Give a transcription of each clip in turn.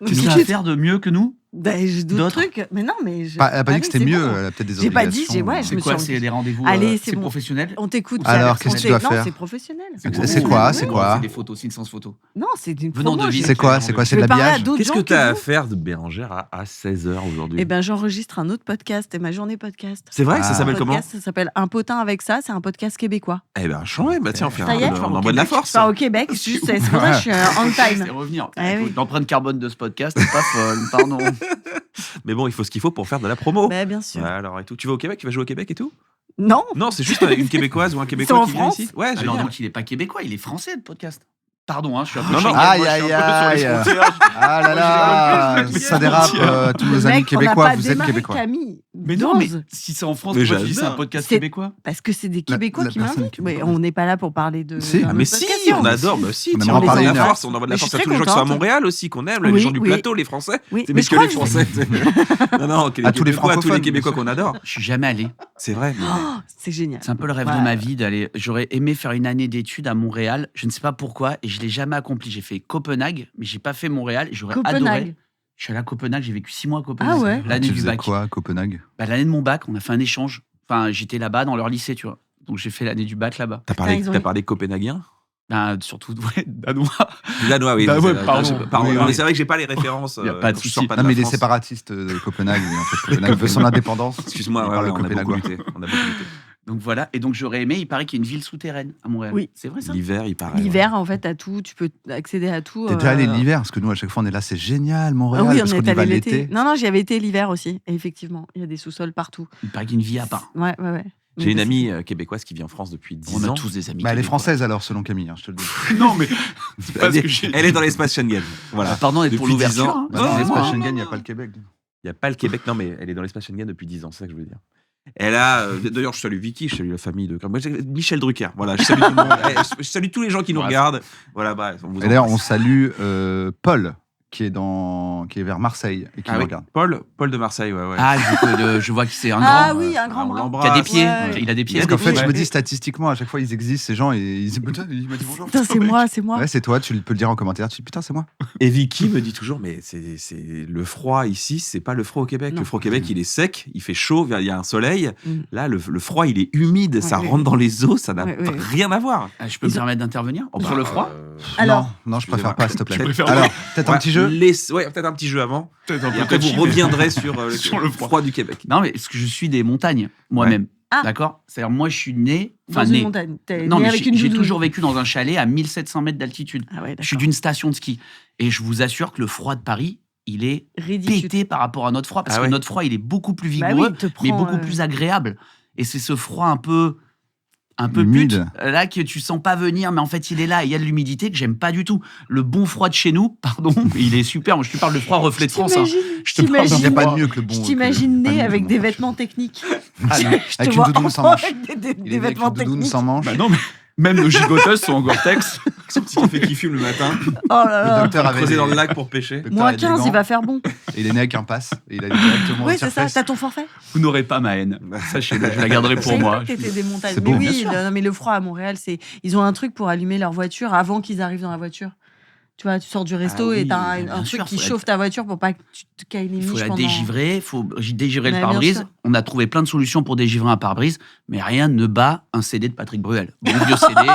Qu'est-ce que tu vas faire de mieux que nous? J'ai d'autres D'autres trucs. Mais non, mais. Elle a pas dit que c'était mieux, elle a peut-être des J'ai pas dit, obligations. je C'est me quoi? suis C'est des rendez-vous Allez, c'est bon. professionnel? On t'écoute. Alors, qu'est-ce que tu dois Non, faire? c'est professionnel. C'est quoi? C'est des photos, c'est une séance photo. Non, c'est une Venant de promo. ville. C'est quoi? C'est de l'habillage? Qu'est-ce que tu as à faire de Bérangère à 16h aujourd'hui? Eh ben, j'enregistre un autre podcast et ma journée podcast. C'est vrai, ça Ah. s'appelle comment? Ça s'appelle Un potin avec ça. C'est un podcast québécois. Eh ben, chouette, bah tiens, on fait Ça y est, on envoie de la force. Enfin, au Québec, c'est pour ça que je suis on C'est time. revenir. Ah oui. Écoute, l'empreinte carbone de ce podcast n'est pas folle, pardon. Mais bon, il faut ce qu'il faut pour faire de la promo. Bah, bien sûr. Ouais, alors, et tout. Tu vas au Québec? Tu vas jouer au Québec et tout? Non. Non, c'est juste une Québécoise ou un Ils sont Québécois en qui vient France ici. Ouais, Ah non, génial. donc il est pas québécois, il est français le podcast. Pardon, je suis un peu Non, non. Schengen, Aïe, moi, je suis aïe, un peu sur les aïe. frontières. Ah là là, Moi, j'ai ça dérape, tous nos amis québécois, vous êtes québécois. Camille. Mais non, mais 12. si c'est en France, Mais pourquoi tu dis c'est un j'adore. podcast C'est- québécois? Parce que c'est des La- Québécois la qui personne m'invitent. québécoise. Mais on n'est pas là pour parler de. Si. d'un Ah, mais autre si, podcast, on adore. Bah si, On tiens, aimerait on en parler envoie de une la heure. force. On envoie de Mais la je force suis à très tous les gens qui sont à contente. Montréal aussi, qu'on aime, les Oui, gens du oui. plateau, les Français. Oui, C'est mais mais je que crois les que- Français. Non, que les À tous les Québécois, à tous les francophones, Québécois bien qu'on adore. Je suis jamais allé. C'est vrai. mais- Oh, c'est génial. C'est un peu le rêve Ouais. de ma vie d'aller. J'aurais aimé faire une année d'études à Montréal. Je ne sais pas pourquoi et je l'ai jamais accompli. J'ai fait Copenhague, mais j'ai pas fait Montréal. J'aurais adoré. Copenhague. Je suis allé à Copenhague. J'ai vécu 6 mois à Copenhague. Ah ouais. L'année Tu du faisais bac. quoi à Copenhague? Bah, l'année de mon bac, on a fait un échange. Enfin, j'étais là-bas dans leur lycée, tu vois. Donc j'ai fait l'année du bac là-bas. Putain, ils ont- T'as parlé copenhaguien? Surtout ouais, danois. Danois, oui. Bah c'est ouais, vrai. pardon. Pardon, Oui, mais oui. c'est vrai que j'ai pas les références. Y a pas de donc je souci. sors pas de Non, la mais les France. séparatistes de Copenhague, en fait, Copenhague veut son indépendance. Excuse-moi, Ils ouais, parlent ouais, on a beaucoup copenhaguois. lutté. On a beaucoup lutté. Donc voilà. Et donc j'aurais aimé. Il paraît qu'il y a une ville souterraine à Montréal. Oui. C'est vrai ça? L'hiver, il paraît. L'hiver, en fait, t'as tout. Tu peux accéder à tout. T'es déjà allé l'hiver, parce que nous, à chaque fois, on est là, c'est génial, Ah Montréal, oui, parce on qu'on est y va allé l'été. l'été. Non, j'y avais été l'hiver aussi. Et effectivement, il y a des sous-sols partout. Il paraît qu'il y a une vie à part. Ouais. J'ai une amie québécoise qui vit en France depuis 10 On a ans. tous des amis. Bah, elle est québécois. française, alors, selon Camille, hein, je te le dis. Non, mais Elle parce est- que j'ai- Elle est dans l'espace Schengen. Voilà. Pardon d'être pour Depuis 10 l'ouverture. ans. hein. Bah, dans non, l'espace non, Schengen, il n'y a non. pas le Québec. Il n'y a pas le Québec, non, mais elle est dans l'espace Schengen depuis 10 ans, c'est ça que je veux dire. Elle a. D'ailleurs, je salue Vicky, je salue la famille de. Moi, Michel Drucker, voilà, je salue tout le monde. Je salue tous les gens qui nous Bref. regardent. Voilà, bah, on vous Et d'ailleurs, on embrasse. salue Paul, qui est vers Marseille et qui Ah nous oui, regarde. Paul de Marseille, ouais. Ah, je vois que c'est un Ah grand. oui, un grand on bras. Qui a l'embrasse. des pieds. Ouais. Il a des pieds. Parce qu'en fait, je me Ouais. dis statistiquement, à chaque fois, ils existent, ces gens, et ils disent putain, il m'a dit bonjour. Putain, c'est moi. Ouais, c'est toi, tu peux le dire en commentaire. Tu dis putain, c'est moi. Et Vicky me dit toujours, mais c'est le froid ici, c'est pas le froid au Québec. Non. Le froid au Québec, il est sec, il fait chaud, il y a un soleil. Mm. Là, le froid, il est humide, ça Ouais, rentre dans les os, ça n'a Ouais, ouais. rien à voir. Ah, je peux me permettre d'intervenir sur le froid? Alors, non, je préfère pas, s'il te plaît. Tu préfères Alors, peut-être un petit jeu. Ouais, peut-être un petit jeu avant. Et après, vous reviendrez sur le Sur le froid du Québec. Non, mais parce que je suis des montagnes, moi-même. Ah. D'accord? C'est-à-dire, moi, je suis né. dans Enfin, une né. montagne. T'es Non, né mais avec une j'ai doudoune. toujours vécu dans un chalet à 1700 mètres d'altitude. Ah ouais, Je suis d'accord. d'une station de ski. Et je vous assure que le froid de Paris, il est Ridicule. pété par rapport à notre froid. Parce Ah que ouais. notre froid, il est beaucoup plus Bah vigoureux, oui, il te mais prend, beaucoup plus agréable. Et c'est ce froid un peu Humide. pute, là, que tu sens pas venir, mais en fait, il est là. Et il y a de l'humidité que j'aime pas du tout. Le bon froid de chez nous, pardon, mais il est super. Moi, je te parle de froid reflet de France. hein. Je te parle Il n'y a t'imagine- pas de mieux que le bon. Je t'imagine que le- né pas avec mieux que des le bon. vêtements techniques. Ah, non. Je Avec te une vois doudoune sans enfant manches. avec Il des est né avec vêtements une doudoune techniques. sans manches. Bah non, mais même nos gigoteuses sont en Gore-Tex. Son petit café qui fume le matin, Oh là Le là. docteur avait creusé des- dans le lac pour pêcher. docteur Moins avait des 15, gants, il va faire bon. Et il est né avec un pass. Et il a directement Oui, au c'est ça. tire-fesse. T'as ton forfait. Vous n'aurez pas ma haine. Sachez-le, je la garderai Je pour savais moi. pas que t'étais des montagnes. C'est Mais beau. oui, Bien sûr. non, mais le froid à Montréal, ils ont un truc pour allumer leur voiture avant qu'ils arrivent dans la voiture. Tu vois, tu sors du resto Ah oui, et t'as un bien truc sûr, qui faut chauffe ta voiture pour pas que tu te cailles les Il faut miches la pendant... dégivrer, il faut dégivrer Ouais, le bien pare-brise. sûr. On a trouvé plein de solutions pour dégivrer un pare-brise, mais rien ne bat un CD de Patrick Bruel. Bon vieux CD,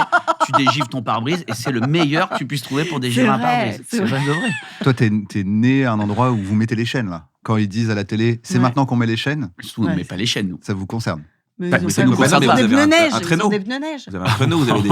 tu dégivres ton pare-brise et c'est le meilleur que tu puisses trouver pour dégivrer un vrai, pare-brise. c'est C'est vrai de vrai. Toi, t'es né à un endroit où vous mettez les chaînes, là. Quand ils disent à la télé, c'est Ouais. maintenant qu'on met les chaînes, Surtout, on ne Ouais. met pas les chaînes, nous. ça vous concerne. Mais Bah, ils ont mais ça pas- nous concerne ils pas. ont des Vous avez pneus un neige. Ils traîneau. ont des pneus neige. Vous avez un traîneau, vous avez des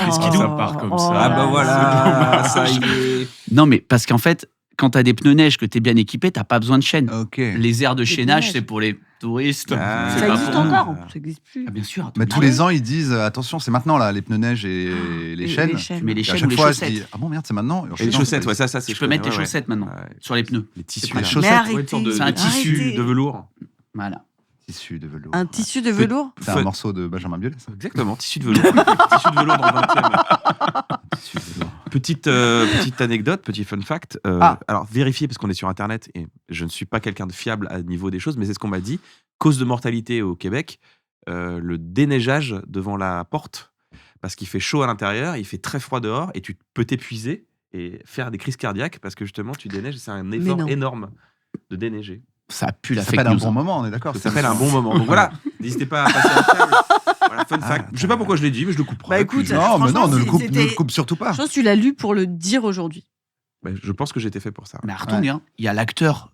Oh, skidoo. ça part comme ça. Ah bah là voilà, là. ça y est. Non, mais parce qu'en fait, quand tu as des pneus neige, que tu es bien équipé, tu n'as pas besoin de chaînes. Ok. Les aires de Les chaînage, pneus c'est pour les touristes. Ah. c'est Ça pas existe pour nous. encore. Ça existe plus. Ah, bien sûr. Mais tous Ah les ouais. ans, ils disent attention, c'est maintenant, là, les pneus neige et les chaînes. Tu mets les Et à chaînes ou chaque les fois, je dis chaussettes. ah bon, merde, c'est maintenant. Et les chaussettes, ouais, ça c'est. Tu peux mettre tes ouais, ouais. chaussettes maintenant Ouais. sur les pneus. Les tissus. pas là. grave. chaussettes. Mais Ouais, une sorte de C'est un tissu arrêtez. de velours. Voilà. Tissu de velours. Un tissu de velours. C'est un morceau de Benjamin Biolay, ça. Exactement, tissu de velours. Tissu de velours dans le 20e. Tissu de velours. Petite anecdote, petit fun fact. Ah. Alors, vérifiez parce qu'on est sur Internet et je ne suis pas quelqu'un de fiable à niveau des choses, mais c'est ce qu'on m'a dit. Cause de mortalité au Québec, le déneigeage devant la porte, parce qu'il fait chaud à l'intérieur, il fait très froid dehors et tu peux t'épuiser et faire des crises cardiaques parce que justement, tu déneiges, c'est un effort non. énorme de déneiger. Ça pue la Ça fake s'appelle un news. bon moment, on est d'accord. Ça s'appelle un bon moment. Donc voilà, n'hésitez pas à passer un câble. Voilà, fun fact. Je sais pas pourquoi je l'ai dit, mais je le couperai. Bah, écoute, Puis, Non, mais non, Franchement, ne le coupe, c'était- ne le coupe surtout pas. Je pense que tu l'as lu pour le dire aujourd'hui. je pense que j'étais fait pour ça. Mais Hartung, hein, il y a l'acteur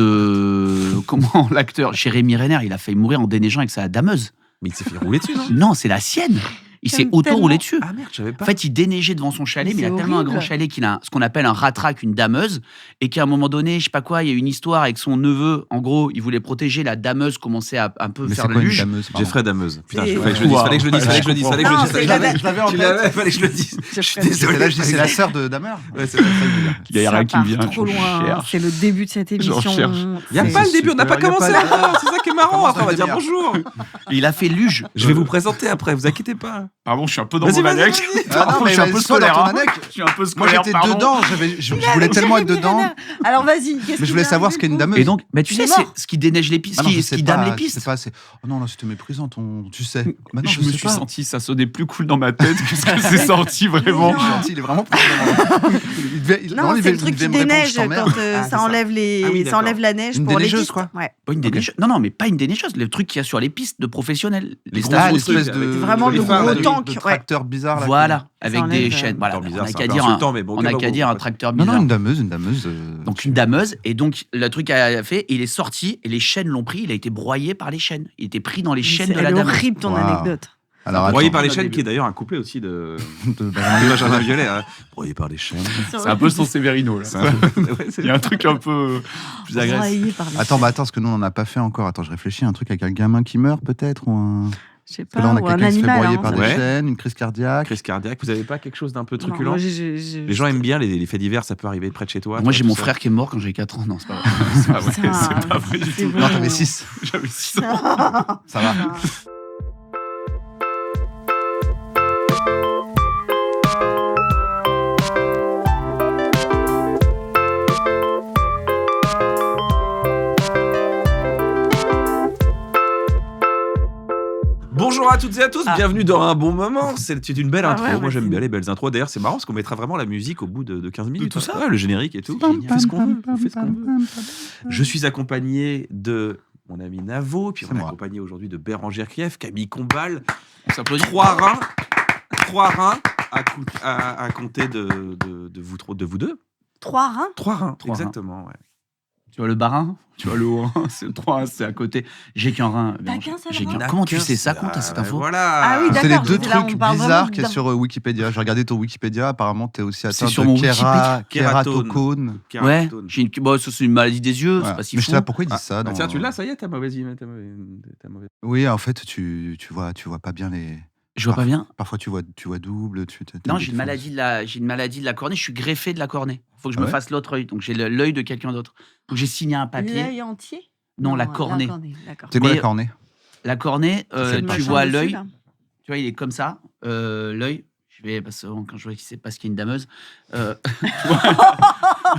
de. Comment l'acteur Jérémy Renner, il a failli mourir en déneigeant avec sa dameuse. Mais il s'est fait rouler dessus, non Non, c'est la sienne. Il s'est J'aime auto-roulé tellement. dessus. Ah merde, je savais pas. En fait, il déneigeait devant son chalet, mais il a C'est tellement un horrible. grand chalet qu'il a ce qu'on appelle un ratrac, une dameuse, et qu'à un moment donné, je sais pas quoi, il y a eu une histoire avec son neveu. En gros, il voulait protéger la dameuse, commençait à un peu Mais faire c'est le quoi une luge. dameuse pardon Jeffrey Dameuse. Putain, C'est- fallait que je le dise, fallait que je le dise, fallait que je le dise, fallait que je Non, le dise. c'est Je l'avais en Tu tête. l'avais, fallait que je le dise. Et là, je dis, c'est la sœur de Damer. Ouais, c'est vrai. Il y a Ça rien qui me part vient. trop je loin. cherche. C'est le début de cette J'en émission. cherche. Il n'y a C'est- pas le début, on n'a pas super, y a commencé pas le- encore. C'est ça qui est marrant. Commence Après, on va dans dire une bonjour. Il a fait luge. Je vais vous présenter après, vous inquiétez pas. Pardon, je suis un peu dans Vas-y, mon vas-y, annexe. vas-y. Ah non, mais je suis un peu vas-y, toi, dans scolaire. ton hein. annexe. Je suis un peu Moi, scolaire, j'étais pardon. dedans. Je voulais tellement être Jérémy dedans. Renner. Alors vas-y. qu'est-ce Mais qu'il je voulais a savoir arrivé, ce qu'est une le dameuse. Et donc, mais tu Il sais, est c'est mort. ce qui déneige les pistes, Ah non, je ce sais qui dame pas, les je pistes. sais pas, c'est... Oh non, là, c'était méprisant, tu sais. Maintenant, Je je me sais suis pas. senti, ça sonnait plus cool dans ma tête que ce que c'est sorti vraiment. Non. Gentil, il est vraiment il devait, Non, vraiment, il c'est devait- le truc il devait qui me répondre, déneige je t'emmerde. quand Ah, c'est ça ça. enlève Ah oui, ça d'accord. enlève la neige Une pour les déneigeuse, pistes. quoi. Ouais. Pas une déneigeuse. Non, non, mais pas une déneigeuse. Le truc qu'il y a sur les pistes de professionnels. Les gros stations de trucs, l'espèce ski. de... Vraiment de le phares, gros de- tank, de ouais. tracteur bizarre. Là, Voilà, avec enlève, des chaînes. Voilà, bizarre, on c'est n'a un qu'à peu dire insultant, mais bon, on n'a ok, qu'à bon, dire un bon, tracteur Non, bizarre. non, une dameuse. Donc une dameuse, et donc le truc a fait, il est sorti et les chaînes l'ont pris, il a été broyé par les chaînes. Il était pris dans les chaînes de Elle la est dameuse. horrible ton Wow. anecdote. Alors, Broyé attends, par les Au chaînes, début. qui est d'ailleurs un couplet aussi de de Benjamin Benjamin Violet. Hein. Broyé par les chaînes. C'est un peu son Séverino là. C'est un peu- ouais, c'est- Il y a un truc un peu plus agressif. Broyé par les Attends, bah attends, parce que nous, on n'en a pas fait encore. Attends, je réfléchis. Un truc avec un gamin qui meurt, peut-être ou un... Je sais Parce que là, pas, on a ou un quelqu'un qui se fait animal. broyer hein. par des Ouais. chaînes, une crise cardiaque. Crise cardiaque. Vous avez pas quelque chose d'un peu Non, truculent moi, Les gens aiment bien les faits divers, ça peut arriver près de chez toi. Moi toi, j'ai tout mon ça. frère qui est mort quand j'avais 4 ans. Non, c'est pas vrai. C'est pas vrai. Putain, C'est pas vrai du c'est tout. bon. Non, t'avais 6. J'avais 6 ans. Ça va. Bonjour à toutes et à tous, Ah. bienvenue dans Un Bon Moment. C'est une belle Ah intro. ouais, Moi ouais, j'aime c'est- bien les belles intros. D'ailleurs, c'est marrant parce qu'on mettra vraiment la musique au bout de 15 minutes. tout hein. ça Ouais, le générique et tout. On fait ce qu'on veut. On fait ce qu'on veut. Je suis accompagné de mon ami Navo, puis on C'est est moi. accompagné aujourd'hui de Bérangère Krief, Camille Combal. On s'applaudit. 3 reins à compter de vous deux. 3 reins. 3 reins, Trois reins. exactement. Ouais. Tu vois le barin, tu vois le haut rein, c'est le 3, c'est à côté. J'ai qu'un rein. T'as qu'un seul J'ai rein qu'un. Comment tu sais ça? Comment t'as cette info? Voilà. Ah oui, C'est les d'accord, deux c'est là où trucs on parle bizarres vraiment qu'il y a d'un- sur Wikipédia. J'ai regardé ton Wikipédia. Apparemment, t'es aussi atteint C'est sur de mon Wikipédia. kératocone. Ouais, Kératone. j'ai une... bon, ça c'est une maladie des yeux, Voilà. c'est pas si Mais je fou. sais pas pourquoi ils disent Ah, ça. bah dans- tiens, tu l'as, ça y est, ta mauvaise image. ta mauvaise- Oui, en fait, tu vois pas bien les. Je vois pas bien. Parfois, tu vois double. Non, j'ai une maladie de la cornée, je suis greffé de la cornée. Faut que je Ah me ouais fasse l'autre œil, donc j'ai l'œil de quelqu'un d'autre. Donc j'ai signé un papier. L'œil entier. Non, la cornée. D'accord. C'est quoi Mais- la cornée? La cornée, C'est le tu machin vois dessus, l'œil, là. tu vois, il est comme ça, l'œil. Je vais, parce que quand je vois qu'il sait pas ce qu'est une dameuse, tu vois,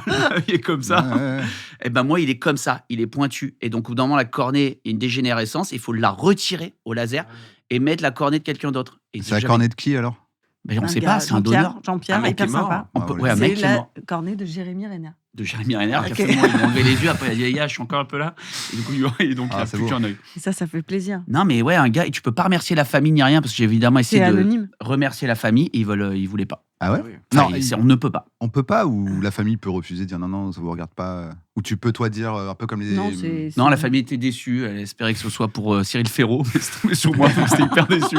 l'œil est comme ça. Ouais, ouais, ouais. Et ben moi, il est comme ça, il est pointu. Et donc, au bout d'un moment, la cornée, il y a une dégénérescence, il faut la retirer au laser et mettre la cornée de quelqu'un d'autre. Et C'est la jamais- cornée de qui alors? Ben, on Un sait gars, pas, c'est un Jean-Pierre, donneur. Jean-Pierre, Un mec hyper qui est mort. sympa. On Ah peut- ouais. ouais, un C'est mec qui est la mort. cornée de Jérémy Renner. De Jérémy Renner, qui a Ok. fait moi, il m'a enlevé les yeux, après il a dit, les gars, je suis encore un peu là. Et du coup, et donc, il Ah, a c'est plus beau. qu'un œil. Et ça fait plaisir. Non, mais ouais, un gars, et tu peux pas remercier la famille ni rien, parce que j'ai évidemment C'est essayé de anonyme. remercier la famille, et ils voulaient pas. Ah ouais? Enfin, Non, on ne peut pas. on peut pas, ou la famille peut refuser, dire non, ça vous regarde pas. Ou tu peux, toi, dire un peu comme les. Non, c'est. Non, la famille était déçue. Elle espérait que ce soit pour Cyril Ferraud, mais c'est tombé sur moi, donc j'étais hyper déçu.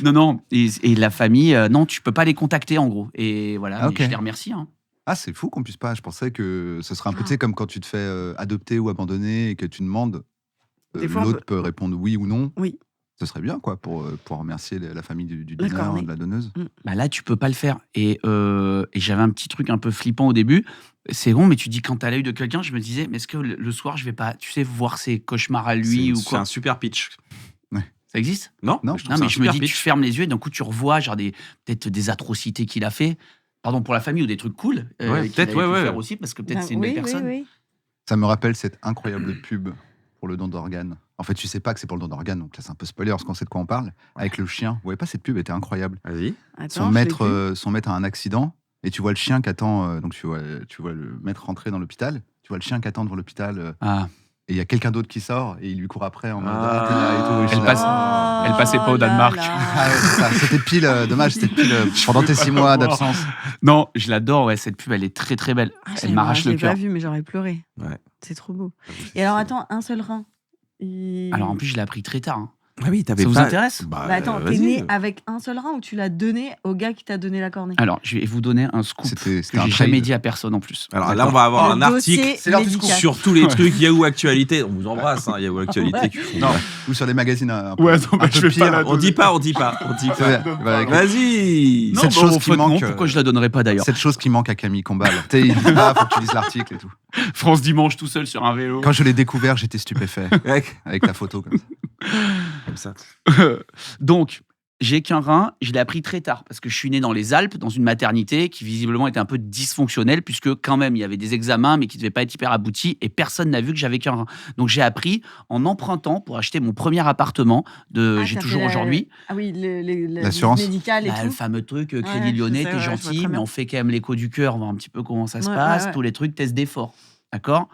Non. Et la famille, non, tu peux pas les contacter en gros. Et voilà, Ah, mais ok. je les remercie. Hein. Ah, c'est fou qu'on puisse pas. Je pensais que ce serait un peu, Ah. tu sais, comme quand tu te fais adopter ou abandonner et que tu demandes, Des fois, on l'autre peut répondre oui ou non. Oui. Ce serait bien, quoi, pour remercier la famille du La donneur, cornée. de la donneuse. Bah là, tu peux pas le faire. Et j'avais un petit truc un peu flippant au début. C'est bon, mais tu dis quand t'as l'œil de quelqu'un, je me disais, mais est-ce que le soir, je vais pas, tu sais, voir ses cauchemars à lui ou C'est quoi un super pitch. Ça existe? Non, Non. je trouve Non, ça mais un je me super dis, tu pitch. fermes les yeux et d'un coup, tu revois genre peut-être des atrocités qu'il a fait. Pardon pour la famille ou des trucs cool. Ouais, qu'il peut-être, avait pu ouais. faire aussi, parce que peut-être Bah, c'est une belle personne. Oui. Ça me rappelle cette incroyable pub pour le don d'organes. En fait, tu sais pas que c'est pour le don d'organes, donc là, c'est un peu spoiler parce qu'on sait de quoi on parle. Avec le chien. Vous voyez pas, cette pub était incroyable. Vas-y. Attends, Son je l'ai maître, plus. son maître a un accident et tu vois le chien qui attend. Donc tu vois le maître rentrer dans l'hôpital. Tu vois le chien qui attend devant l'hôpital. Ah. Et il y a quelqu'un d'autre qui sort et il lui court après en mode Ah. t'es là et tout. Et je suis Elle là, passe- elle passait pas au Danemark. Ah ouais, c'est ça. C'était pile, dommage, c'était pile pendant tes 6 mois d'absence. Non, je l'adore, ouais, cette pub, elle est très très belle. Elle m'arrache le Je l'ai cœur. pas vu, mais j'aurais pleuré. Ouais. C'est trop beau. Et alors, attends, un seul rein. Alors en plus, je l'ai appris très tard. hein. Ah oui, t'avais Ça vous pas... intéresse Bah attends, t'es vas-y. né avec un seul rein ou tu l'as donné au gars qui t'a donné la cornée? Alors, je vais vous donner un scoop C'était que un j'ai trade. jamais dit à personne en plus. Alors là, D'accord. on va avoir Le un dossier article C'est l'heure du médical. sur tous les trucs Yahoo Actualité. On vous embrasse, hein, Yahoo Actualité. qui font- Non, ou sur des magazines un peu, Ouais, non, un bah, peu je vais pire. pas la On dit pas. C'est vrai, voilà, Vas-y. Non, cette bah, chose en qui fait, non, manque, pourquoi je la donnerais pas d'ailleurs Cette chose qui manque à Camille Combal. Tu sais, il dit faut que tu lises l'article et tout. France Dimanche tout seul sur un vélo. Quand je l'ai découvert, j'étais stupéfait Mec, avec ta photo comme ça. comme ça. Donc, j'ai qu'un rein, je l'ai appris très tard parce que je suis né dans les Alpes, dans une maternité qui visiblement était un peu dysfonctionnelle puisque quand même il y avait des examens mais qui ne devaient pas être hyper aboutis et personne n'a vu que j'avais qu'un rein. Donc j'ai appris en empruntant pour acheter mon premier appartement j'ai t'as toujours fait aujourd'hui. Ah oui, L'assurance. médicale et Bah, le tout. fameux truc Ouais, Crédit je Lyonnais, sais, t'es ouais, je vois gentil, très mais bien. on fait quand même l'écho du cœur, voir un petit peu comment ça se Ouais, passe, ouais, ouais. tous les trucs, test d'effort. D'accord.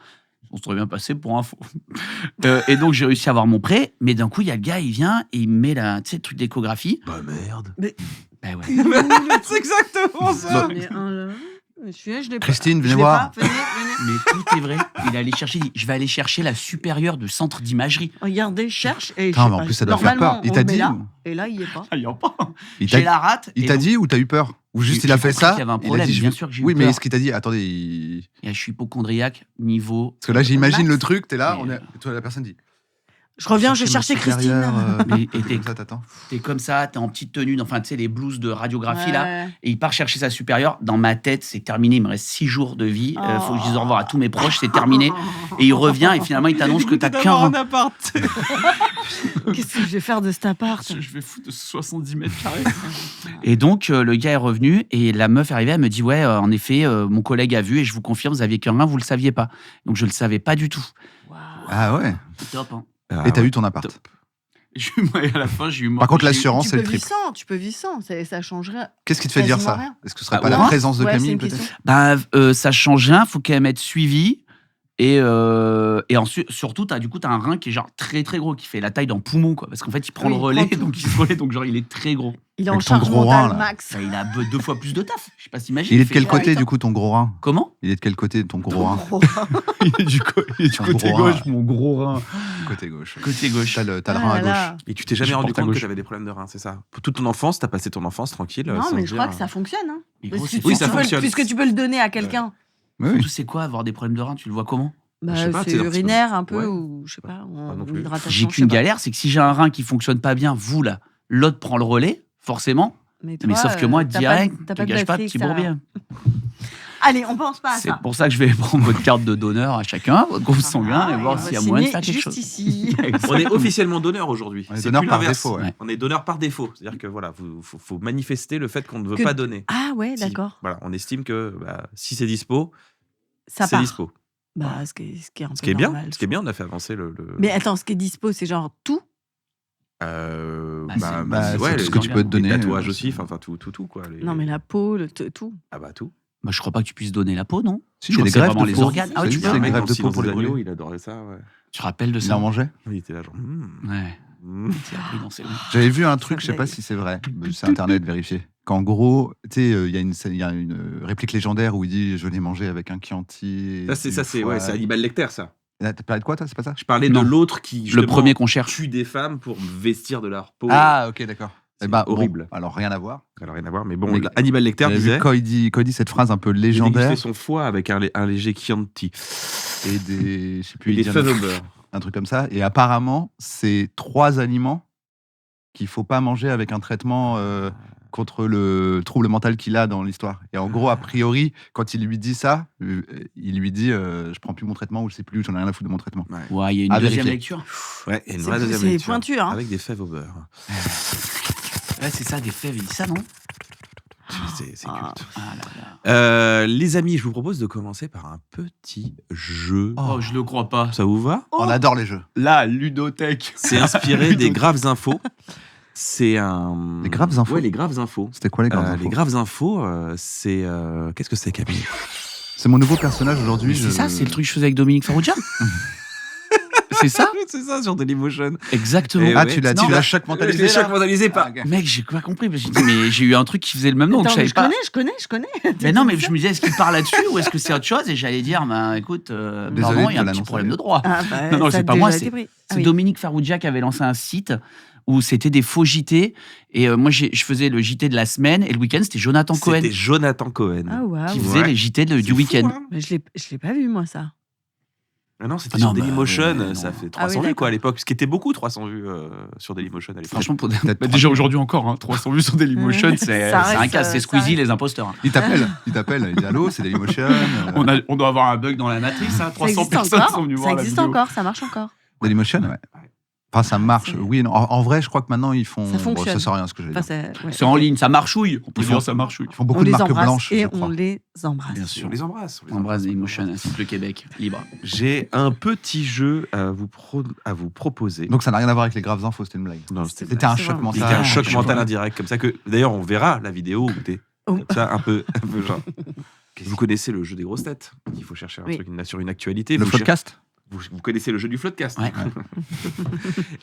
On se serait bien passé pour info. Et donc j'ai réussi à avoir mon prêt, mais d'un coup il y a le gars, il vient et il me met tu sais, le truc d'échographie. Bah merde. Bah ouais. C'est exactement ça. J'en ai un là. Je l'ai pas. Christine, Je venez l'ai voir. pas. Venez. Mais tout est vrai. Il est allé chercher, il dit, je vais aller chercher la supérieure de centre d'imagerie. Regardez, cherche. Et Putain, je sais mais en pas, plus, ça doit faire normalement, peur. Il on t'a le met dit là, ou- et là, il y est pas. Ah, il y en a pas. Il J'ai t'a la rate. il et t'a donc, dit ou t'as eu peur? Ou juste J'ai- il a j'ai fait compris ça qu'il y avait un il a problème, dit, bien sûr que j'ai eu Oui, mais peur. est-ce qu'il t'a dit attendez, et je suis hypochondriaque, niveau. parce que là j'imagine Max. le truc, t'es là, Mais, toi la personne dit Je reviens, je vais chercher chercher ma Christine. supérieure, Mais- et comme t'es- ça, t'attends. T'es comme ça, t'es en petite tenue, enfin, tu sais, les blouses de radiographie là. Ouais. Et il part chercher sa supérieure. Dans ma tête, c'est terminé. Il me reste 6 jours de vie. Faut que je dise au revoir à tous mes proches. C'est terminé. Et il revient et finalement, il t'annonce que t'as qu'un rein. appart. Qu'est-ce que je vais faire de cet appart? Je vais foutre de 70 mètres carrés. Et donc, le gars est revenu et la meuf est arrivée. Elle me dit ouais, en effet, mon collègue a vu et je vous confirme, vous aviez qu'un rein, vous le saviez pas. Donc, je le savais pas du tout. Waouh. Ah ouais. C'est top. Hein. Et t'as eu ton appart. Top. Et à la fin, j'ai eu. Par contre, j'ai eu- l'assurance, c'est le triple. Tu peux vivre sans, ça changerait. Qu'est-ce qui te fait dire Quasiment ça? rien. Est-ce que ce serait Ah, pas la ouais. présence de Ouais, c'est Camille une peut-être? question. Bah, ça change rien. Faut quand même être suivi. Et ensuite, surtout, du coup, t'as un rein qui est genre très très gros, qui fait la taille d'un poumon, quoi. Parce qu'en fait, il prend Oui, le il relais, prend tout. donc il se relaie, donc genre, il est très gros. Il est en Avec ton charge gros rein, mentale là. max. Bah, il a 2 fois plus de taf. Je sais pas si t'imagines. Il est de fait quel quoi côté avec du ça coup ton gros rein? Comment Il est de quel côté ton gros rein? Il est du, Un côté gros rein. gauche, mon gros rein. Côté gauche. Côté gauche. T'as le Ah rein à là gauche. là. Et tu t'es jamais Je rendu porte à compte que gauche. j'avais des problèmes de reins, c'est ça? Pour toute ton enfance, t'as passé ton enfance tranquille. Non, sans mais te je crois dire- que ça fonctionne. Hein. Mais Parce gros, que c'est tu- Oui, quoi ça tu peux- fonctionne. Puisque tu peux le donner à quelqu'un. Oui, Surtout, oui. c'est quoi avoir des problèmes de rein? Tu le vois comment? Bah, Je sais pas, c'est t'es un petit peu- urinaire un peu, Ouais. ou je sais pas, non ou plus. hydratation. J'ai je sais qu'une pas. galère, c'est que si j'ai un rein qui fonctionne pas bien, vous là, l'autre prend le relais, forcément. Mais, Mais toi, sauf que moi, t'as direct, t'as te de gâche pas, batterie, petit ça va. bourbier. Allez, on pense pas à C'est ça. pour ça que je vais prendre votre carte de donneur à chacun, votre groupe sanguin, et Ah, voir on s'il y a va moyen de signer faire quelque juste chose. ici. On est officiellement donneur aujourd'hui. On est C'est donneur plus par l'inverse. défaut, ouais. Ouais. On est donneur par défaut. C'est-à-dire que voilà, faut manifester le fait qu'on ne veut Que- pas donner. Ah ouais, Si- d'accord. Voilà, on estime que si c'est dispo, Ça c'est part. dispo. Bah, ce qui est un peu Ce qui est bien, normal, ce qui est bien, on a fait avancer le. Mais attends, ce qui est dispo, c'est genre tout. Bah, c'est- bah, c'est tout ce que tu les- peux te donner. Les tatouages aussi, enfin tout quoi. les- Non, mais la peau, tout. Ah bah tout. Bah, je crois pas que tu puisses donner la peau, non? Si, Je il y a crois des que c'est greffes vraiment de les peau. organes. Ah ouais, Si, tu si, peux. les mec, greffes dans de le peau Silence pour les des agneaux, brûler. il adorait ça, ouais. Tu te rappelles de Il ça? en mangeait. Il était là genre. Ouais. C'est appris dans ses- J'avais vu un truc, je sais Ça pas fait- si c'est vrai, mais c'est internet vérifié. Qu'en gros, tu sais, il y a une réplique légendaire où il dit je l'ai mangé avec un Chianti. et Ça du c'est foie. c'est Hannibal Lecter ça. T'as parlé de quoi toi, c'est pas ça? Je parlais Non. de l'autre qui Le justement, premier qu'on cherche. tue des femmes pour vestir de leur peau. Ah, ok, d'accord. C'est Eh ben, bon, horrible. alors rien à voir. Alors rien à voir, mais bon, Mais- Hannibal Lecter J'avais vu disait quand il dit cette phrase un peu il légendaire dégustait son foie avec un léger Chianti et des, je sais plus, et il des dit un fèves autre- au beurre. un truc comme ça. Et apparemment, c'est 3 aliments qu'il faut pas manger avec un traitement contre le trouble mental qu'il a dans l'histoire. Et en gros, a priori, quand il lui dit ça, il lui dit je prends plus mon traitement ou je sais plus, j'en ai rien à foutre de mon traitement. Ouais, il y a une À deuxième vérifier. lecture. Ouais, et une C'est- vraie deuxième c'est lecture. pointu, hein. Avec des fèves au beurre. Ouais, c'est ça, des fèves, il dit ça, non? C'est Ah. culte. Ah là là. Les amis, je vous propose de commencer par un petit jeu. Oh, je le crois pas. Ça vous va On adore les jeux. La ludothèque. C'est inspiré des graves infos. C'est un. Les graves infos. Ouais, les graves infos. C'était quoi les graves infos Les graves infos, c'est. Qu'est-ce que c'est, Camille? C'est mon nouveau personnage aujourd'hui. C'est ça, c'est le truc que je faisais avec Dominique Farrugia. C'est ça? C'est ça, sur Dailymotion. Exactement. Et Ah, ouais. tu l'as Non, choc mentalisé. Les chocs là mentalisés par. Ah, ok. Mec, j'ai pas compris. Parce que j'ai dit, mais j'ai eu un truc qui faisait le même nom, donc Attends, je savais je pas. connais. Mais non, mais je me disais, est-ce qu'il parle là-dessus ou est-ce que c'est autre chose? Et j'allais dire, bah écoute, Désolé pardon, il y a de un petit l'annoncer. problème de droit. Ah, bah, Non, non, ça c'est a pas moi, déjà c'est- été pris. Ah C'est oui. Dominique Farrugia qui avait lancé un site où c'était des faux JT. Et moi, je faisais le JT de la semaine et le week-end, c'était Jonathan Cohen C'était Jonathan Cohen. Ah, waouh. qui faisait Ouais. les JT du C'est week-end. fou, hein. Mais je l'ai pas vu, moi, ça. Ah non, c'était Ah sur non, bah, Dailymotion, non. ça fait Ah oui, 300 vues quoi d'accord. à l'époque, ce qui était beaucoup 300 vues sur Dailymotion à l'époque. Franchement, Peut-être bah, déjà aujourd'hui encore, hein, 300 vues sur Dailymotion, Ouais. c'est Ça un reste, cas, c'est ça Squeezie reste. les imposteurs. hein. Il t'appelle, il dit allô, c'est Dailymotion. On doit avoir un bug dans la matrice, hein, Ça 300 existe personnes encore. sont venues Ça voir la existe vidéo. encore, ça marche encore. Dailymotion, ouais. Enfin, ça marche. C'est- Oui, et non. En vrai, je crois que maintenant ils font. Ça fonctionne. ça sert à rien ce que j'ai dit. Enfin, ouais. C'est en ligne, ça marchouille. On peut Ils dire font- ça marchouille. Ils font beaucoup On de les marques embrasse blanches, et je on crois. les embrasse. Bien sûr. On les embrasse. On embrasse Dailymotion, ainsi que le Québec, libre. J'ai un petit jeu à vous proposer. Donc ça n'a rien à voir avec les graves infos, c'était une blague. Non, C'était un c'est choc vraiment- C'était mental. un choc je sais mental pas. indirect, comme ça que. D'ailleurs, on verra la vidéo où t'es Oh. comme ça, un peu genre. Vous connaissez le jeu des grosses têtes. Il faut chercher un Oui. truc sur une actualité. Le Vous podcast Vous connaissez le jeu du floodcast. Ouais.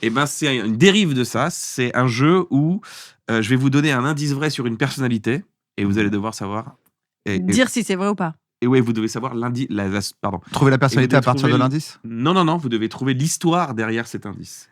Et ben c'est une dérive de ça. C'est un jeu où je vais vous donner un indice vrai sur une personnalité et vous allez devoir savoir. Dire si c'est vrai ou pas. Et ouais, vous devez savoir pardon. Trouver la personnalité Et à vous partir de trouvez- l'indice Non, vous devez trouver l'histoire derrière cet indice.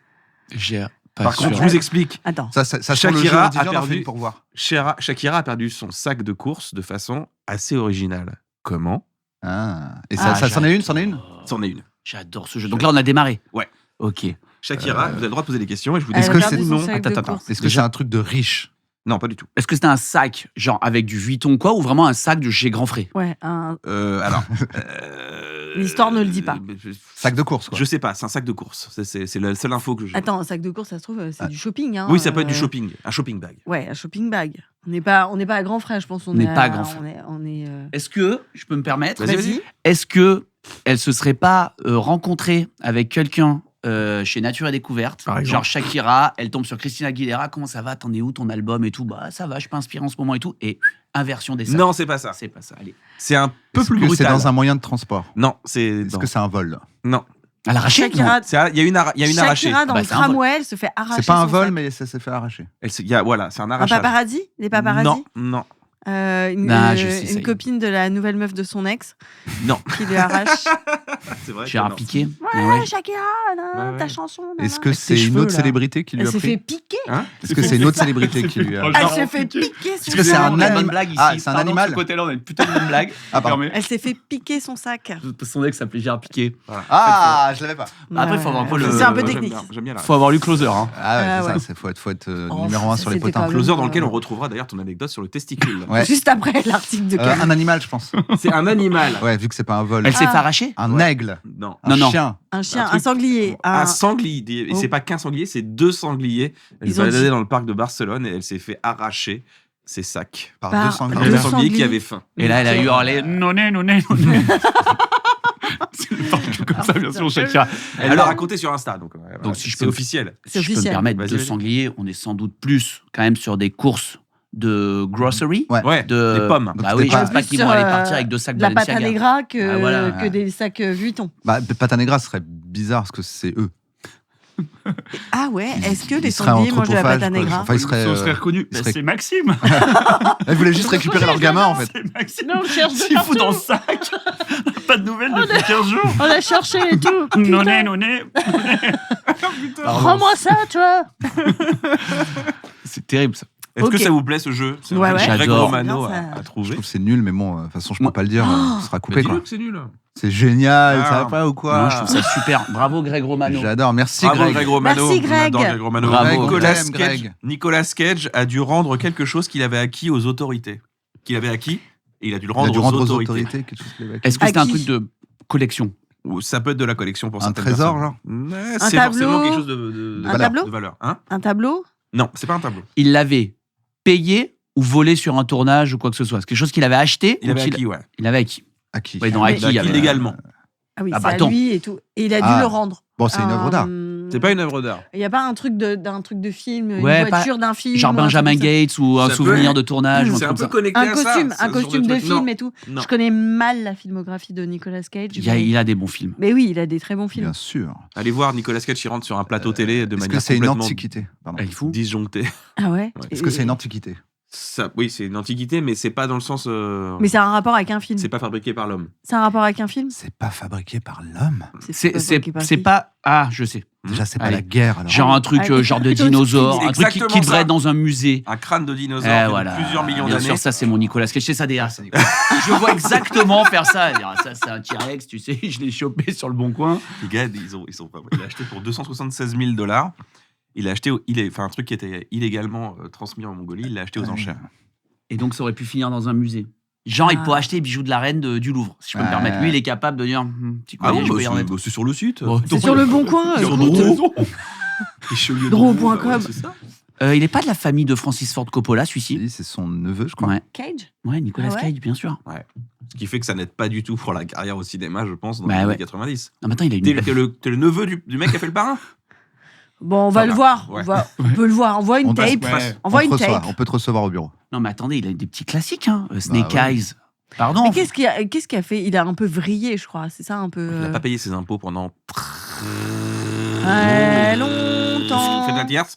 J'ai pas Par sûr. contre, je vous explique. Attends. Ça sur le jeu, Shakira on dit, a on en perdu- fait une pour voir. Shakira a perdu son sac de course de façon assez originale. Comment? Ah. Et Ah, ça c'en est une, c'en est une C'en est une. J'adore ce jeu. Donc là, on a démarré. Ouais. Ok. Shakira, vous avez le droit de poser des questions et je vous dis Elle Est-ce a que perdu c'est- son non, sac de course. Est-ce que c'est un truc de riche Non, pas du tout. Est-ce que c'était un sac, genre avec du Vuitton quoi, ou vraiment un sac de chez Grand Frais? Ouais, Alors. L'histoire ne le dit pas. Sac de course, quoi. Je sais pas, c'est un sac de course. C'est la seule info que j'ai. Attends, un sac de course, ça se trouve, c'est Ah. du shopping. Hein, Oui, ça peut être du shopping, un shopping bag. Ouais, un shopping bag. On n'est pas à Grand Frais, je pense. On n'est pas à Grand Frais. On est Est-ce que, je peux me permettre, Vas-y, Vas-y. est-ce que elle se serait pas rencontrée avec quelqu'un chez Nature et Découverte, Par exemple. genre Shakira, elle tombe sur Christina Aguilera, comment ça va, t'en es où ton album et tout, bah ça va, je suis pas inspiré en ce moment et tout, et inversion des sacs. Non, c'est pas ça. C'est pas ça, allez. C'est un peu Est-ce plus que c'est brutal. dans un moyen de transport Non, c'est. Est-ce que c'est un vol Non. À l'arraché, Shakira, Il y a une arrachée. Shakira dans Bah, le c'est un vol. tramway, elle se fait arracher. C'est pas un son vol, sac. mais ça s'est fait arracher. Voilà, c'est un Un arrachage. paparazzi Des paparazzi Non. Je sais, Une copine de la nouvelle meuf de son ex Non. qui lui arrache. C'est vrai. J'ai que un non. piqué. Ouais, Ouais. Shakira, Ouais, ouais. ta chanson. Est-ce que Avec ses c'est une cheveux, autre là. célébrité qui lui Elle a s'est fait pris piquer. Hein Est-ce que c'est une autre célébrité qui lui a Oh, Elle genre, s'est fait piquer. piquer son Est-ce que c'est sac. un On a une bonne animal blague ici. Ah, c'est un Pardon, animal de ce côté-là, on a une putain de bonne blague. Ah, pardon. Fermé. Elle s'est fait piquer son sac. Son ex s'appelait Gérard Piqué. Ah, je l'avais pas. Après, faut avoir un peu le- C'est un peu J'aime technique. bien, J'aime bien la Faut avoir lu Closer. Hein. Ah ouais, Ah c'est ouais. ça, faut être Oh, numéro 1 ça, sur les c'était potins. quand même- Closer dans lequel on retrouvera d'ailleurs ton anecdote sur le testicule. Ouais. Juste après l'article de Camille. Un animal, je pense. C'est un animal. Ouais, vu que c'est pas un vol. Elle s'est Ah. fait arracher. Un Ouais. aigle. Non. Un Non. chien. Un chien, un un truc- sanglier. Un sanglier. Et Oh. c'est pas qu'un sanglier, c'est 2 sangliers. Elle Ils se ont baladait dit- dans le parc de Barcelone et elle s'est fait arracher ses sacs. Par Par- deux Il y sangliers. avait Deux un sanglier qui sangliers. avait faim. Et là, elle a hurlé noné, noné, noné. C'est partout comme ça, bien sûr, Shakira. Elle l'a raconté sur Insta, donc, Donc, si je c'est peux- officiel. C'est Si je peux me officiel. permettre, Vas-y, de vas-y. sanglier, on est sans doute plus quand même sur des courses de grocery. Ouais. Ouais, De... des pommes. Bah Donc, oui, c'était je pas- pense pas Plus qu'ils vont sur, aller partir avec 2 sacs De la pâte à Balenciaga. negra que, Ah, voilà. que des sacs Vuitton. Bah, Patanegra serait bizarre parce que c'est eux. Ah ouais, est-ce que les Ils seraient en sangliers mangent de la pâte à anthropophage, quoi. negra Enfin, ils seraient. Ça serait reconnu. ils seraient- C'est Maxime. Ils voulaient juste récupérer leur gamin, en fait. C'est Maxime. Non, on cherche de S'il fout dans le sac. Pas de nouvelles depuis 15 jours. On a cherché et tout. Noné, noné. Rends-moi ça, toi. C'est terrible ça. Est-ce Ok. que ça vous plaît ce jeu? C'est Ouais, un ouais. Greg J'adore. Romano Bien, ça- à Je trouver. trouve que c'est nul, mais bon, de toute façon, je peux Moi- pas le dire. Oh. Ce sera Mais coupé, dis-le quoi. que c'est nul. C'est génial, Ah. ça va pas ou quoi Non, je trouve ça super. Bravo Greg Romano. J'adore, merci Bravo Greg. Greg Romano. Merci, Greg. On adore Greg Romano. Bravo. Nicolas Greg, Cage, Greg. Nicolas Cage a dû rendre quelque chose qu'il avait acquis aux autorités. Qu'il avait acquis et il a dû le Il a rendre, dû aux rendre aux autorités. autorités quelque chose qu'il avait. Est-ce que À c'est un qui truc de collection? Ou ça peut être de la collection pour Un certaines trésor, personnes. genre Ouais, Un c'est tableau forcément quelque chose de Un tableau de valeur. Hein? Un tableau Non, c'est pas un tableau. Il l'avait payé ou volé sur un tournage ou quoi que ce soit? C'est quelque chose qu'il avait acheté Il ou avait qu'il- acquis, ouais. Il avait acquis. À qui Ouais, dans Mais- acquis, il y avait- illégalement. Ah oui, Ah bah c'est à attends. lui et tout. Et il a dû Ah. le rendre. Bon, c'est une œuvre d'art. C'est pas une œuvre d'art. Il y a pas un truc de film, Ouais, une voiture d'un film. Genre ou un truc Benjamin comme ça. Gates ou un Ça souvenir peut- de tournage. C'est un comme peu ça. connecté Un à ça. costume, ce un genre costume de truc. film Non. et tout. Non. Je connais mal la filmographie de Nicolas Cage. Il a des bons films. Mais oui, il a des très bons films. Bien sûr. Allez voir Nicolas Cage qui rentre sur un plateau télé de Est-ce manière que c'est une complètement antiquité? Pardon. Il faut. disjonctée. Ah ouais. Est-ce que c'est une antiquité? Ça, oui, c'est une antiquité, mais c'est pas dans le sens. Mais c'est un rapport avec un film. C'est pas fabriqué par l'homme. C'est un rapport avec un film. C'est pas fabriqué par l'homme. C'est pas. Ah, je sais. Déjà, c'est pas Allez. la guerre. Alors. Genre un truc, Allez. genre de dinosaure, un truc qui Exactement devrait ça. être dans un musée. Un crâne de dinosaure Eh, qui a voilà. plusieurs millions Bien d'années. sûr, ça c'est mon Nicolas Cage. C'est ça derrière. ça, Nicolas. Je vois exactement faire ça. Dire, ça c'est un T-Rex, tu sais. Je l'ai chopé sur le bon coin. Les gars, il a acheté pour 276 000 $. Il a acheté, un truc qui était illégalement transmis en Mongolie. Il l'a acheté aux enchères. Et donc ça aurait pu finir dans un musée. Genre, il peut acheter les bijoux de la reine du Louvre, si je peux me permettre. Lui, il est capable de dire, petit collier, je peux y en mettre. c'est sur le site. Oh, C'est sur le bon coin. Sur écoute. Draw.com. C'est ça. Il est pas de la famille de Francis Ford Coppola, celui-ci. Oui, c'est son neveu, je crois. Ouais. Cage. Ouais, Nicolas Ah ouais Cage, bien sûr. Ce qui fait que ça n'aide pas du tout pour la carrière au cinéma, je pense, dans Bah les années ouais. 90. Non, mais attends, il a une. T'es le neveu du mec qui a fait le parrain. Bon, on Ça va le va. voir. Ouais. On peut le voir. Envoie une On tape. passe- Envoie une on te reçoit, tape. on peut te recevoir au bureau. Non, mais attendez, il a des petits classiques, hein. Snake ouais. Eyes. Pardon. Mais qu'est-ce qu'il a fait? Il a un peu vrillé, je crois. C'est ça un peu. Il n'a pas payé ses impôts pendant Très longtemps. Faites la tierce.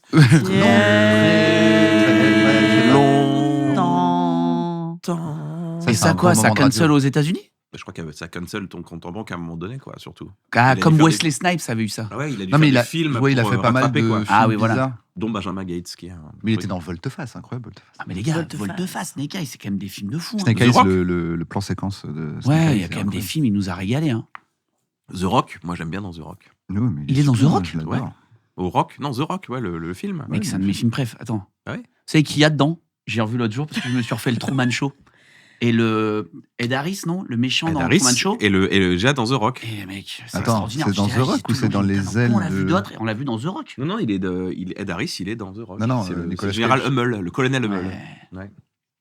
Longtemps. Et ça, c'est un quoi? grand Ça moment de radio. cancel aux États-Unis? Je crois que ça cancel ton compte en banque à un moment donné, quoi, surtout. Ah, Il a comme dû faire Wesley Snipes avait eu ça. Ah ouais, il a dû Non, faire mais des il a, films ouais, il a pour fait pas mal de rattraper, quoi. films Ah oui, voilà. bizarres. Dont Benjamin Gates, qui est un... Mais il était dans Volte-Face, incroyable Volte-Face. Ah, mais les gars, Volte-face. Volte-Face, Snake Eyes, c'est quand même des films de fou. hein. Snake The Eyes, Rock. le plan séquence de Snake Ouais, Eyes, il y a c'est quand même des incroyable. films, il nous a régalé. Hein. The Rock, moi j'aime bien dans The Rock. Oui, mais Il est dans The super, Rock je l'adore. Ouais. Au Rock Non, The Rock, ouais, le film. Mec, c'est un de mes films préf. Attends. Ah ouais Vous savez qui y a dedans? J'ai revu l'autre jour parce que je me suis refait le Truman Show. Et le Ed Harris, non? Le méchant Ed dans Harris Truman Show. et le Jade dans The Rock. Et mec, c'est Attends, extraordinaire. c'est dans J'étais The là, Rock j'ai ou c'est toujours dans dit, les putain, pourquoi on l'a ailes vu de- d'autres et on l'a vu dans The Rock. Non, Ed Harris, il est dans The Rock. Non, c'est Nicolas le général Cage. Hummel, le colonel Hummel. Ouais. Ouais.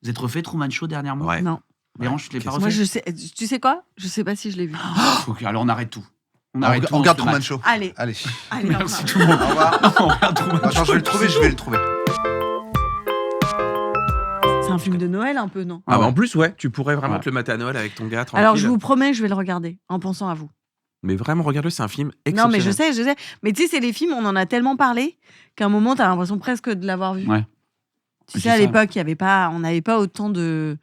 Vous êtes refait Truman Show dernièrement? Ouais. Non. Bérange, tu l'as pas Moi, refait? Moi, je sais. Tu sais quoi? Je sais pas si je l'ai vu. Alors on arrête tout. On On arrête tout. on regarde se Truman mate. Show. Allez. Allez. Allez, Merci on tout le monde. Au revoir. On regarde Truman Attends, Show. je vais le trouver, je vais le trouver. C'est un film de Noël un peu, non? Ah bah en plus, ouais, tu pourrais vraiment Ouais. te le mater à Noël avec ton gars, tranquille. Alors, je vous promets, je vais le regarder en pensant à vous. Mais vraiment, regarde-le, c'est un film Non, exceptionnel. mais je sais. Mais tu sais, c'est les films, on en a tellement parlé qu'à un moment, t'as l'impression presque de l'avoir vu. Ouais. Tu C'est sais, à ça. l'époque, on n'avait pas autant de.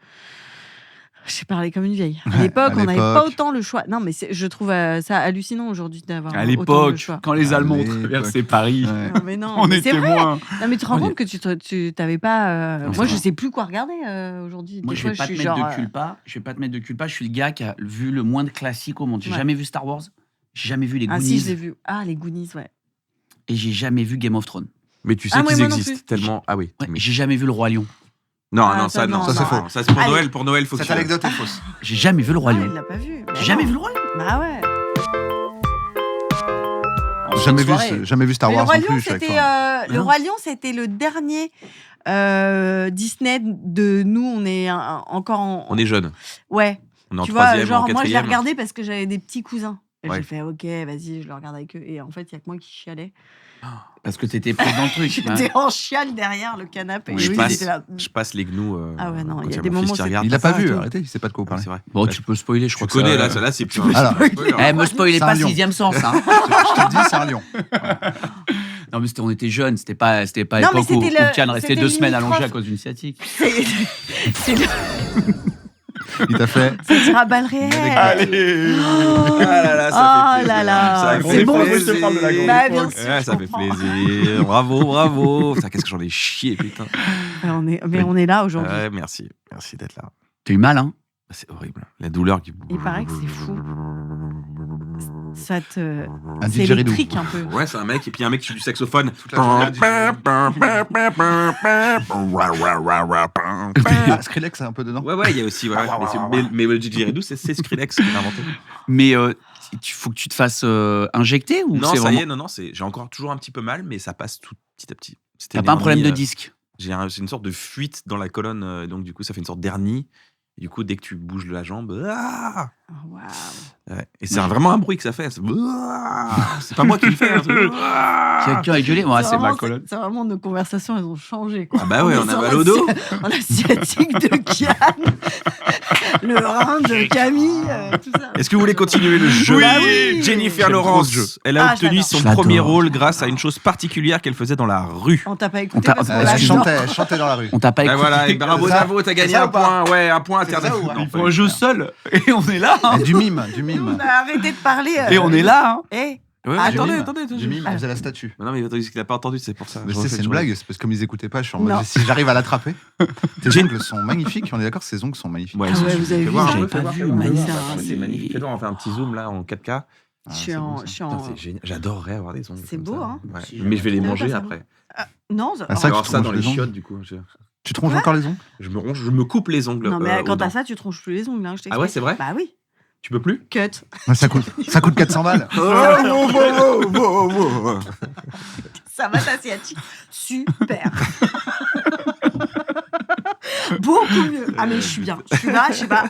J'ai parlé comme une vieille. À l'époque, on n'avait pas l'époque. autant le choix. Non, mais je trouve ça hallucinant aujourd'hui d'avoir À autant de l'époque, choix. quand les À Allemands ont l'époque. traversé Paris, Ouais. Non, mais non, on mais c'est était vrai. moins. Non, mais tu te rends On compte que tu t'avais pas. Non, c'est Moi, je vrai. sais plus quoi regarder aujourd'hui. Moi, Des je fois, vais pas te suis mettre genre, de culpa. Je vais pas te mettre de culpa. Je suis le gars qui a vu le moins de classiques au monde. J'ai Ouais. jamais vu Star Wars. J'ai jamais vu les Ah, Goonies. si, je l'ai vu. Ah, les Goonies, ouais. Et j'ai jamais vu Game of Thrones. Mais tu sais Ah, ouais, qu'ils moi non existent plus. tellement. Ah oui. Ouais, mais- j'ai jamais vu le Roi Lion. Non, Ah, non, ça, ça, non. non, Ça, c'est faux. Ça, c'est pour Allez. Noël. Pour Noël, faut que Cette tu- anecdote est fausse. J'ai jamais vu le Roi Ah, il Lion. l'a pas vu. Bah J'ai non. jamais vu le Roi Lion. Bah ouais. Jamais vu Star Mais Wars le Roi non Lion, plus. chaque c'était fois. le Roi Lion, c'était le dernier Disney de nous. On est encore en. On est jeunes. Ouais. On est en Tu vois, troisième, en genre moi je l'ai quatrième. regardé parce que j'avais des petits cousins. Et Ouais. j'ai fait ok, vas-y, je le regarde avec eux. Et en fait, il y a que moi qui chialais. Parce que t'étais pris dans le truc. hein. J'étais en chiale derrière le canapé. Oui, Et je oui, passe. j'étais là. Je passe les gnous. Ah ouais, non, quand il y a mon des fils moments, qui c'est- regarde. Il a pas ça, vu, tout. arrêtez, il sait pas de quoi vous Ah, parlez. c'est vrai. Bon, tu peux spoiler, je Je crois que connais, ça- là, c'est plus. Alors, Eh, me spoilez C'est pas un lion. sixième sens. Hein. Je te le dis, c'est un lion. Non, mais on était jeunes. C'était pas Non, mais l'époque où c'était le- Kian restait c'était 2 semaines limitrophe. allongé à cause d'une sciatique. C'est le Il t'a fait. c'est à balles réelles. Allez Oh. Ah là là, ça Oh fait plaisir. là là, Ça c'est fait bon, plaisir. je te parle de la grande Bah, bien époque. sûr, Ouais, je ça fait comprends. plaisir. Bravo, bravo. Putain, qu'est-ce que j'en ai chié, putain. Mais on est là aujourd'hui. Ouais, merci. Merci d'être là. T'as eu mal, hein? C'est horrible. La douleur qui. Il paraît que c'est fou. Ça te. Un C'est didgeridoo. électrique un peu. Ouais, c'est un mec, et puis un mec qui joue du saxophone. la Ah, Skrillex, c'est un peu dedans. Ouais, ouais, il y a aussi. Ouais, mais le didgeridoo, c'est Skrillex qui l'a inventé. Mais il faut que tu te fasses injecter ou Non, c'est ça vraiment... y est, non, j'ai encore toujours un petit peu mal, mais ça passe tout petit à petit. C'était T'as une pas un problème de hernie, disque? J'ai une sorte de fuite dans la colonne, donc du coup, ça fait une sorte d'hernie. Et du coup, dès que tu bouges la jambe, Oh, waouh. ouais. Et c'est vraiment un bruit que ça fait. C'est pas moi qui le fais. Hein, Quelqu'un a gueulé. Moi, c'est ma colonne. C'est vraiment nos conversations, elles ont changé. Quoi. Ah bah ouais, on a mal au dos. En asiatique de Kian, le rein de Camille, tout ça. Est-ce que vous voulez continuer le jeu? Bah oui. Jennifer J'aime trop Lawrence, ce jeu. elle a Ah, obtenu j'adore. son J'adore. premier rôle grâce à une chose particulière qu'elle faisait dans la rue. On t'a pas On écouté t'a- parce qu'on Elle l'adore. chantait dans la rue. On t'a pas Et écouté. voilà, et bravo C'est ça Davo, t'as gagné C'est ça un ou pas point. Ouais, un point C'est internet. ça ou pas Non, Il pas faut un du jeu tout. seul. Et on est là. hein. Du mime. On a arrêté de parler. Et on est là. hein. Eh, Ouais, Ah, attendez, mime. attendez. Du mime, elle faisait la statue. Mais non, mais attendez, ce qu'il a pas entendu, c'est pour ça. Mais Je c'est refais, une je blague, c'est parce que comme ils écoutaient pas, je suis en Non. mode si j'arrive à l'attraper. Tes ongles sont magnifiques, on est d'accord, ses ongles sont magnifiques. Ouais, Ah ouais, vous avez vu ça J'avais pas vu, magnifique. C'est magnifique. Fais-donc, on va faire un petit zoom là en 4K. Ah, je c'est suis beau, en. ça. je suis Putain, en- c'est génial. J'adorerais avoir des ongles. C'est comme beau, ça. hein. Ouais. Si, Mais je vais les j'aime manger bien. après. Non, Ah, ça, Alors tu ça tronches dans les les ongles. chiottes du coup. Tu tronches encore les ongles Je me coupe les ongles. non, mais aux quand t'as dents. ça, tu tronches plus les ongles. Hein, je Ah ouais, t'explique. c'est vrai. Bah oui. Tu peux plus. Cut. Ça coûte 400 balles. Ça va asiatique. Super. Beaucoup mieux. Ah, mais je suis bien. Je suis là, je sais pas.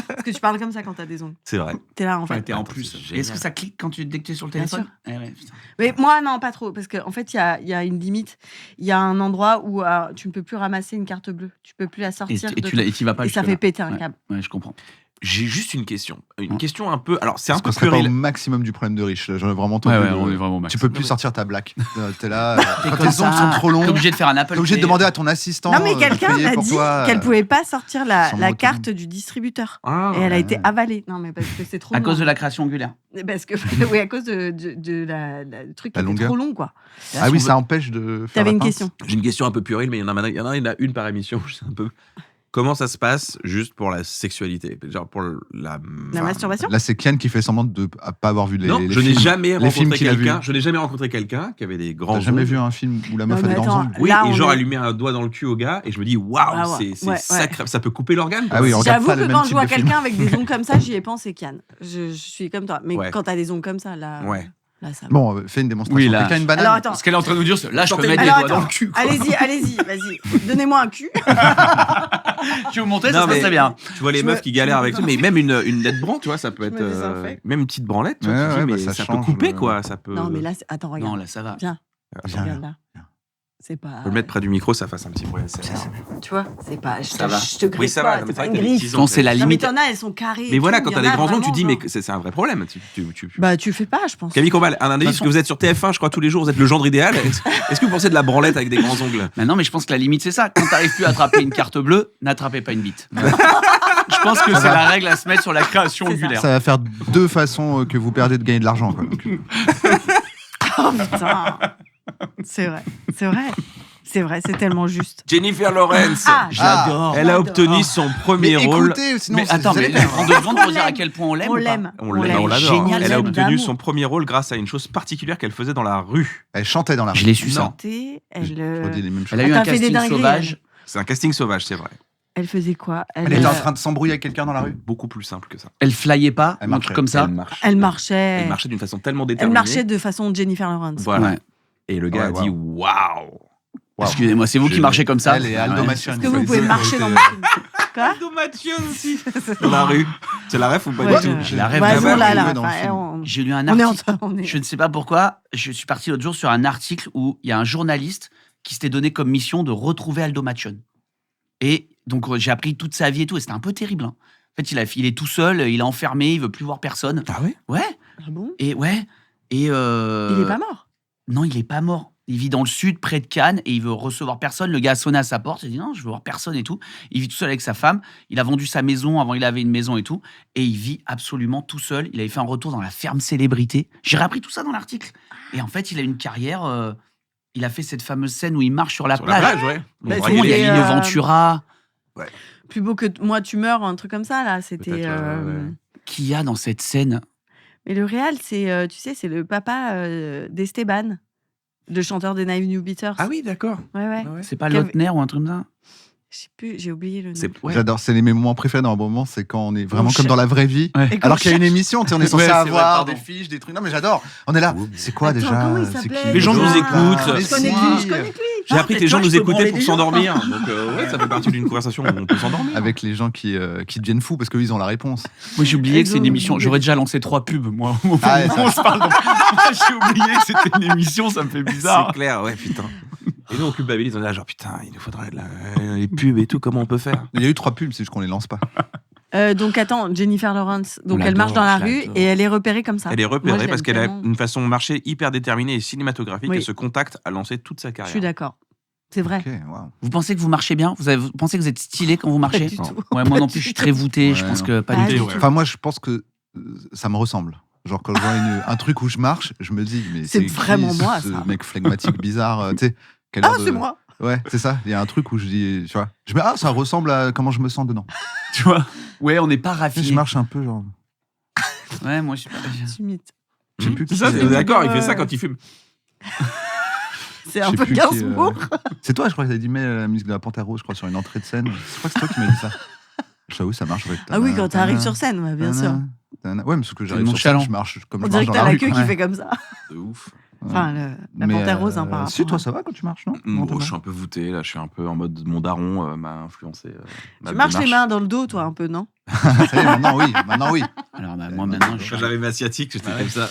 Parce que tu parles comme ça quand t'as des ongles. C'est vrai. T'es là, en fait. Enfin, t'es en Attends, plus. c'est Et génial. Est-ce que ça clique dès que tu es sur le Bien téléphone? Eh ouais, putain. Mais moi, non, pas trop. Parce qu'en fait, il y a une limite. Il y a un endroit où tu ne peux plus ramasser une carte bleue. Tu peux plus la Et sortir. et de tu ton- et t'y vas pas et ça jusque-là. fait péter un Ouais. câble. Ouais, je comprends. J'ai juste une question. Une Ouais. question un peu. Alors c'est un Parce peu qu'on serait pas au puéril. maximum du problème de riche. Là, j'en ai vraiment Ouais, entendu. ouais, on est vraiment au max. Tu peux Non, plus mais- sortir ta blague. T'es là. T'es Quand comme tes ongles ça. sont trop longs, T'es obligé de faire un Apple t'es obligé de Pay. demander à ton assistant. Non, mais de quelqu'un payer a pour dit toi, qu'elle pouvait pas sortir la sans autonome. carte du distributeur. Ah, Et elle a ouais. été avalée. Non, mais parce que c'est trop À long. cause de la création angulaire. Parce que, oui, à cause de le truc qui La était longueur. trop long, quoi. Ah oui, ça empêche de faire T'avais la une pince. question. J'ai une question un peu puérile, mais il y en a une par émission. Je sais un peu. Comment ça se passe juste pour la sexualité, genre pour la Masturbation. Là, c'est Kian qui fait semblant de pas avoir vu les Non, les je n'ai films. jamais les films rencontré qu'il a quelqu'un. vus. Je n'ai jamais rencontré quelqu'un qui avait des grands. T'as jamais ongles. vu un film où la meuf Non, a des mais grands attends, ongles Oui, Là, et on genre est- elle lui met un doigt dans le cul au gars et je me dis waouh, Ah ouais, c'est ouais, sacré, ça peut couper l'organe. quoi. Ah oui, on regarde J'avoue pas que le même quand je type vois de film. quelqu'un avec des ongles comme ça, j'y ai pensé, Kian. Je suis comme toi. Mais Ouais. quand t'as des ongles comme ça, là. Ouais. Là, ça va. Bon, fais une démonstration. Oui, là. Quelqu'un a une banane. Alors attends. Ce qu'elle est en train de nous dire, c'est là, je peux Sortez- mettre des Alors, doigts dans attends. le cul. quoi. Allez-y, vas-y. Donnez-moi un cul. Tu veux monter, Non, ça se mais- passe bien. Tu vois les Je meufs me- qui galèrent avec ça, mais même une lettre branle, tu vois, ça peut Je être me désinfecte. même une petite branlette, tu vois, Ouais, tu te dis, ouais, bah, mais ça ça peut change couper le- quoi, ça peut. Non, mais là, attends, regarde. Non, là, ça va. Viens, Viens. regarde là. Viens. C'est pas. Faut le mettre près du micro, ça fasse un petit bruit. Tu vois, c'est pas. Ça va. Je te griffe Oui, ça pas, va. c'est mais pas c'est une vrai que les griffe. petits Quand ongles, c'est la Non, mais limite. t'en as, elles sont carrées. Mais et voilà, tout, quand il y t'as en des a grands ongles, tu vraiment, dis mais genre. c'est un vrai problème. Bah, tu fais pas, je pense. Camille Combal, un indice, façon- que vous êtes sur TF1, je crois, tous les jours, vous êtes le gendre idéal. Est-ce que vous pensez de la branlette avec des grands ongles? Mais non, mais je pense que la limite, c'est ça. Quand t'arrives plus à attraper une carte bleue, n'attrapez pas une bite. Je pense que c'est la règle à se mettre sur la création C'est ça. angulaire. Ça va faire deux façons que vous perdez de gagner de l'argent. Quoi. Donc, Oh putain. C'est vrai, c'est vrai. C'est vrai, c'est tellement juste. Jennifer Lawrence, Ah, J'adore. elle a j'adore. obtenu son mais premier rôle. écoutez, sinon, Mais attends, vous mais allez on perdre. prend 2 secondes pour dire à l'aime. quel point on l'aime. On ou pas l'aime. On l'aime, on l'adore. Génial, Elle a l'aime obtenu d'amour. son premier rôle grâce à une chose particulière qu'elle faisait dans la rue. Elle chantait dans la rue. Je l'ai su ça. Chanter, elle, Je redis les mêmes choses. Elle a eu Elle un t'a fait des casting dingueries, sauvage. C'est un casting sauvage, c'est vrai. elle faisait quoi? Elle était en train de s'embrouiller avec quelqu'un dans la rue. Beaucoup plus simple que ça. Elle flyait pas, Elle un marchait. truc comme ça. Elle marchait. Elle marchait d'une façon tellement Elle déterminée. marchait de façon Jennifer Lawrence. Voilà. Ouais. Et le gars Ouais, a dit waouh. Wow. Excusez-moi, c'est vous qui Génial. marchez comme ça. Elle et Aldo Ouais. Macian. Est-ce que vous pouvez marcher dans mon film? Quoi? aussi. Dans la rue. C'est la ref ou pas Ouais, du tout? Je la rêve Bah, d'avoir bon, là, joué là. dans le enfin, film. J'ai lu un On est article. on est. Je ne sais pas pourquoi. Je suis parti l'autre jour sur un article où il y a un journaliste qui s'était donné comme mission de retrouver Aldo Macian. Et donc, j'ai appris toute sa vie et tout. Et c'était un peu terrible. Hein. En fait, il est tout seul, il est enfermé, il veut plus voir personne. Ah oui? Ouais. Ah bon? Et ouais. Et Il est pas mort. Non, il est pas mort. Il vit dans le sud, près de Cannes, et il veut recevoir personne. Le gars a sonné à sa porte. Il a dit non, je veux voir personne et tout. Il vit tout seul avec sa femme. Il a vendu sa maison. Avant, il avait une maison et tout. Et il vit absolument tout seul. Il avait fait un retour dans la ferme célébrité. J'ai appris tout ça dans l'article. Et en fait, il a une carrière. Il a fait cette fameuse scène où il marche sur la Sur la plage. plage, ouais. Bah, On Vraiment, il y a Et, Lino Ventura. Plus beau que moi, tu meurs, un truc comme ça, là. C'était. Peut-être, ouais. Qu'il y a dans cette scène. Mais le réal, c'est, tu sais, c'est le papa d'Esteban, le chanteur des Nine New Beaters. Ah oui, d'accord. Ouais, ouais. Ah ouais. C'est pas Quel- Lautner ou un truc comme ça? Je sais plus, j'ai oublié le nom. C'est Ouais. J'adore, c'est mes moments préférés dans un moment, c'est quand on est vraiment On comme dans la vraie vie. Ouais. Et qu'on Alors qu'il y a une cherche- émission, tu sais, on est censé Ouais, c'est vrai, avoir pardon. des fiches, des trucs. Non, mais j'adore. On est là. C'est quoi Attends, déjà comment il C'est s'appelait qui Les gens nous déjà écoutent. Mais Je connais si. plus, je connais plus. J'ai appris que les gens peut-être nous toi, je peux écoutaient branler pour des gens. s'endormir. Donc, ouais, ça fait partie d'une conversation où on peut s'endormir. Avec les gens qui deviennent fous parce qu'eux, ils ont la réponse. Moi, j'ai oublié que c'est une Elles ont- émission. J'aurais déjà lancé 3 pubs, moi. Au moment Ah ouais, où on se parle. Donc, moi, j'ai oublié que c'était une émission, ça me fait bizarre. C'est clair, ouais, putain. Et nous, on culpabilise, on est là, genre, putain, il nous faudrait les pubs et tout, comment on peut faire? Il y a eu 3 pubs, c'est juste qu'on les lance pas. Donc attends, Jennifer Lawrence. Donc On elle marche dans la l'adore, je rue l'adore. et elle est repérée comme ça. Elle est Moi, repérée je parce l'aime qu'elle a tellement. une façon de marcher hyper déterminée et cinématographique. Oui. Et ce contact a lancé toute sa Je carrière. suis d'accord. C'est vrai. Ok, waouh. Vous pensez que vous marchez bien vous pensez que vous êtes stylé quand vous marchez Pas du tout. Ouais, moi non plus, je suis très voûté. Je Ouais, pense non. que pas Pas du du tout. tout. Enfin, moi, je pense que ça me ressemble. Genre, quand je vois un truc où je marche, je me dis, mais C'est qui, vraiment moi, ce ça. mec flegmatique bizarre, tu sais. quelle heure Ah, c'est moi. Ouais, c'est ça. Il y a un truc où je dis, tu vois, je me ah, ça ressemble à comment je me sens dedans. Tu vois Ouais, on n'est pas Je raffiné. marche un peu, genre. Ouais, moi, je suis pas. Tu imites. Je sais plus C'est qui ça, c'est. c'est- d'accord, il Ouais. fait ça quand il fume. C'est Je un sais peu plus qui, Gainsbourg. C'est toi, je crois, qui t'avais dit, mets la musique de la Panthère Rose, je crois, sur une entrée de scène. Je crois que c'est toi qui m'as dit ça. J'avoue, ça marche. Ouais. Ah oui, quand tu arrives sur scène, ouais, bien sûr. Ouais, mais parce que j'arrive C'est sur scène, nonchalant. je marche comme On je dirait marche que dans t'as la la rue. queue qui Ouais. fait comme ça. De ouf. Enfin, la Mais, panthère rose, hein, par rapport Si, toi, à- ça va quand tu marches, non Moi, Non, je suis un peu voûté, là, je suis un peu en mode mon daron m'a influencé. ma Tu marches les démarche. mains dans le dos, toi, un peu, non Ça y est, maintenant, oui. Maintenant, oui. Alors, bah, moi, maintenant, je Quand j'arrivais asiatique, j'étais comme ça.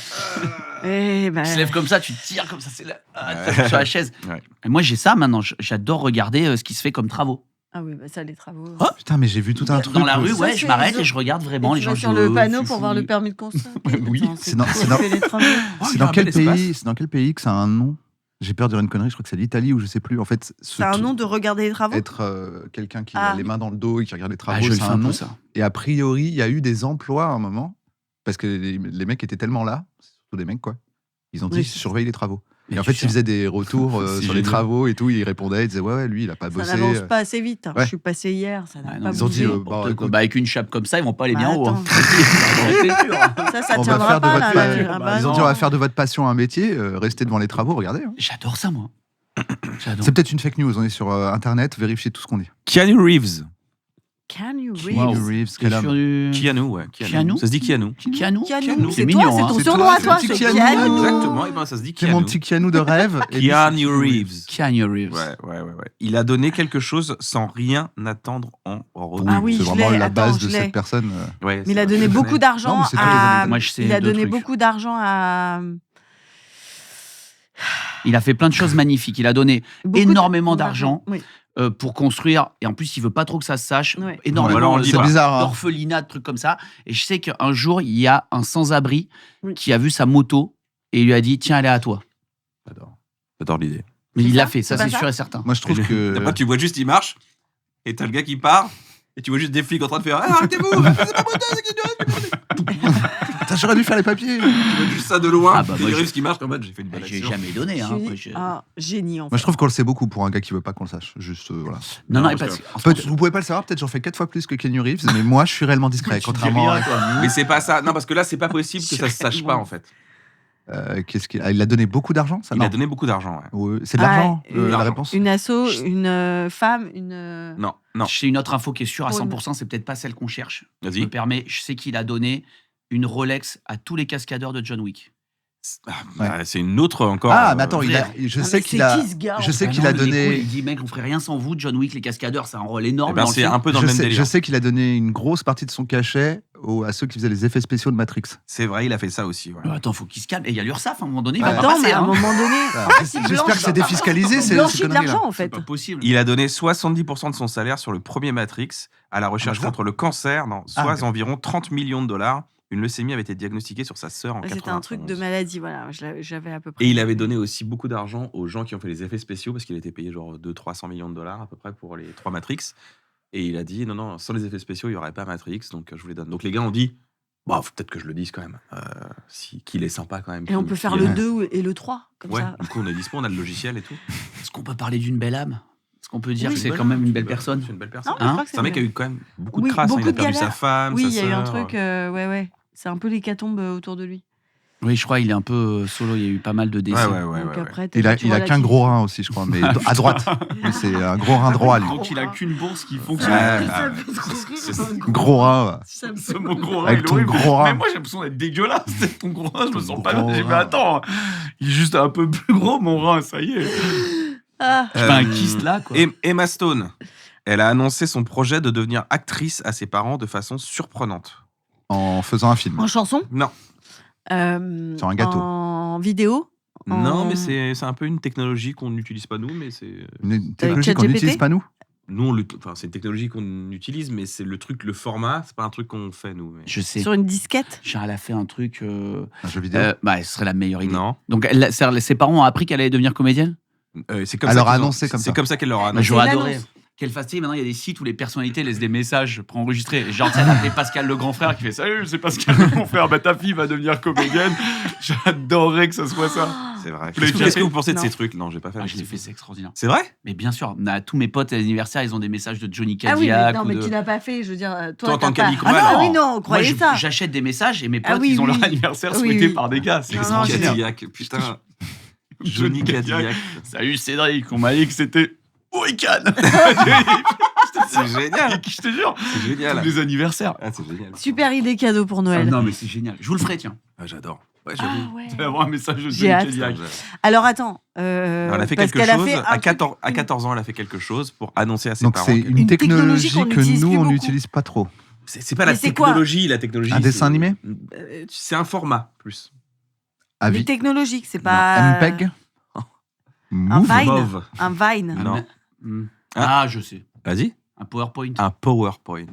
Eh ben, Tu te lèves comme ça, tu tires comme ça, c'est là, Ouais. sur la chaise. Ouais. Et moi, j'ai ça maintenant. J'adore regarder ce qui se fait comme travaux. Ah oui, bah ça, les travaux. Putain, mais j'ai vu tout un truc. Dans la rue, Ça, ouais, c'est je m'arrête les- et je regarde vraiment Et les tu gens. vas je sur dis, le oh, panneau fou, pour fou. voir le permis de construire. Oui. Attends, C'est dans- qui c'est dans- fait les travaux Oh, C'est il y a dans un quel bel espace. pays C'est dans quel pays que ça a un nom J'ai peur de dire une connerie. Je crois que c'est l'Italie ou je sais plus. En fait, C'est un nom de regarder les travaux être quelqu'un qui Ah. a les mains dans le dos et qui regarde les Ah, travaux, je le c'est fais un un peu nom. ça. Et a priori, il y a eu des emplois à un moment parce que les mecs étaient tellement là, c'est surtout des mecs quoi. Ils ont dit Oui. surveille les travaux. Mais Et en tu fait, fais- ils faisaient des retours C'est sur les génial. travaux et tout. Ils répondaient, ils disaient ouais, lui, il a pas Ça bossé. n'avance pas assez vite. hein. Ouais. Je suis passé hier, ça n'a Ouais, non, pas mais ils ont dit, bougé. bah, Bah, écoute, avec une chape comme ça, ils vont pas aller Bah, bien haut. hein. attends. C'est sûr. Ça on va tiendra faire de pas, votre là. pa- là. Ah bah Ils ont dit non. on va faire de votre passion un métier. Restez devant les travaux, regardez. hein. J'adore ça, moi. J'adore. C'est peut-être une fake news. On est sur Internet, vérifiez tout ce qu'on dit. Keanu Reeves. Can you read Wow. Keanu Reeves, T'es quel sûr homme. du... Keanu, ouais. Keanu Ça se dit Keanu. Keanu Keanu, C'est c'est mignon, toi, c'est hein. ton C'est surnom toi, à c'est toi, le c'est petit Keanu. Keanu. Exactement, et ben ça se dit C'est mon Keanu. petit Keanu de rêve. Et lui, c'est Keanu Reeves. Keanu Reeves. Ouais. Il a donné quelque chose sans rien attendre en retour. Ah oui, c'est je vraiment l'ai. la Attends, base je de l'ai. cette personne. Ouais, Mais c'est il a vrai, donné je beaucoup connais. d'argent Non, mais c'est toi les à. anecdotes. Moi, je sais Il a deux donné trucs. beaucoup d'argent à. Il a fait plein de choses magnifiques. Il a donné beaucoup énormément d'argent Oui. pour construire. Et en plus, il veut pas trop que ça se sache. Ouais. Énormément alors, on le dit C'est pas. bizarre. hein. d'orphelinat, de trucs comme ça. Et je sais qu'un jour, il y a un sans-abri Oui. qui a vu sa moto et il lui a dit tiens, elle est à toi. J'adore l'idée. Mais C'est il ça l'a fait, ça C'est pas c'est ça sûr et certain. Moi, je trouve que. Après, tu vois juste, il marche, et t'as le gars qui part, et tu vois juste des flics en train de faire ah, arrêtez-vous C'est pas moi, c'est qui Putain, j'aurais dû faire les papiers. Tu vois juste ça de loin, Ah, bah, et moi, il je- Reeves qui marche en mode j'ai fait une Bah, bonne j'ai action. jamais donné. Hein. Après, Génie, en fait. Moi, je trouve qu'on le sait beaucoup pour un gars qui veut pas qu'on le sache. Juste, voilà. Non, Non, et parce parce que- Vous pouvez pas le savoir, peut-être j'en fais 4 fois plus que Keanu Reeves, mais moi, je suis réellement discret, Tu dis contrairement rien, à. toi. Mais c'est pas ça. Non, parce que là, c'est pas possible que ça se sache pas en fait. Qu'est-ce qu'il il a donné beaucoup d'argent, ça Il non a donné beaucoup d'argent. Ouais. Ouais, c'est de l'argent, Ouais, la l'argent. réponse. Une asso, une femme, une. Non, non. J'ai une autre info qui est sûre à Pour une- 100%, c'est peut-être pas celle qu'on cherche. Je me Vas-y. permets, je sais qu'il a donné une Rolex à tous les cascadeurs de John Wick. Ah, bah, c'est une autre encore. Ah, mais attends, frère. je Ah, sais mais qu'il c'est a. qui, ce gars, Je en sais fait qu'il Ah a non, il est donné. cool, il dit mec, on ferait rien sans vous. John Wick, les cascadeurs, c'est un rôle Eh énorme. ben, dans le c'est film. un peu dans le même Je délire. sais qu'il a donné une grosse partie de son cachet à ceux qui faisaient les effets spéciaux de Matrix. C'est vrai, il a fait ça aussi. Ouais. Attends, faut qu'il se calme. Et il y a l'URSSAF à un moment donné, il Ouais. va pas Attends, mais passer. à un Hein. moment donné. J'espère que c'est défiscalisé, C'est ces blanchi de conneries-là. l'argent, en C'est fait. pas possible. Il a donné 70% de son salaire sur le premier Matrix à la recherche Ah, bah, ça. contre le cancer, soit Ah. environ 30 millions de dollars. Une leucémie avait été diagnostiquée sur sa sœur en C'était 91. un truc de maladie, voilà. J'avais à peu près. Et il avait donné aussi beaucoup d'argent aux gens qui ont fait les effets spéciaux parce qu'il était payé genre 200-300 millions de dollars à peu près pour les 3 Matrix. Et il a dit non, sans les effets spéciaux, il n'y aurait pas Matrix, donc je vous les donne. Donc les gars ont dit bon, faut peut-être que je le dise quand même, qu'il est sympa quand même. Et on qu'il- peut faire qu'il le est- 2 et le 3, comme Ouais, ça. du coup on est dispo, on a le logiciel et tout. Est-ce qu'on peut parler d'une belle âme? Est-ce qu'on peut dire Oui, que c'est Voilà, quand même une c'est belle personne? C'est une belle personne. Non, mais je crois que C'est un mec qui a bien. eu quand même beaucoup Oui, de crasse. beaucoup Il a de perdu galères. sa femme, Oui, sa il y a eu un sœur. truc, ouais. C'est un peu l'hécatombe autour de lui. Oui, je crois qu'il est un peu solo. Il y a eu pas mal de décès. Donc après, Il a qu'un gros rein aussi, je crois, mais à droite. Mais c'est un gros rein droit, lui. Donc il a qu'une bourse qui fonctionne. Gros rein. Ce mot gros rein, Avec il est ton horrible. gros rein. Mais moi j'ai l'impression d'être dégueulasse. C'est ton gros rein, je me sens pas. gros J'ai rein. mais attends, il est juste un peu plus gros mon rein, ça y est. Ah. Je fais un kyste là quoi. Emma Stone, elle a annoncé son projet de devenir actrice à ses parents de façon surprenante. En faisant un film. En chanson Non. Sur un gâteau. En vidéo Non, mais c'est un peu une technologie qu'on n'utilise pas nous, mais c'est... Une technologie qu'on ChatGPT? n'utilise pas, nous. Nous, c'est une technologie qu'on utilise, mais c'est le format, c'est pas un truc qu'on fait, nous. Mais... Je sais. Sur une disquette Charles a fait un truc. Un jeu vidéo. Ce serait la meilleure idée. Non. Donc ses parents ont appris qu'elle allait devenir comédienne. C'est comme Elle ça leur a qu'ils ont- annoncé comme C'est ça. comme ça qu'elle leur a Moi, annoncé. j'aurais une adoré. annonce. Quelle facilité, maintenant il y a des sites où les personnalités laissent des messages préenregistrés. Genre, tu sais, appeler Pascal le grand frère qui fait salut, c'est Pascal le grand frère, ta fille va devenir comédienne. J'adorerais que ça soit ça. C'est vrai. Vous l'avez déjà Qu'est-ce que fait vous pensez de Non. ces trucs? Non, j'ai pas fait. Ah, je l'ai fait, c'est extraordinaire. C'est vrai? Mais bien sûr, tous mes potes à l'anniversaire, ils ont des messages de Johnny Ah oui, mais Cadillac. non, ou mais de... tu l'as pas fait, je veux dire, Toi, toi, en tant t'as pas... qu'ami Ah Combal, non, oui, non. non, Moi, croyez ça. j'achète des messages et mes potes, Ah oui, ils ont oui. leur anniversaire Oui, souhaité oui. par des gars. C'est Non, non, extraordinaire. Cadillac, putain. Johnny Cadillac. Salut Cédric, on m'a dit que c'était Hurricane. C'est génial. Je te jure, C'est génial. tous les anniversaires. Ah, c'est génial. Super idée cadeau pour Ah, Noël. non, mais c'est génial. Je vous le ferai, tiens. Ah, j'adore. Ouais, Ah j'avoue. ouais. Tu vas avoir un message de J'ai Johnny hâte. Cadillac. Alors attends. Elle a fait parce quelque qu'elle a chose. fait un À truc- 14 ans, elle a fait quelque chose pour annoncer à ses Donc parents. c'est que- une Une technologie technologie qu'on que n'utilise nous, plus on beaucoup. n'utilise pas trop. C'est pas la Mais c'est quoi technologie, la technologie. Un dessin animé C'est un format plus. À Mais vie. technologique, c'est pas. MPEG Un Move Vine. Mauve. Un Vine. Ah, Non. Hmm. Ah. Ah, je sais. Vas-y. Un PowerPoint. Un PowerPoint.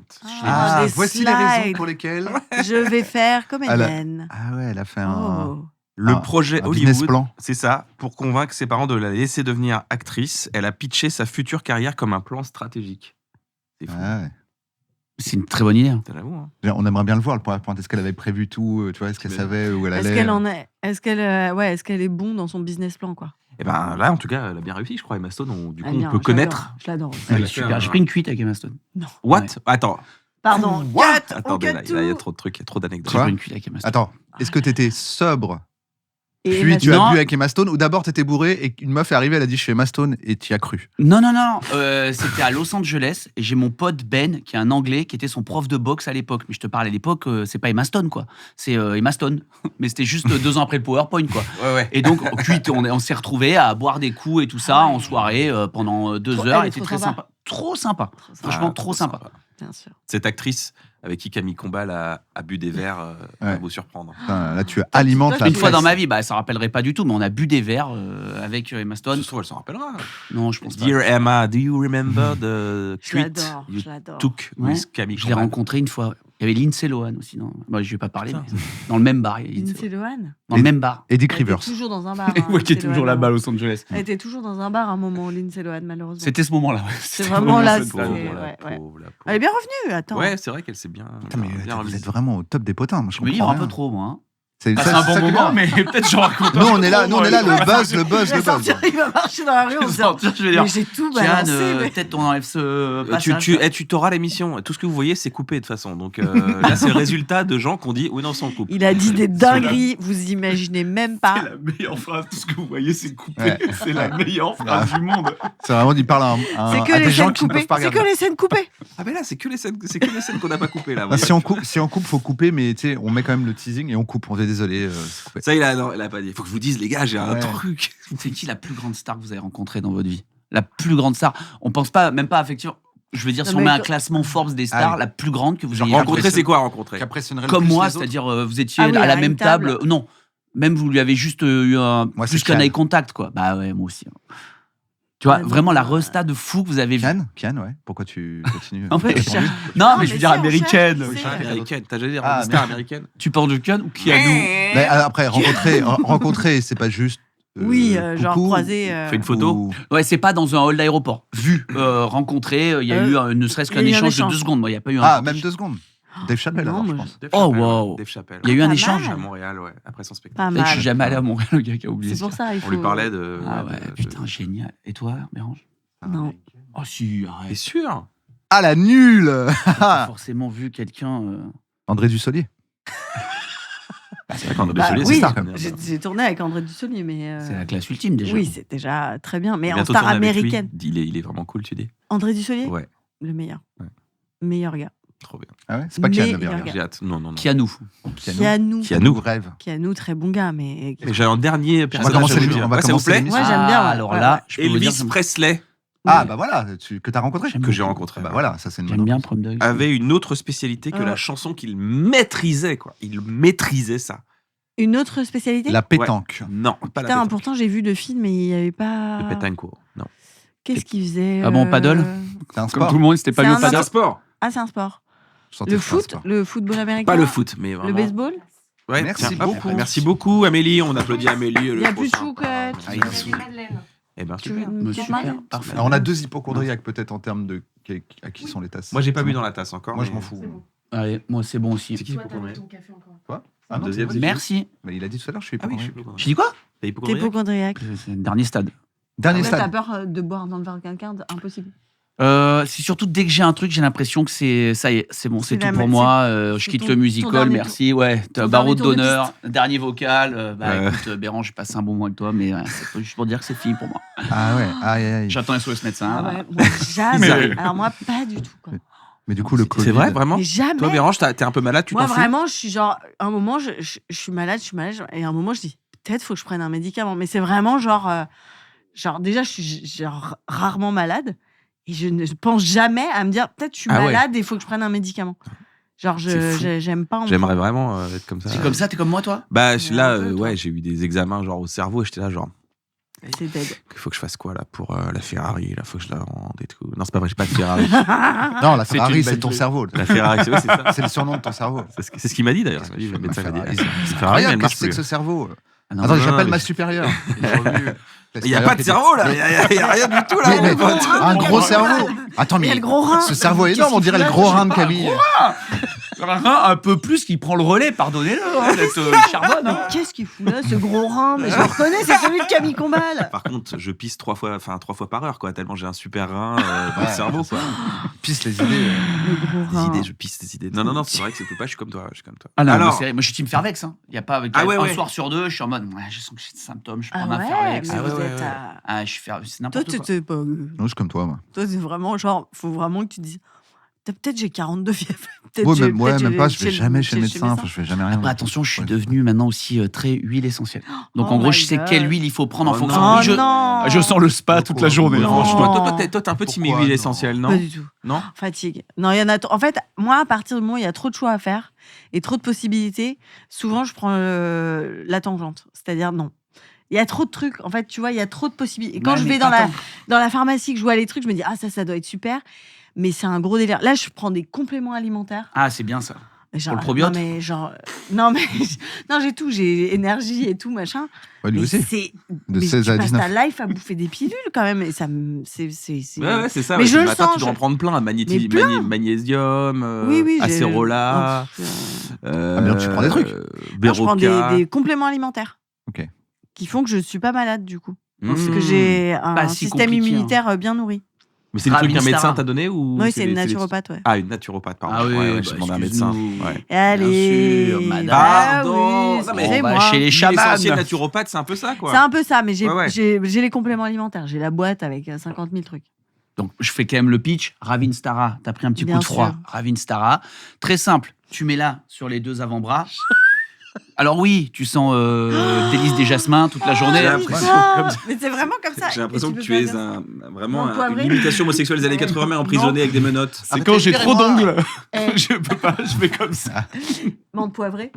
Ah, des voici les raisons slides. pour lesquelles. Je vais faire comédienne. Ah ouais, elle a fait un, Oh. Le Ah, projet un business Hollywood, plan. c'est ça. Pour convaincre ses parents de la laisser devenir actrice, elle a pitché sa future carrière comme un plan stratégique. C'est fou. Ah ouais. C'est une très bonne idée. T'as l'avoue, hein. On aimerait bien le voir, le PowerPoint. Est-ce qu'elle avait prévu tout tu vois, est-ce qu'elle Mais- savait où elle Est-ce allait qu'elle en est est-ce qu'elle est bon dans son business plan quoi. Et ben là, en tout cas, elle a bien réussi, je crois. Emma Stone, du coup, Ah, bien, on peut je connaître. l'adore, Je l'adore. Elle Elle est a fait super. un- J'ai pris une cuite avec Emma Stone. What? Ouais. Attends. Pardon. What Cut, on Attendez, cut là, il y a tout. trop de trucs, il y a trop d'anecdotes. J'ai Quoi pris une cuite avec Emma Stone. Attends, est-ce que t'étais sobre Et puis Emma tu as Non. bu avec Emma Stone ou d'abord t'étais bourré et une meuf est arrivée, elle a dit je suis Emma Stone et t'y as cru. Non. C'était à Los Angeles et j'ai mon pote Ben, qui est un Anglais, qui était son prof de boxe à l'époque. Mais je te parle à l'époque, c'est pas Emma Stone, quoi. C'est Emma Stone. Mais c'était juste 2 ans après le PowerPoint, quoi. Ouais. Et donc, cuite, on s'est retrouvés à boire des coups et tout ça Ah ouais. en soirée pendant 2 Trop- heures. elle est C'était trop très sympa. sympa. Trop sympa. Trop sympa, Franchement, Ah, trop sympa. bien sûr. Cette actrice avec qui Camille Combal a bu des verres va Ouais. vous surprendre. Putain, là tu alimentes toi, la Une fois presse. dans ma vie, ça rappellerait pas du tout, mais on a bu des verres avec Emma Ça Stone. se trouve, elle s'en rappellera. Non, je pense pas. Dear Emma, do you remember the Je tweet l'adore. you Je l'adore. took Ouais. with Camille Je l'ai Combal? rencontré une fois. Il y avait Lindsay Lohan aussi. Non, je vais pas parler. Putain. Mais dans le même bar. Il y a Lindsay Lindsay Lohan. Lohan. Dans le même bar. Eddie Elle était Rivers. toujours dans un bar. hein, Ouais, qui est Lindsay toujours Lohan. là-bas à Los Angeles. Elle était toujours dans un bar à un moment, Lindsay Lohan, malheureusement. C'était ce moment-là. Ouais. C'est C'était vraiment là, cette c'est- période. Pauvre, ouais, la ouais. pauvre, la pauvre. Elle est bien revenue, attends. Ouais, c'est vrai qu'elle s'est bien. Putain, mais bien vous remise. êtes vraiment au top des potins. Moi, je Je me comprends livre un rien. peu trop, moi. hein. C'est Ah, ça- c'est un c'est ça bon qui est moment, bien. mais peut-être j'en raconte. Nous, on est là, le Ouais. buzz, le Il va buzz. sortir, il va marcher dans la rue en Je vais disant sortir, je vais dire. mais j'ai tout Tiens, balancé. mais- peut-être on enlève ce passage. Tu t'auras l'émission. Tout ce que vous voyez, c'est coupé de toute façon. Donc là, c'est le résultat de gens qui ont dit oui, non, sans coupe. Il a dit des dingueries, vous imaginez même C'est pas. la meilleure phrase. Tout ce que vous voyez, c'est coupé. Ouais. C'est la meilleure phrase du monde. C'est vraiment, il parle C'est à que des les gens scènes qui ne coupées. peuvent pas C'est regarder. que les scènes coupées. Ah ben là, c'est que les scènes qu'on n'a pas coupées là. Bah, si on coupe, faut couper, mais tu sais, on met quand même le teasing et on coupe. On est désolé, c'est coupé. Ça, il a pas dit. Faut que je vous dise, les gars, j'ai un Ouais. truc. C'est qui la plus grande star que vous avez rencontrée dans votre vie? La plus grande star. On pense pas, même pas affectivement. Je veux dire, si Non, on mais met un toi- classement Forbes des stars, Ah oui. la plus grande que vous Genre ayez Rencontrer, c'est quoi rencontrer? Comme moi, c'est-à-dire vous étiez Ah oui, à la à même une table. table. Non, même vous lui avez juste eu Moi, plus c'est qu'un Kian. eye contact, quoi. Bah ouais, moi aussi. Tu vois, Ah non. vraiment la resta de fou que vous avez vu. Kian, ouais. Pourquoi tu continues En fait, T'as je répondu Non, mais mais je veux dire si, on américaine. cherche, Oui, cherche. Américaine. T'as jamais dit Ah, une star mais- américaine? Tu parles de Kian ou Kianou? Mais après, rencontrer, c'est pas juste. Oui, genre coucou, croisé. Fais une photo. ou- Ouais, c'est pas dans un hall d'aéroport. Vu, rencontré, il y a eu ne serait-ce il y a qu'un eu un échange de échange. 2 secondes. Moi, il n'y a pas eu un. Ah, même 2 secondes. Dave Chappelle, Non, alors, je moi, pense. Dave Oh, Chappelle, wow. Dave Chappelle. Il y a eu un Pas échange. mal. À Montréal, ouais, après son spectacle. Pas Je suis mal. jamais allé à Montréal, le gars qui a oublié C'est ça. pour ça, il faut. On lui parlait de. Ah ouais, de- putain, génial. Et toi, Bérange? Non. Oh si, T'es arrête. sûr? Ah, la nulle T'as forcément vu quelqu'un. André Dussolier. C'est vrai qu'André Bah, Dussolier, oui, c'est ça. j'ai tourné avec André Dussolier, mais. C'est la classe ultime déjà. Oui, c'est déjà très bien. Mais en Bientôt star tourner avec lui. américaine. Il est vraiment cool, tu dis. André Dussolier Ouais, Le meilleur. Ouais. Meilleur gars. trop bien. Ah ouais, c'est pas Kian Mais- le meilleur Regarde. gars. J'ai hâte. Non. Keanu. Keanu. Keanu. Rêve. Keanu, très bon gars, mais. Mais j'ai un dernier On va personnage commencer à vous l'émission. dire. On va Ouais, ça vous commencer plaît l'émission. Moi, j'aime bien, ouais. Alors Ouais, là, ouais. je peux vous dire, Elvis Presley, Ah, bah voilà, que t'as rencontré. J'aime que j'ai beaucoup. rencontré, Bah voilà, ça c'est une J'aime bonne bien réponse. Prom Dog. avait une autre spécialité que Ah. la chanson qu'il maîtrisait, quoi. Il maîtrisait ça. Une autre spécialité La pétanque. Non, pas la Putain, pétanque. pourtant j'ai vu de films, mais il n'y avait pas. Le pétancourt. Non. Qu'est-ce qu'il faisait Ah bon, paddle C'est un Comme sport. tout le monde, c'était pas C'est mis un au C'est un paddle. sport. Ah, c'est un sport. Je sentais Le que c'était un foot sport. Le football américain Pas le foot, mais vraiment. Le baseball Ouais, Merci tiens, hop, beaucoup. Merci beaucoup, Amélie. On applaudit Amélie. Il n'y a plus de chouquette. Ah, il est sous. Eh ben, Tu super. veux une petite Super, madeleine parfait. Alors, on a 2 hypochondriaques peut-être en termes de à qui sont les tasses. Moi, j'ai pas bu dans la tasse encore. Moi, je mais- m'en fous. Allez, moi c'est bon aussi. C'est qui l'hypochondriaque? Ah non, Deuxième, c'est- c'est- Merci. Mais il a dit tout à l'heure, je suis Ah oui, je suis hypochondriaque. J'ai dit quoi T'as T'es hypochondriaque hypochondriaque. C'est le dernier stade. Dernier Ouais, T'as stade. peur de boire dans le verre de quelqu'un Impossible. C'est surtout dès que j'ai un truc, j'ai l'impression que ça y est, c'est bon, c'est C'est tout la pour ma- moi. Je c'est quitte ton- le ton musical, dernier merci. Ouais, ton barreau dernier tour de d'honneur, dernier vocal. Ouais. Écoute, Béran, j'ai passé un bon mois avec toi, mais c'est juste pour dire que c'est fini pour moi. Ah ouais, aïe, aïe, aïe. J'attends SOS médecin. Ah ouais, moi, jamais. Mais- Alors moi, pas du tout. Quoi. Mais du coup, le Covid. C'est vrai, vraiment Mais jamais. Toi, Bérange, t'es un peu malade, tu Moi, t'en fous vraiment, je suis genre, à un moment, je suis malade, et à un moment, je dis, peut-être faut que je prenne un médicament. Mais c'est vraiment genre, déjà, je suis genre rarement malade et je ne pense jamais à me dire, peut-être je suis Ah ouais. malade et il faut que je prenne un médicament. Genre, C'est fou. j'aime pas. en J'aimerais prendre. vraiment être comme ça. C'est comme ça, t'es comme moi, toi Bah, Ouais, là, un peu, toi. ouais, j'ai eu des examens genre au cerveau et j'étais là, genre, C'est dead. il faut que je fasse quoi là pour la Ferrari Là, faut que je la rende et tout. Non, c'est pas vrai, j'ai pas de Ferrari. Non, la C'est Ferrari, une c'est belle ton truc. cerveau. La Ferrari, c'est ça. C'est le surnom de ton cerveau. C'est ce qu'il m'a dit d'ailleurs. Il m'a dit, le médecin m'a dit, Ferrari, ah, c'est la Ferrari, mais elle incroyable, marche qu'est-ce que c'est plus. que ce cerveau Ah non, Attends, non, j'appelle mais- ma supérieure. J'ai revu. Il n'y a pas de cerveau là, il y a rien du tout là. Mais- mon pote. Un gros cerveau. Attends, Il y a mais le gros rein. ce cerveau est Qu'est-ce énorme, on qu'il dirait le fout gros là, rein de je sais pas, Camille. Un peu plus qui prend le relais, pardonnez-le. Hein, d'être, charbonne. Hein. Qu'est-ce qu'il fout là, ce gros rein? Mais je le reconnais, c'est celui de Camille Combal. Par contre, je pisse 3 fois par heure, quoi, tellement j'ai un super rein dans Ouais, le cerveau, quoi. Pisse les idées. Le gros Des rein. idées, je pisse des idées. Non, c'est vrai que c'est pas, je suis comme toi, Ah non, Alors, mais c'est- moi je suis team Fervex. Hein. Y a pas Ah ouais, un ouais. soir sur deux, je suis en mode, ouais, je sens que j'ai des symptômes, je prends Ah un ouais, Fervex. mais Ah ouais, vous ouais, êtes ouais. à... Ah, je suis c'est Toi, n'importe quoi. t'es pas... Non, je suis comme toi, moi. Toi, c'est vraiment genre, faut vraiment que tu te dises, peut-être j'ai 42 fièvres. Peut-être Ouais, j'ai- même, ouais, peut-être même j'ai- pas, je vais jamais chez le médecin, médecin. enfin, je fais jamais rien. Après, attention, je suis Ouais. devenu maintenant aussi très huile essentielle. Donc Oh en gros, my je sais God. quelle huile il faut prendre en Oh fonction. non. Oh Oui, non je sens le spa toute la journée. Non. Franchement. Franchement, toi, t'es un peu team Pourquoi huile non essentielle, Pas non du tout. Non Fatigue. Non, il y en a. En fait, moi, à partir du moment où il y a trop de choix à faire et trop de possibilités, souvent, je prends la tangente. C'est-à-dire, non. Il y a trop de trucs. En fait, tu vois, il y a trop de possibilités. Et quand Ouais, je mais vais dans attends. la pharmacie, que je vois les trucs, je me dis, ah, ça doit être super. Mais c'est un gros délire. Là, je prends des compléments alimentaires. Ah, c'est bien ça. Genre, le probiote Non, mais genre. Non, mais. Non, j'ai tout. J'ai énergie et tout, machin. Ouais, lui Mais aussi. c'est. De mais 16 tu à passes 19. ta life à bouffer des pilules quand même. Et ça me. C'est. Ouais, c'est ça. Mais ouais, je le le matin, sens, tu dois en je- prendre plein. Mais plein. Magnésium, Oui, oui. acérola, Oh, Ah, mais tu prends des trucs Non, je prends Béroca. des compléments alimentaires. Ok. Qui font que je ne suis pas malade, du coup. Mmh. Parce que j'ai un Pas si système compliqué, immunitaire bien nourri. Mais c'est le truc qu'un Ravin médecin Stara. t'a donné ou Oui, c'est une les- naturopathe, ouais. Ah, une naturopathe, pardon. Ah oui, ouais, bah, j'ai demandé à un médecin. excuse-nous. Ouais. Allez. sûr, madame. Pardon. oui, Non, mais on va excusez-moi. chez les L'huile chamans. essentielle naturopathe, c'est un peu ça, quoi. C'est un peu ça, mais j'ai Ouais, ouais. j'ai les compléments alimentaires. J'ai la boîte avec 50 000 trucs. Donc, je fais quand même le pitch. Ravin Stara, t'as pris un petit Bien coup de froid. sûr. Ravin Stara. Très simple. Tu mets là sur les deux avant-bras. Alors oui, tu sens délice des jasmins toute la journée. J'ai Ah, l'impression putain. comme- Mais c'est vraiment comme ça. J'ai l'impression Et que peux tu pas es dire vraiment Menthe poivrée. une imitation homosexuelle des années 80, mais emprisonnée avec des menottes. Ah, mais t'as une trop mémoire. d'ongles. Eh, Je peux pas, je fais comme ça. menthe poivrée,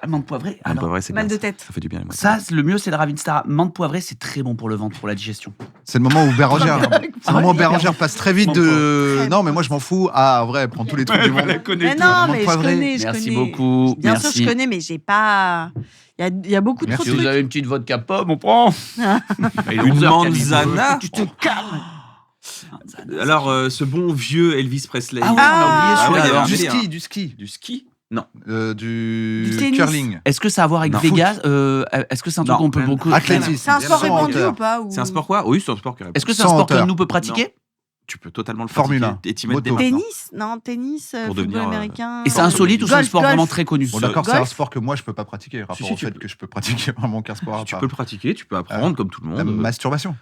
Menthe poivrée. Ah, Alors, pas vrai, c'est mal bien, de tête. Ça fait du bien. moi. ça, le mieux, c'est le Ravin Stara. Menthe poivrée, c'est très bon pour le ventre, pour la digestion. C'est le moment où Bérangère, c'est le moment où Ouais, Bérangère passe très vite de. Très Non, mais moi je m'en fous. Ah, en vrai, elle prend tous les trucs du monde. Mais non, mais je poivrée. connais, je Merci connais. beaucoup. Bien Merci. sûr, je connais, mais j'ai pas. Il y a beaucoup de Merci. trop Si de vous trucs. avez une petite vodka pomme, on prend. Il est Une 11h, manzana. Tu te calmes. Alors, ce bon vieux Elvis Presley. Ah ouais, on a oublié ouais, celui-là. il y avait alors. un Du ski. Du ski Non. Du tennis. curling. Est-ce que ça a à voir avec Non. Vegas Est-ce que c'est un truc Non, qu'on peut rien. beaucoup. Athlétisme. C'est un sport Sans répandu hauteur. ou pas ou... C'est un sport quoi Oui, c'est un sport qui Est-ce que c'est un Sans sport hauteur. que nous peut pratiquer Tu peux totalement le Formule pratiquer 1, et t'y mettre dès moto. maintenant. Tennis, Pour football devenir, américain. Et c'est insolite ou c'est un sport golf. vraiment très connu? Bon, d'accord, c'est un Golf. sport que moi, je peux pas pratiquer. Rapport Si, au tu fait peux. que je peux pratiquer vraiment qu'un sport à Tu part. peux le pratiquer, tu peux apprendre comme tout le La monde. masturbation.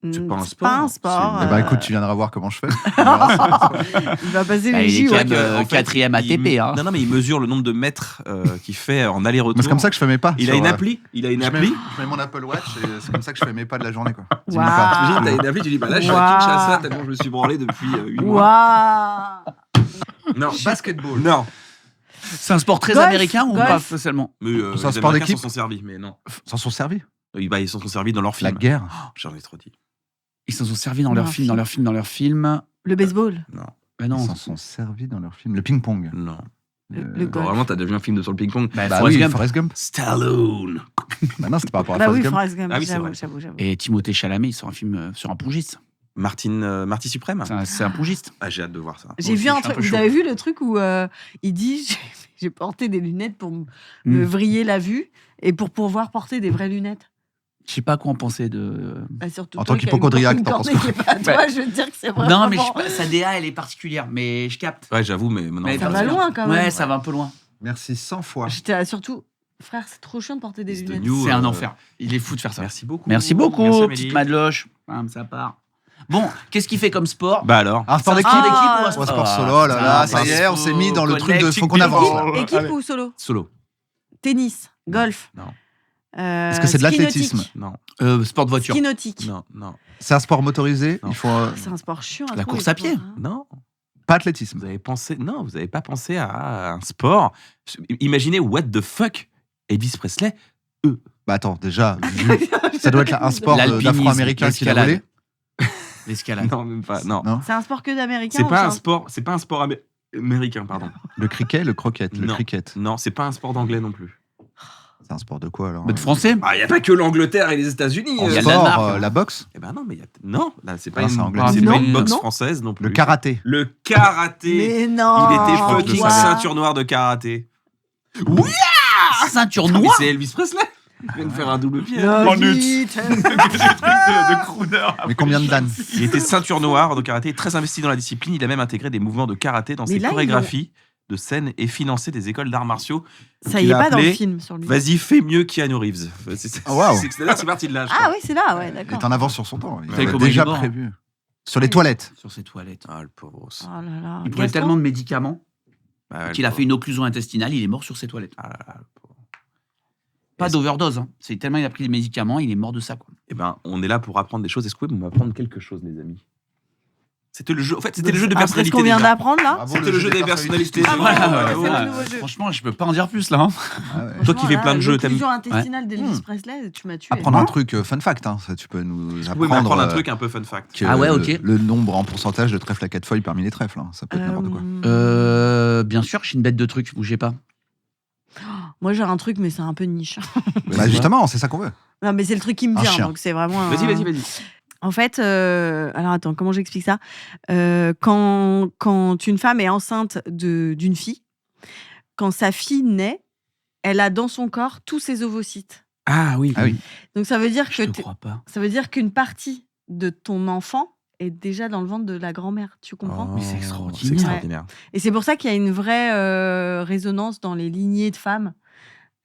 C'est pas un C'est pas un sport, sport. c'est- Eh ben, écoute, tu viendras voir comment je fais. Il va passer Bah, les il est JO. quand même, En fait, 4e ATP. il- Hein. Non, mais il mesure le nombre de mètres qu'il fait en aller-retour. Mais c'est comme ça que je fais mes pas. Il a une appli. Il a une Je mets, appli. je mets mon Apple Watch et c'est comme ça que je fais mes pas de la journée. Quoi. 10 Waouh. minutes par- T'imagines, t'as une appli, tu dis bah là je suis à Waouh. Kinshasa tellement je me suis branlé depuis 8 mois. Waouh. Non, Basketball. non. C'est un sport très Golf, américain ou golf. pas spécialement? Mais C'est un les sport Américains d'équipe. s'en sont servis, mais non. S'en sont servis. Ils s'en sont servis dans leur La film. guerre. J'en ai trop dit. Ils s'en sont servis dans Dans leur un film, film. dans leur film. Le baseball. Non, Bah Ils non. s'en sont servis dans leur film. Le ping-pong. non. Le golf. Vraiment, t'as déjà vu un film sur le ping-pong? Bah, Bah Forrest oui, Gump. Forrest Gump. Stallone. Bah non, c'était par rapport à Bah Forrest oui, Gump. Forrest Gump. Ah oui, c'est j'avoue, vrai. j'avoue. Et Timothée Chalamet, il sort un film sur un pongiste. Marty Suprême. C'est un pongiste. Ah, j'ai hâte de voir ça. J'ai aussi, vu je un suis un truc. peu Vous chaud. avez vu le truc où il dit j'ai porté des lunettes pour me vriller la vue et pour pouvoir porter des vraies lunettes. Je sais pas quoi en penser de. Bah, surtout En toi tant qui as qu'hypocondriaque, une t'en penses cornée qui est pas à toi, Ouais. je veux dire que c'est vraiment. Non, mais je sais pas, sa DA, elle est particulière, mais je capte. Ouais, j'avoue, mais non. Mais Ça parce va que- loin quand même. Ouais, ça va un peu loin. Merci 100 fois. J'étais là, surtout, frère, c'est trop chiant de porter des It's the lunettes. new- C'est un euh, enfer. Il est fou de faire ça. Merci beaucoup. Merci beaucoup, Merci, Amélie. petite Madloche. Bam, ça part. Bon, qu'est-ce qu'il fait comme sport? Bah alors. Un sport C'est d'équipe. sport d'équipe Ah, ou un Ou un sport sport solo, oh là là, ça y est, on s'est mis dans le truc de faut qu'on avance. là. Équipe ou solo? Solo. Tennis, golf. Non. Est-ce que c'est de ski l'athlétisme? nautique. Non. Sport de voiture. Ski nautique. Non. Non. C'est un sport motorisé. Non. Il faut C'est un sport chiant. La trouver, course à ce sport, pied. hein. Non. pas athlétisme. Vous avez pensé. Non, vous avez pas pensé à un sport. Imaginez what the fuck Elvis Presley. Bah attends, déjà, ça doit être un sport L'alpinisme, d'Afro-Américain qui l'a l'escalade. volé. L'escalade. Non, même pas. Non. Non. C'est un sport que d'américains. C'est ou pas un c'est sport. C'est pas un sport américain, pardon. Le cricket, le croquette, le Non. cricket. Non, c'est pas un sport d'anglais non plus. C'est un sport de quoi alors Mais de français? Ah, il y a pas que l'Angleterre et les États-Unis. En Il y a le sport, Danemark, hein. la boxe, Eh ben non, mais il y a... non, là c'est pas Ah, une, c'est anglais. c'est Non, pas une boxe non. française non plus. le karaté. Le karaté. Mais non. Il était je crois que je fucking le savais. ceinture noire de karaté. Oui! Ceinture Mais noire? c'est Elvis Presley. Il vient de faire un double pied. La En nuts. vie, de crooner. Mais combien de dan? Il était ceinture noire de karaté, très investi dans la discipline. Il a même intégré des mouvements de karaté dans Mais ses là, chorégraphies de scène et financé des écoles d'arts martiaux. Ça Il y est a pas dans le appelé, film sur lui. Vas-y, fais mieux Keanu Reeves. Oh, waouh. C'est parti de là. je Ah crois. oui, c'est là, ouais, Il d'accord. est en avance sur son temps. Il savez avait comment il est déjà mort, hein prévu. Sur les toilettes. Sur ses toilettes. Ah, le pauvre os. Oh là là. Il prenait Gaston tellement de médicaments Bah ouais, qu'il le a pauvre. fait une occlusion intestinale, il est mort sur ses toilettes. Ah là là, le pauvre. Pas Est-ce- d'overdose, hein. C'est tellement il a pris des médicaments, il est mort de ça, quoi. Eh ben, on est là pour apprendre des choses. Est-ce que vous pouvez m'apprendre quelque chose, les amis? C'était le jeu. En fait, c'était le jeu de Après ce personnalité. qu'on vient déjà. d'apprendre là. Bravo, C'était le jeu des personnalités. Ah, Ouais, voilà, ouais, c'est ouais. le nouveau jeu. Franchement, je peux pas en dire plus, là. Hein. Ah ouais. Toi qui Franchement, fais là, plein de jeux, t'aimes. l'occlusion intestinale d'Elvis Presley, tu m'as tué. Apprendre un truc fun fact, hein, ça tu peux nous Vous pouvez apprendre. m'apprendre un truc un peu fun fact. que Ah ouais, ok. Le nombre en pourcentage de trèfles à 4 feuilles parmi les trèfles, hein, ça peut être n'importe quoi. Bien sûr, je suis une bête de trucs, bougez pas. Moi j'ai un truc, mais c'est un peu niche. Bah justement, c'est ça qu'on veut. Non, mais c'est le truc qui me Un vient, chien. donc c'est vraiment. un- Vas-y. En fait, alors attends, comment j'explique ça? Quand une femme est enceinte d'une fille, quand sa fille naît, elle a dans son corps tous ses ovocytes. Ah oui. Ah oui. Donc ça veut dire Je que te crois pas. ça veut dire qu'une partie de ton enfant est déjà dans le ventre de la grand-mère. Tu comprends? Mais c'est extraordinaire. C'est extraordinaire. Et c'est pour ça qu'il y a une vraie résonance dans les lignées de femmes.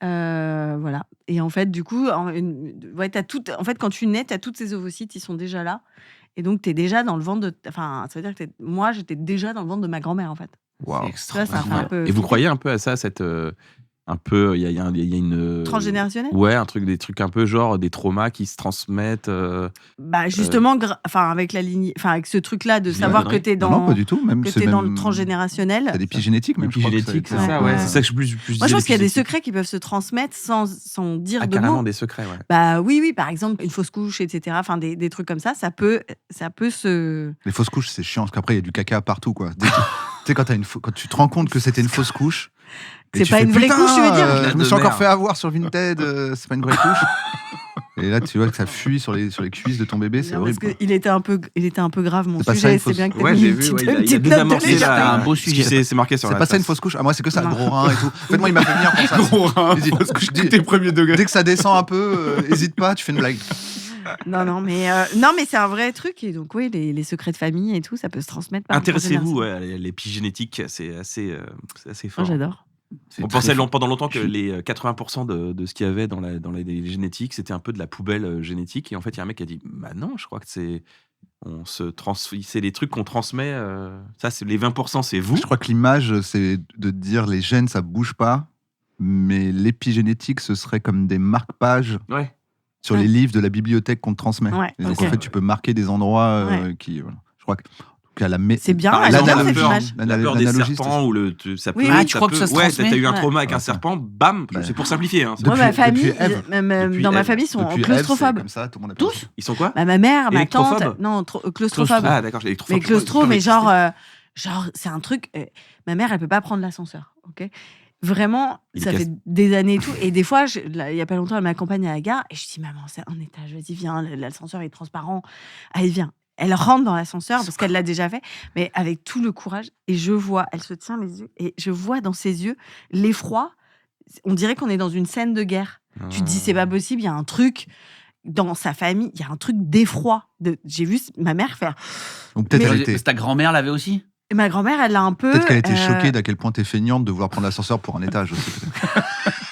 Voilà. Et en fait, du coup, ouais, en fait, quand tu nais, tu as toutes ces ovocytes, ils sont déjà là. Et donc, tu es déjà dans le ventre de. Enfin, ça veut dire que moi, j'étais déjà dans le ventre de ma grand-mère, en fait. Waouh. C'est Ça, ça fait un extraordinaire. peu. Et vous croyez un peu à ça, cette. Un peu. Il y a une. Transgénérationnel? Ouais, des trucs un peu genre des traumas qui se transmettent. Bah, justement, enfin, avec la lignée. Enfin, avec ce truc-là de Je dis savoir une que connerie. tu es Non, non, pas du tout. Même que c'est t'es dans le même- transgénérationnel. T'as des épigénétiques, même. je crois que Épigénétique, c'est ça. ça, ouais. Ouais. C'est ça que je plus Moi, je disais, pense qu'il y a des l'épigénétique. secrets qui peuvent se transmettre sans dire Ah, de carrément mots. des secrets, ouais. Bah oui, par exemple, une fausse couche, etc. Enfin, des trucs comme ça peut se. Les fausses couches, c'est chiant parce qu'après, il y a du caca partout, quoi. Tu sais, quand tu te rends compte que c'était une fausse couche. et C'est tu pas fais, une vraie putain, couche, tu veux dire Je me suis De encore mer. fait avoir sur Vinted, c'est pas une vraie couche. Et là, tu vois que ça fuit sur les cuisses de ton bébé, c'est Non, horrible. parce qu'il était un peu grave, mon C'est pas ça, sujet. une C'est fausse- bien que t'aies Ouais, mis j'ai une vu, petite, ouais, il a petite note de désamorcé légèreté. là. Un beau ce qui sujet. C'est marqué sur C'est la pas ça une tasse. fausse couche. Ah, moi, c'est que ça, le Non. gros rein et tout. En fait, moi, il m'a fait venir pour ça. Gros rein, Il dit, fausse couche, dis- tes premiers degrés. Dès que ça descend un peu, hésite pas, tu fais une blague. Non, mais c'est un vrai truc. Et donc, oui, les secrets de famille et tout, ça peut se transmettre par Intéressez-vous à l'épigénétique, c'est assez fort. J'adore. On pensait pendant longtemps que les 80% de ce qu'il y avait dans les génétiques, c'était un peu de la poubelle génétique. Et en fait, il y a un mec qui a dit bah non, je crois que c'est les trucs qu'on transmet. Ça, c'est les 20%, c'est vous. Je crois que l'image, c'est de dire les gènes, ça bouge pas, mais l'épigénétique, ce serait comme des marque-pages Ouais. sur les livres de la bibliothèque qu'on te transmet. Ouais, Et donc, ok. en fait, tu peux marquer des endroits qui. Voilà. Je crois que. C'est bien, Par elle exemple, adore la cette peur, image. la peur des L'analogie, serpents ça peut. Oui, oui. Tu crois que ça se transmet t'as eu un trauma avec Ouais. un serpent, bam. Bah, c'est pour simplifier. Hein, Moi, ma famille, depuis Ève. même Depuis dans ma Ève. famille, sont Depuis Ève, c'est claustrophobes. comme ça, tout le monde a Tous Ils sont quoi Bah, ma mère, ma tante. Électrophobes Non, claustrophobe. Ah d'accord, j'ai Mais électrophobe. claustro, mais genre, c'est un truc. Ma mère, elle peut pas prendre l'ascenseur, ok. Vraiment, Il ça casse. fait des années et tout. Et des fois, il y a pas longtemps, elle m'accompagne à la gare et je dis maman, c'est un étage, vas-y viens, l'ascenseur est transparent. Allez viens. Elle rentre dans l'ascenseur parce qu'elle l'a déjà fait, mais avec tout le courage. Et je vois, elle se tient les yeux et je vois dans ses yeux l'effroi. On dirait qu'on est dans une scène de guerre. Tu te dis c'est pas possible, il y a un truc dans sa famille, il y a un truc d'effroi. J'ai vu ma mère faire. Donc peut-être Mais- qu'elle était, Ta grand-mère l'avait aussi. Et ma grand-mère, elle l'a un peu. peut-être qu'elle était choquée d'à quel point t'es feignante de vouloir prendre l'ascenseur pour un étage aussi. Peut-être.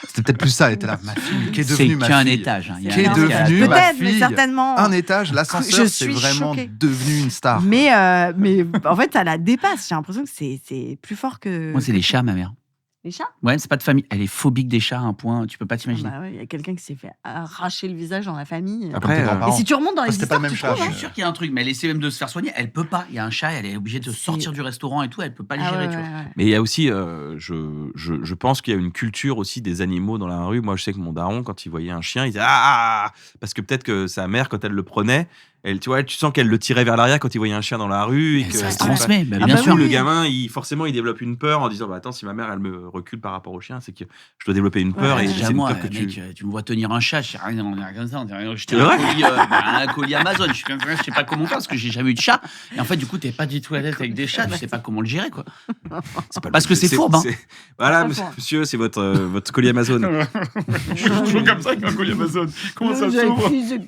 C'était peut-être plus ça. Elle était là, ma fille, qu'est C'est devenue ma qu'un fille étage. Hein. Il y a Qu'est un devenue escalade. ma Peut-être, mais fille. certainement. Un étage, l'ascenseur, Je c'est suis vraiment choquée. devenu une star. Mais en fait, ça la dépasse. J'ai l'impression que c'est plus fort que. Moi, c'est les chats, ma mère. Les chats. Ouais, c'est pas de famille. Elle est phobique des chats à un point, tu peux pas Ah t'imaginer. bah ouais, il y a quelqu'un qui s'est fait arracher le visage dans la famille. Après, Comme tes grands-parents. Et si tu remontes dans les c'était pas le histoires, même tu chat, trouves, Je suis sûr qu'il y a un truc, mais elle essaie même de se faire soigner. Elle peut pas. Il y a un chat, elle est obligée de sortir du restaurant et tout. Elle peut pas le gérer, tu vois. Mais il y a aussi, je pense qu'il y a une culture aussi des animaux dans la rue. Moi, je sais que mon daron, quand il voyait un chien, il disait ah, parce que peut-être que sa mère, quand elle le prenait, tu sens qu'elle le tirait vers l'arrière quand il voyait un chien dans la rue et que Ça se Ouais. transmet, bah, Ah bien bah sûr. oui. le gamin, forcément, il développe une peur en disant bah attends, si ma mère elle me recule par rapport au chien, c'est que je dois développer une peur Ouais, et déjà, c'est une moi, peur que mec, tu me vois tenir un chat, je sais rien comme ça. J'étais C'est un colis Amazon. Je sais pas comment faire parce que j'ai jamais eu de chat. Et en fait, du coup, t'es pas du tout à l'aise avec des chats. Tu sais pas comment le gérer, quoi. c'est pas Parce que c'est fourbe, hein. Voilà, C'est fort. monsieur, c'est votre colis Amazon. Je suis toujours comme ça avec un colis Amazon. C'est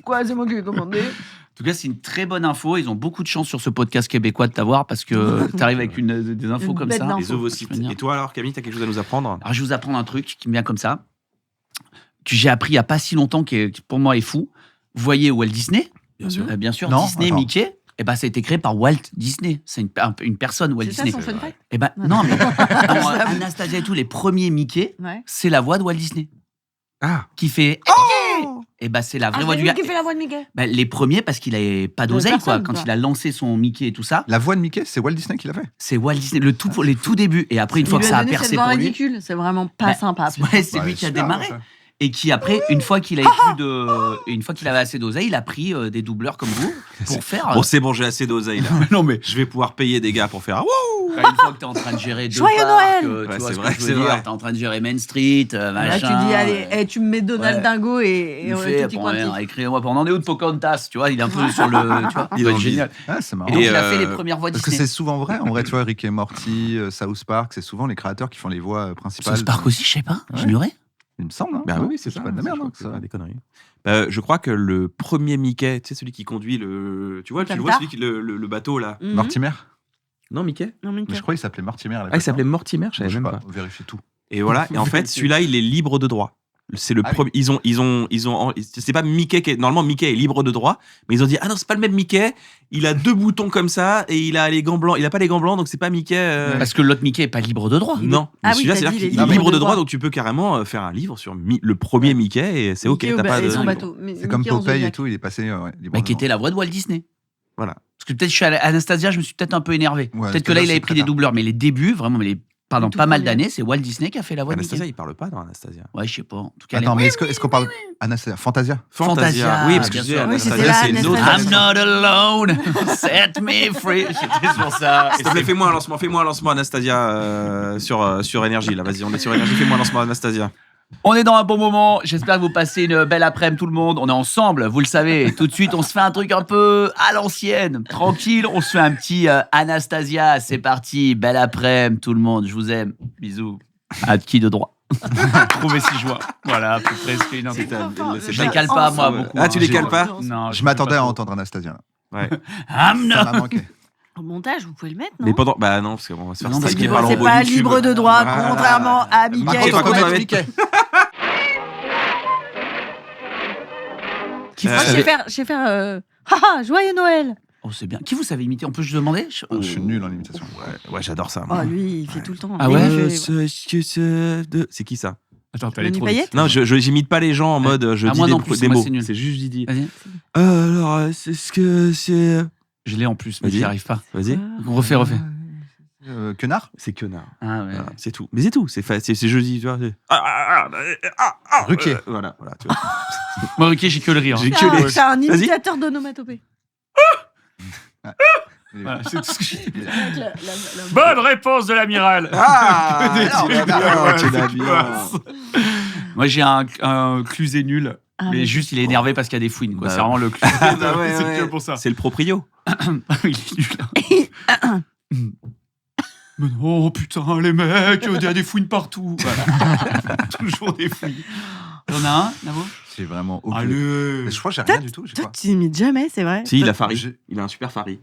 quoi? C'est moi qui ai commandé. En tout cas, c'est une très bonne info. Ils ont beaucoup de chance sur ce podcast québécois de t'avoir parce que t'arrives avec des infos Une comme bête ça. d'infos. Les ovocytes. Je veux dire. Et toi alors, Camille, t'as quelque chose à nous apprendre? Alors, je vais vous apprendre un truc qui me vient comme ça, que j'ai appris il y a pas si longtemps, qui pour moi est fou. Vous voyez Walt Disney? Bien sûr. Bien sûr, Non, Disney, attends. Mickey. Eh ben, ça a été créé par Walt Disney. C'est une personne, Walt C'est ça Disney. son fun fact? Eh ben, non, mais dans Anastasia et tout, les premiers Mickey, Ouais. c'est la voix de Walt Disney Ah, qui fait. Oh Eh ben, c'est la vraie Ah, voix c'est du lui gars. qui fait la voix de Mickey. Ben, les premiers, parce qu'il avait pas d'oseille, quoi. personne, Quand quoi. il a lancé son Mickey et tout ça, La voix de Mickey, c'est Walt Disney qui l'a fait. c'est Walt Disney, les tout débuts. Et après, une fois que ça a percé cette pour voix lui. ridicule. C'est vraiment pas Bah, sympa. Ouais, c'est Ouais, lui qui a super, démarré. ça. Et qui après, une fois qu'il avait assez d'oseille, il a pris des doubleurs comme vous pour faire. bon, c'est bon, j'ai assez d'oseille là. Non mais Je vais pouvoir payer des gars pour faire. Wouh une fois que t'es en train de gérer deux Joyeux parcs, Noël tu Ouais, vois c'est ce vrai, que je c'est veux dire, vrai. t'es en train de gérer Main Street, Là, machin. tu dis, allez, tu me mets Donald ouais. Dingo et Il on fait, est tout bon, quanti. écrivez-moi, on en est où de Pocahontas, tu vois, il est un peu sur le, tu vois, Il il est va dans être le génial. Ah, c'est marrant. Et donc Et il a fait les euh, premières voix Parce que Disney. c'est souvent vrai. En vrai, tu vois, Rick et Morty, South Park, c'est souvent les créateurs qui font les voix principales. South Park aussi, je sais pas, Ouais. j'ignorais. Il me semble. Hein, Bah non oui, c'est Je ça. dis pas de la je merde. crois hein, que c'est ça. pas des conneries. Je crois que le premier Mickey, tu sais, celui qui conduit le. Tu vois, Comme vois ça celui qui, le bateau là. Mhm. Mortimer. Non, Mickey Non, Mais Mickey. je crois qu'il s'appelait Mortimer. à Ah, il l'époque, s'appelait non Mortimer, je savais Je sais même pas. pas. Vérifie tout. Et voilà, et en fait, celui-là, il est libre de droit. C'est le Ah oui. premier. Ils ont. C'est pas Mickey qui est. Normalement, Mickey est libre de droit, mais ils ont dit ah non, c'est pas le même Mickey. Il a 2 boutons comme ça et il a les gants blancs. Il a pas les gants blancs, donc c'est pas Mickey. Parce que l'autre Mickey est pas libre de droit. Non, Ah mais oui, celui-là, t'as c'est-à-dire dit, qu'il il est est libre de droit, droit. donc tu peux carrément faire un livre sur le premier Mickey et c'est ok. Mickey T'as pas et de. son bateau. C'est comme Popeye et tout, il est passé. libre Bah, de qui était la voix de Walt Disney. Voilà. Parce que peut-être je suis à Anastasia, je me suis peut-être un peu énervé. Ouais, Peut-être que là, il c'est avait pris très des tard. doubleurs, mais les débuts, vraiment, pendant tout pas mal premier. d'années, c'est Walt Disney qui a fait la voix de Anastasia, Mickey. il parle pas dans Anastasia. Ouais, je sais pas. En tout cas, Attends, les- mais est-ce qu'on parle Anastasia Fantasia Fantasia, Oui, parce que bien je sûr. disais, Oui, c'était Anastasia, là, c'est une autre. Anastasia. I'm not alone, set me free. J'étais sur ça. S'il te plaît, fais-moi un lancement Anastasia sur Énergie. Là, vas-y, on est sur Énergie, fais-moi un lancement Anastasia. On est dans un bon moment. J'espère que vous passez une belle après-midi, tout le monde. On est ensemble, vous le savez. Tout de suite, on se fait un truc un peu à l'ancienne. Tranquille, on se fait un petit Anastasia. C'est parti. Belle après-midi, tout le monde. Je vous aime. Bisous. À qui de droit. Trouver 6 joie. Voilà, à peu près ce qu'est une C'est trop fort. Je les cale pas, moi, beaucoup. Ah, tu les cales pas Non, Je m'attendais fais à pas trop. entendre Anastasia. Ouais. Ah, non. Ça m'a manqué. Au montage, vous pouvez le mettre, non? Mais pendant. Bah non, parce qu'on va se faire Non, parce striker que par le C'est robot pas YouTube. libre de droit, Voilà. contrairement à Par Mickey. Ok, contre, on par contre, peut on va mettre mettre- Mickey. Qui vous Moi, je savez... sais faire haha, joyeux Noël. Oh, c'est bien. Qui vous savez imiter? On peut juste demander? Je suis nul en imitation. Ouais, j'adore ça. Oh, lui, il fait tout le temps. Ah Mais ouais il fait- C'est qui ça? Attends, t'es allé trop vite. Non, j'imite pas les gens en mode je Ah, dis moi non des, plus, des moi, mots. c'est nul. C'est juste Didi. Vas-y. Alors, c'est ce que c'est. Je l'ai en plus, mais Vas-y. j'y arrive pas. Vas-y. Refais. Quenard C'est Quenard. Ah ouais. Voilà, c'est tout. Mais c'est tout. C'est jeudi, tu vois. Ruquier. Voilà, tu vois. Moi, ok, j'ai que le rire. J'ai C'est que un- les- c'est un Vas-y. imitateur d'onomatopée. Voilà, c'est tout ce que j'ai. Avec la- Bonne réponse de l'amiral. Ah, Que des alors, trucs, regarde, ouais, tu l'as c'est bien. classe. Moi, j'ai un Cluzet nul. Ah, mais mais- juste, il est énervé parce qu'il y a des fouines. Quoi. Bah, C'est vraiment le Cluzet. Bah ouais, c'est ouais. que pour ça. C'est le proprio. Il est nul. Mais non, putain, les mecs, il y a des fouines partout. Voilà. Toujours des fouines. Y'en a un, Navo? C'est vraiment aucun. Allez. Je crois que j'ai rien du tout. Je sais Toi, pas. tu imites jamais, c'est vrai. Si, il a Fari. J'ai- Il a un super Fari.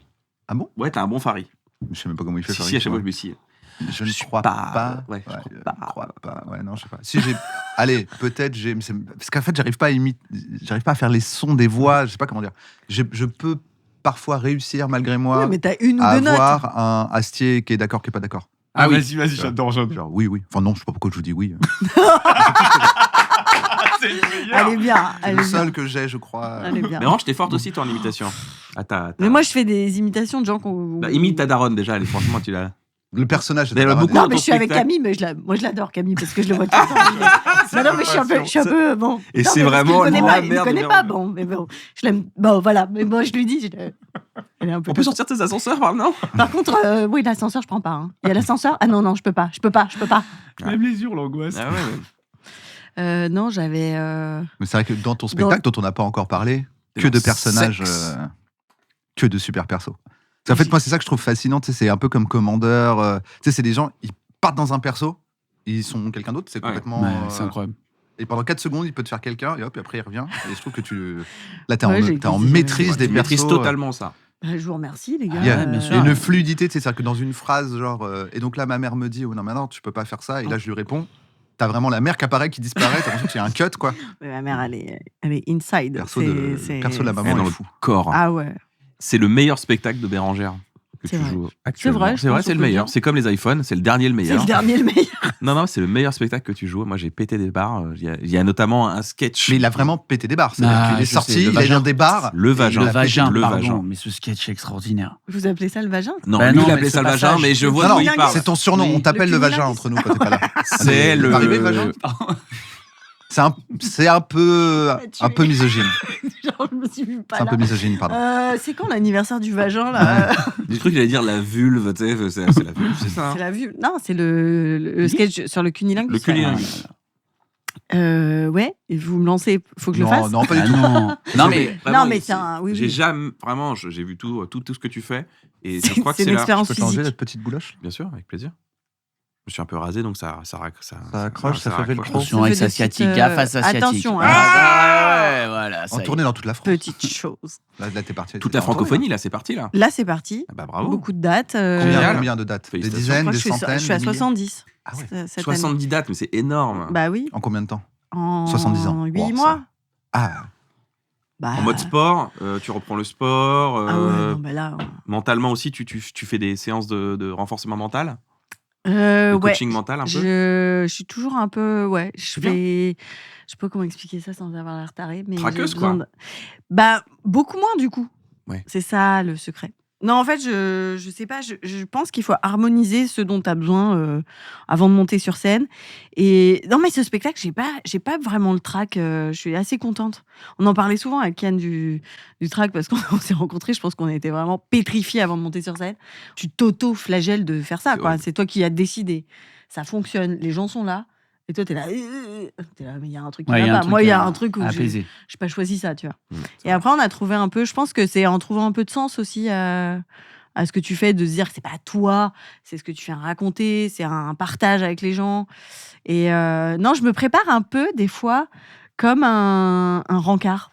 Ah bon? Ouais, t'as un bon Fari. Je sais même pas comment il fait. Si, Farid, si, à chaque fois, moi. je me suis. Je ne suis crois pas- pas. ouais, je crois pas. Ouais, non, je sais pas. Si j'ai. Allez, peut-être j'ai. Mais parce qu'en fait, j'arrive pas à j'arrive pas à faire les sons des voix. Je sais pas comment dire. Je peux parfois réussir malgré moi Ouais, mais t'as une ou à deux notes. avoir un Astier qui est d'accord, qui est pas d'accord. Ah, oui. vas-y, j'adore. Genre oui, oui. Enfin non, je sais pas pourquoi je vous dis oui. C'est le meilleur. Elle est bien. C'est Elle le est bien. seul que j'ai, je crois. Elle est bien. Mais Range, t'es forte aussi, toi, en imitation. Ah, Mais moi, je fais des imitations de gens qu'on. Bah, imite ta daronne déjà, elle, franchement, tu l'as. Le personnage. Elle a beaucoup- Non, dans mais ton je suis avec spectacle. Camille, mais moi je l'adore Camille parce que je le vois tout le temps. Non, mais je suis un peu bon. Et Non, c'est mais parce vraiment qu'il me connaît la pas, il me merde connaît de pas, Véronique. bon, mais bon, je l'aime. Bon, voilà, mais moi je lui dis, elle est un peu. On peut sortir tes ascenseurs par maintenant? Par contre, oui, l'ascenseur, je prends pas. Hein. Il y a l'ascenseur. Ah non, je peux pas. Même les yeux, l'angoisse. Ah ouais. Non, j'avais. Mais c'est vrai que dans ton spectacle, dont on n'a pas encore parlé, que de personnages, Sexe. que de super persos. Parce qu'en fait, moi, c'est ça que je trouve fascinant. Tu sais, c'est un peu comme Commandeur. Tu sais, c'est des gens, ils partent dans un perso, ils sont quelqu'un d'autre. C'est Ouais. complètement. Ouais, c'est incroyable. Et pendant 4 secondes, il peut te faire quelqu'un, et hop, et après, il revient. Et je trouve que tu. Là, t'es Ouais, j'ai en kiffé. maîtrise des Tu maîtrises persos. totalement ça. Je vous remercie, les gars. Il y a Ouais, bien sûr. une fluidité, tu sais, c'est-à-dire que dans une phrase, genre. Et donc là, ma mère me dit, oh non, maintenant, tu peux pas faire ça. Et là, je lui réponds. T'as vraiment la mère qui apparaît, qui disparaît. T'as l'impression qu'il y a un cut, quoi. Mais ma mère, elle est inside. Perso de la Elle maman, est dans il est le fou. corps. Ah ouais. C'est le meilleur spectacle de Bérangère que C'est tu vrai. joues actuellement. vrai, je C'est vrai, pense c'est qu'on le peut meilleur. dire. C'est comme les iPhones, c'est le dernier le C'est meilleur. le dernier, le meilleur. Non, c'est le meilleur spectacle que tu joues. Moi, j'ai pété des barres. Il y a notamment un sketch. Mais il a vraiment pété des barres. C'est-à-dire Ah, qu'il est je sais, sorti, le il a vagin. mis des barres. Le vagin. Le vagin, Le pardon. vagin. Mais ce sketch est extraordinaire. Vous appelez ça le vagin? Non, Bah lui, non, il mais appelait ce ça le vagin, passage. mais je vois Non, d'où non, il parle. c'est ton surnom. Oui. On t'appelle Le le vagin cumulus. entre nous quand t'es pas là. C'est le. Arrivé, le vagin C'est un peu misogyne. Genre, je me suis vu pas C'est un là. peu misogyne, pardon. C'est quand l'anniversaire du vagin là? J'ai cru qu'il allait dire la vulve, tu sais, c'est la vulve, c'est ça. hein. C'est la vue. Non, c'est le sketch sur le cunilingus. Le cunilingus. Ouais, et vous me lancez, faut que je le fasse. Non, pas du Ah tout. non. Non, mais Vraiment, Non, mais c'est un. Oui, J'ai oui. jamais. Vraiment, j'ai vu tout ce que tu fais. Et je C'est crois que c'est c'est une là. expérience Je peux t'enlever physique. cette petite bouloche Bien sûr, avec plaisir. Je me suis un peu rasé, donc ça accroche, ça fait raccroche. velcro. Attention avec Ça fait sa des sciatique, petites, gaffe à sa sciatique. attention, hein. Ouais, voilà, ça En y est. tournée dans toute la France. Petite chose. Là, t'es parti. Toute la francophonie, là, c'est parti, là. Là, c'est parti. Ah bah bravo. Beaucoup de dates. Génial. Combien de dates? Des Félicitations. Je dizaines, crois que des je centaines? suis à des milliers 70 Ah ouais. cette année. 70 dates, mais c'est énorme. Bah oui. En combien de temps? En 70 ans. 8 Wow, ça. mois. Ah, Bah, En mode sport, tu reprends le sport. Ah ouais, non, bah là. Mentalement aussi, tu fais des séances de renforcement mental, de Ouais. coaching mental un peu. Je suis toujours un peu. Ouais, je bien. fais. Je sais pas comment expliquer ça sans avoir l'air taré. Mais Traqueuse, j'ai besoin quoi. Bah, beaucoup moins du coup. Ouais. C'est ça le secret. Non, en fait, je sais pas. Je pense qu'il faut harmoniser ce dont tu as besoin avant de monter sur scène. Et non, mais ce spectacle, j'ai pas vraiment le trac. Je suis assez contente. On en parlait souvent avec Yann du trac parce qu'on s'est rencontrés. Je pense qu'on était vraiment pétrifiés avant de monter sur scène. Tu t'auto-flagelles de faire ça, C'est quoi. horrible. C'est toi qui as décidé. Ça fonctionne. Les gens sont là. Et toi, t'es là, mais il y a un truc qui Ouais, va y a un pas. truc Moi, il y a à- un truc où j'ai apaisé. pas choisi ça, tu vois. Mmh, Et après, on a trouvé un peu, je pense que c'est en trouvant un peu de sens aussi à à ce que tu fais, de se dire que c'est pas toi, c'est ce que tu viens raconter, c'est un partage avec les gens. Et non, je me prépare un peu, des fois, comme un rencard.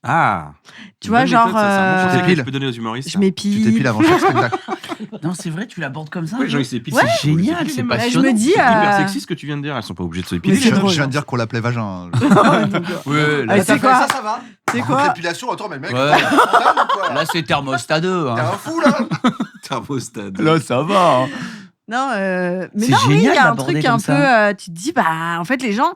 Ah. Tu vois, genre, ça. Tu t'épiles. Je peux donner aux humoristes. je ça. Tu m'épile. t'épiles avant chaque spectacle. Non, c'est vrai, tu l'abordes comme ça. Ouais, genre, ils s'épilent. Ouais. C'est génial, c'est Ouais, passionnant. je me dis, C'est hyper sexy ce que tu viens de dire. Elles sont pas obligées de se épiler. Mais c'est drôle. Je viens de dire qu'on l'appelait vagin. Ouais, Ah, là, c'est quoi Ça va. C'est Contre quoi l'épilation, attends, mais le mec, Ouais. t'es un fou, quoi. là, c'est thermostat 2. T'es Hein. un fou, là. Thermostat. Là, ça va. Hein. Non, mais C'est non, oui, il génial y a un d'aborder truc comme un ça. peu. Tu te dis, bah, en fait, les gens,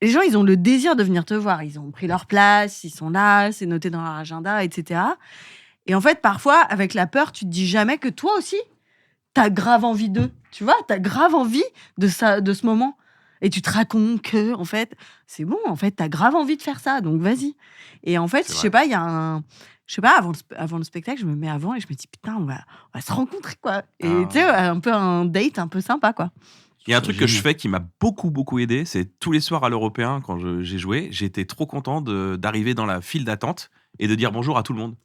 ils ont le désir de venir te voir. Ils ont pris leur place, ils sont là, c'est noté dans leur agenda, etc. Et en fait, parfois, avec la peur, tu te dis jamais que toi aussi, t'as grave envie d'eux. Tu vois, t'as grave envie de ça, de ce moment. Et tu te racontes que, en fait, c'est bon, en fait, t'as grave envie de faire ça, donc vas-y. Et en fait, C'est je sais pas, il y a un. Je sais pas, avant le spectacle, je me mets avant et je me dis, putain, on va se rencontrer, quoi. Et Ah. tu sais, un peu un date un peu sympa, quoi. Il y a un C'est truc que je génial. fais qui m'a beaucoup aidé, c'est tous les soirs à l'Européen, quand j'ai joué, j'étais trop content d'arriver dans la file d'attente et de dire bonjour à tout le monde.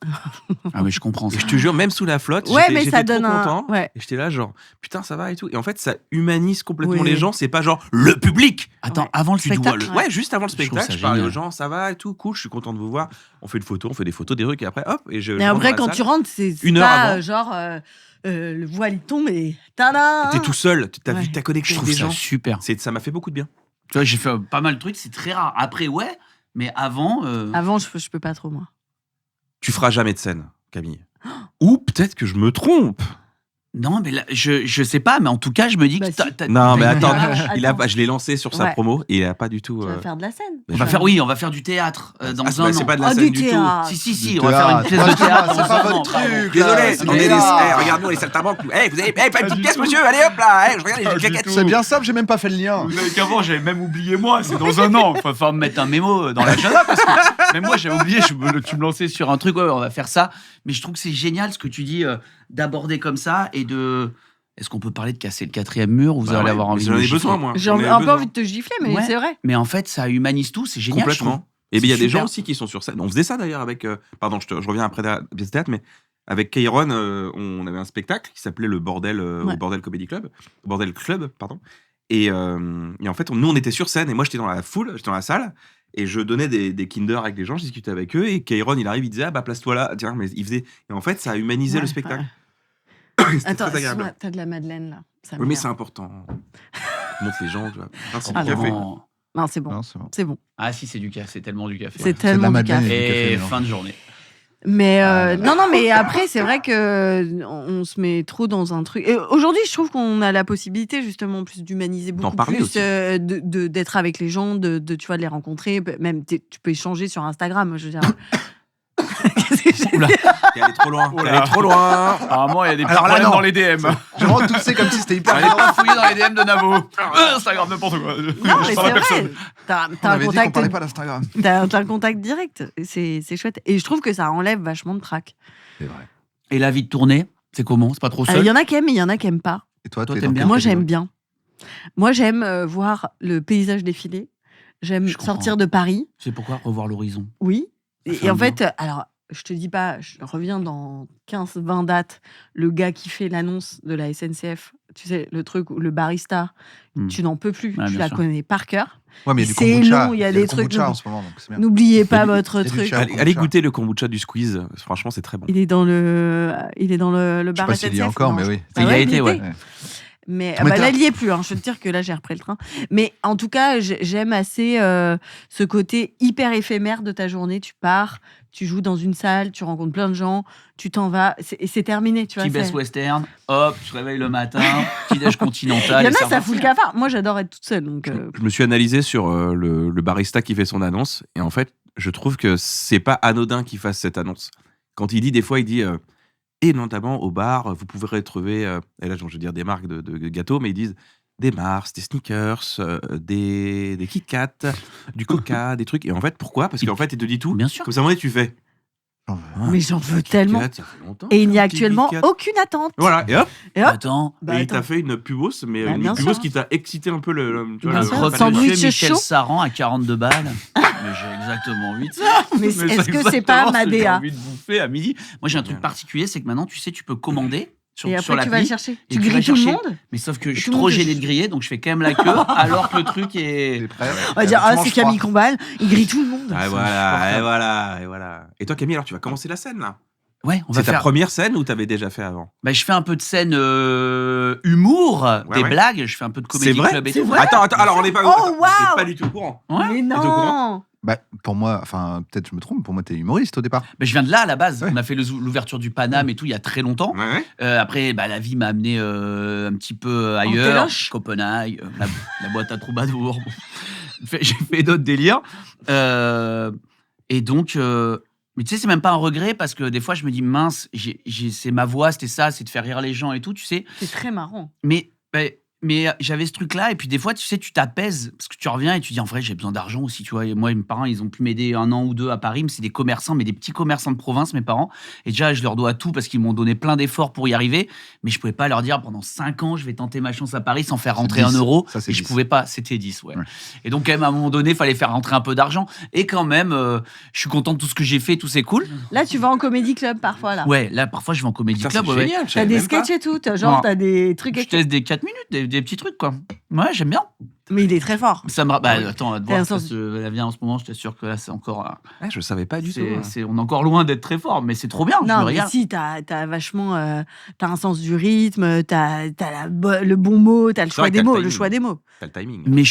Ah, mais je comprends ça. Et je te jure, même sous la flotte, Ouais, mais j'étais ça trop donne un. content. Ouais. Et j'étais là, genre, putain, ça va et tout. Et en fait, ça humanise complètement Oui. les gens. C'est pas genre le public. Attends, Ouais. avant le Tu dois spectacle. ouais, juste avant le Je trouve spectacle, ça je parle génial. aux gens, ça va et tout, cool, je suis content de vous voir. On fait une photo, on fait des photos, des trucs, et après, hop, et je. Mais rentre après, dans la quand salle. tu rentres, c'est Une heure pas avant. genre le voile il tombe et tada. T'es tout seul, t'as Ouais. vu, t'as Je connecté avec trouve des ça gens. super. Ça m'a fait beaucoup de bien. Tu vois, j'ai fait pas mal de trucs, c'est très rare. Après, ouais, mais avant. Avant, je peux pas trop, moi. Tu feras jamais de scène, Camille. Ou peut-être que je me trompe. Non, mais là, je sais pas, mais en tout cas, je me dis Bah, que si. Non, mais attends, Attends. je l'ai lancé sur sa Ouais. promo et il a pas du tout. Tu vas faire de la scène. On va faire, oui, on va faire du théâtre dans Ah, un c'est an. pas de la Oh, scène du du tout. théâtre. Si, Du on va faire une théâtre. pièce de théâtre. C'est pas dans un an, votre pardon. truc. Désolé, là. on est des. Ah. Regarde-nous, les saltimbanques. Vous avez pas une petite pièce, monsieur? Allez hop là. Je regarde les claquettes. C'est bien simple, j'ai même pas fait le lien. Vous savez qu'avant, j'avais même oublié moi, c'est dans un an. Il va falloir me mettre un mémo dans l'agenda parce que même moi, j'avais oublié. Tu me lançais sur un truc, ouais, on va faire ça. Mais je trouve que c'est génial ce que tu dis d'aborder comme ça et de. Est-ce qu'on peut parler de casser le quatrième mur ou vous Bah allez ouais, avoir envie de j'en me ai gifler besoin, moi. J'ai J'en ai un peu besoin. envie de te gifler, mais Ouais. c'est vrai. Mais en fait, ça humanise tout, c'est génial. je trouve. Complètement. Et bien, il y a C'est des gens super. aussi qui sont sur scène. On faisait ça d'ailleurs avec. Pardon, je reviens après la pièce de théâtre, mais avec Kairon, on avait un spectacle qui s'appelait le Bordel Ouais. au Bordel Comedy Club. Bordel Club, pardon. Et en fait, nous, on était sur scène et moi, j'étais dans la foule, j'étais dans la salle. Et je donnais des Kinder avec des gens, je discutais avec eux. Et Kairon, il arrive, il disait, ah bah place-toi là. Tiens, mais il faisait. Et en fait, ça a humanisé Ouais, le spectacle. ouais. C'était Attends, très agréable. excuse-moi, t'as de la madeleine là. Ça Oui, mais m'énerve. c'est important. Montre les gens, tu vois. Ah, c'est Ah du non. café. Non, c'est bon. Non, c'est bon. C'est bon. Ah si, c'est du café, c'est tellement du café. C'est C'est de tellement la du madeleine café. et du café Et mélangé. fin de journée. Mais Ah là là. non, mais après, c'est vrai que on se met trop dans un truc. Et aujourd'hui, je trouve qu'on a la possibilité justement plus d'humaniser beaucoup parler plus, aussi. d'être avec les gens, tu vois, de les rencontrer. Même tu peux échanger sur Instagram. Je veux dire. Qu'est-ce que j'ai Oula. dit T'es allé trop loin. T'es Oula. allé trop loin. Apparemment, il y a des petits Alors là, problèmes non. dans les DM. Je rentre tousser comme si c'était hyper Allez grave. pas fouiller dans les DM de Navo. Instagram, n'importe quoi. Non, Je mais parle à c'est personne. vrai. T'as On un avait dit qu'on contact, parlait pas d'Instagram. t'as un contact direct. C'est chouette. Et je trouve que ça enlève vachement de trac. C'est vrai. Et la vie de tournée, c'est comment? C'est pas trop Il seul? y en a qui aiment, il y en a qui aiment pas. Et toi, Toi, t'es t'aimes dans bien? quelle Moi, j'aime catégorie bien. Moi, j'aime voir le paysage défiler. J'aime Je comprends. sortir de Paris. C'est pourquoi revoir l'horizon. Oui. Ça fait Et un en bien. fait, alors, je te dis pas, je reviens dans 15-20 dates, le gars qui fait l'annonce de la SNCF, tu sais, le truc où le barista, Hmm. tu n'en peux plus, Ouais, tu bien la sûr. connais par cœur. Ouais, mais il y a du C'est kombucha. long, il y a du des trucs kombucha de- en ce moment, donc c'est bien. N'oubliez pas du- votre il y a du truc. chai. Allez goûter le kombucha du squeeze. Franchement, c'est très bon. Il est dans le Je sais bar pas s'il y est SNCF, encore, non, mais je- oui. Ah Il y a ouais, été, ouais. Ouais. Mais Tu m'étonnes. là, il y est plus. Hein. Je veux te dire que là, j'ai repris le train. Mais en tout cas, j'aime assez ce côté hyper éphémère de ta journée. Tu pars, tu joues dans une salle, tu rencontres plein de gens, tu t'en vas, et c'est terminé. Tu vois, Petit Best c'est- Western, hop, tu te réveilles le matin, petit déj il continental. y en et a, c'est ça fout le reparti. cafard. Moi, j'adore être toute seule. Donc, Je me suis analysé sur le barista qui fait son annonce. Et en fait, je trouve que c'est pas anodin qu'il fasse cette annonce. Quand il dit, des fois, il dit et notamment au bar, vous pouvez retrouver, et là, je veux dire des marques de gâteaux, mais ils disent des Mars, des Snickers, des Kit Kat, du Coca, des trucs. Et en fait, pourquoi? Parce qu'en fait, il te dit tout. Bien sûr. Comme ça, à un moment donné, tu fais Mais j'en veux tellement. Kit Kat, il y a longtemps, Et il n'y a un petit actuellement Kit Kat. aucune attente. Voilà, et hop, Et hop, Attends, bah, et il attends. t'a fait une pubos, mais Bah, une bien pubos sûr. qui t'a excité un peu tu vois, Bien le sûr. croque Sandwich de Michel chaud. Saran à 42 balles. Mais j'ai exactement 8. Mais est-ce que c'est pas exactement ce que j'ai Madea? envie de bouffer à midi. Moi, j'ai un truc Génial. particulier, c'est que maintenant, tu sais, tu peux commander sur, Et sur après, tu vas le l'appli. chercher. Et Tu tu vas grilles tout le chercher. monde. Mais sauf que je suis tout le trop monde te- gêné de griller, donc je fais quand même la queue, alors que le truc est. T'es prêt On va dire, Tu ah, manges c'est froid. Camille Combal, il grille tout le monde. Ah, et voilà. Et toi, Camille, alors tu vas commencer la scène là. Ouais, on va C'est ta faire. première scène ou t'avais déjà fait avant? Bah, je fais un peu de scène humour, Ouais, des ouais. blagues, je fais un peu de comédie C'est vrai club et C'est tout. vrai Attends, alors on n'est pas, Oh, attends, waouh. j'étais pas du tout au courant. Ouais. Mais T'es au courant non. Bah, pour moi, enfin, peut-être je me trompe, pour moi, t'es humoriste au départ. Bah, je viens de là à la base. Ouais. On a fait l'ouverture du Paname et tout il y a très longtemps. Ouais. Après, bah, la vie m'a amené un petit peu En ailleurs. téloche. Copenhague, la boîte à troubadour. Bon. J'ai fait d'autres délires. Et donc, mais tu sais, c'est même pas un regret parce que des fois, je me dis, mince, c'est ma voix, c'était ça, c'est de faire rire les gens et tout, tu sais. C'est très marrant. Mais j'avais ce truc-là, et puis des fois, tu sais, tu t'apaises, parce que tu reviens et tu dis, en vrai, j'ai besoin d'argent aussi, tu vois. Et moi, mes parents, ils ont pu m'aider 1 an ou 2 à Paris, mais c'est des commerçants, mais des petits commerçants de province, mes parents. Et déjà, je leur dois tout parce qu'ils m'ont donné plein d'efforts pour y arriver, mais je pouvais pas leur dire, pendant 5 ans, je vais tenter ma chance à Paris sans faire rentrer 10. 1 euro. Ça, c'est Et je 10. pouvais pas, c'était 10, ouais. Ouais. Et donc, quand même, à un moment donné, il fallait faire rentrer un peu d'argent. Et quand même, je suis content de tout ce que j'ai fait, tout c'est cool. Là, tu vas en comédie club parfois, là. Ouais, là, parfois, je vais en comédie Ça, club. c'est Ouais, ouais. génial. je T'as savais des même pas. sketchs et tout. Genre, Non. t'as des trucs. Je teste des 4 minutes, des petits trucs, quoi. Ouais, j'aime bien. Mais il est très fort. Ça me bah, Ah oui. attends, à te T'as voir, un ça sens- la vie en ce moment, je t'assure que là, c'est encore. Ouais, je savais pas du tout. On est encore loin d'être très fort, mais c'est trop bien. je Non, me mais regarde. si, t'as vachement. T'as un sens du rythme, t'as le bon mot, t'as le choix vrai que des t'as le mots. Le timing. choix des mots. T'as le timing. Mais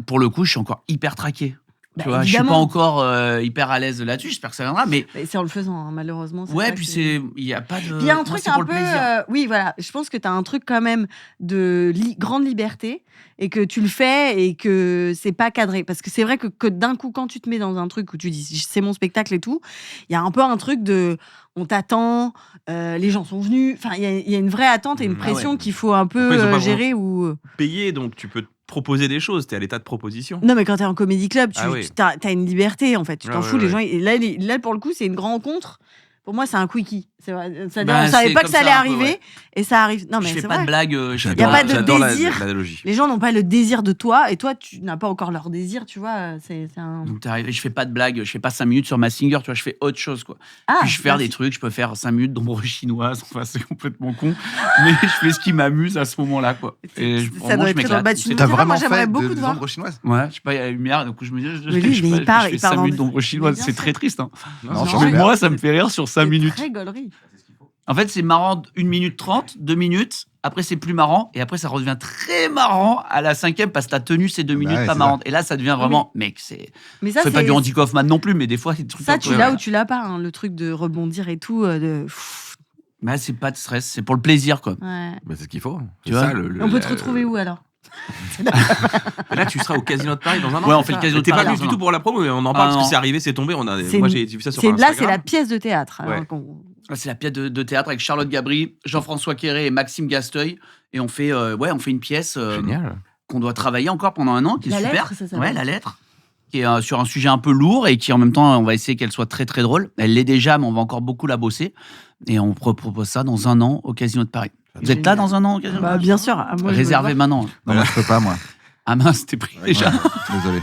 pour le coup, je suis encore hyper traqué. Bah, Tu vois, je suis pas évidemment. encore hyper à l'aise là-dessus. J'espère que ça viendra. Mais Mais c'est en le faisant, hein, malheureusement. ouais, ça puis qui- il y a pas de. Puis il y a un moi, truc c'est un pour le peu. plaisir. Oui, voilà. Je pense que tu as un truc quand même de grande liberté et que tu le fais et que c'est pas cadré. Parce que c'est vrai que d'un coup, quand tu te mets dans un truc où tu dis c'est mon spectacle et tout, il y a un peu un truc de on t'attend, les gens sont venus. Enfin, il y a une vraie attente et une Ah ouais. pression qu'il faut un peu Pourquoi ils ont pas gérer. Ou... Payé, donc tu peux te proposer des choses. T'es à l'état de proposition. Non, mais quand tu es en comédie club, tu Ah oui. as une liberté en fait. Tu t'en Ouais, fous. ouais, Les ouais. gens, et là, pour le coup, c'est une grande rencontre. Pour moi, c'est un quickie. C'est-à-dire, Bah, on savait c'est pas que comme ça allait ça, un peu, arriver ouais. et ça arrive. Non, mais je fais c'est pas vrai. de blague. Y a pas de J'adore désir. l'analogie. Les gens n'ont pas le désir de toi et toi, tu n'as pas encore leur désir, tu vois. C'est un. Donc t'es arrivé, je fais pas de blague, je fais pas 5 minutes sur Massinger, tu vois, je fais autre chose, quoi. Ah, Puis je fais des merci. trucs, je peux faire 5 minutes d'ombre chinoise, enfin c'est complètement con, mais je fais ce qui m'amuse à ce moment-là, quoi. Et Ça vraiment, doit je être très drôle. m'éclate. Bah, tu C'est- nous T'as diras, vraiment moi, j'aimerais fait beaucoup te des voir. ombres chinoises Ouais, je sais pas, il y a la lumière, donc je me dis, Mais lui, je mais sais il pas, part- je fais il part 5 dans minutes des- d'ombre chinoise, bien c'est sûr. très triste. Hein. Non, c'est c'est Mais bien. moi, ça me fait rire sur 5 minutes. Très gaulerie. En fait, c'est marrant 1 minute 30, 2 minutes, après c'est plus marrant, et après ça redevient très marrant à la 5e parce que ta tenue c'est 2 Bah minutes ouais, pas c'est marrante. Et là, ça devient vraiment, mec, c'est. Mais ça, Fais pas c'est. du Andy Kaufman non plus, mais des fois, c'est des trucs Ça, un tu peu- l'as ou tu l'as pas, hein, le truc de rebondir et tout. Mais c'est pas de stress, c'est pour le plaisir, quoi. Ouais. Mais c'est ce qu'il faut. Tu C'est vois ça, On peut te retrouver où alors? Et là, tu seras au Casino de Paris dans un an. Ouais, on c'est fait le ça Casino de T'es pas Paris venu dans du un tout an. pour la promo, mais on en parle Ah, parce non. que c'est arrivé, c'est tombé. C'est Moi, une- j'ai vu ça sur Là, Instagram. c'est la pièce de théâtre. Ouais. alors Ah, c'est la pièce de théâtre avec Charlotte Gabri, Jean-François Quéré et Maxime Gasteuil. Et on fait une pièce Génial. qu'on doit travailler encore pendant 1 an, qui est La super. lettre, ça s'appelle. Ouais, la lettre. Qui est sur un sujet un peu lourd et qui en même temps, on va essayer qu'elle soit très très drôle. Elle l'est déjà, mais on va encore beaucoup la bosser. Et on propose ça dans 1 an au Casino de Paris. Vous êtes là dans 1 an au Casino de Bah, Paris bien sûr. Ah, moi, je veux Réservez le voir. maintenant. Non, moi, je peux pas, moi. Ah mince, t'es pris déjà. Ouais, désolé.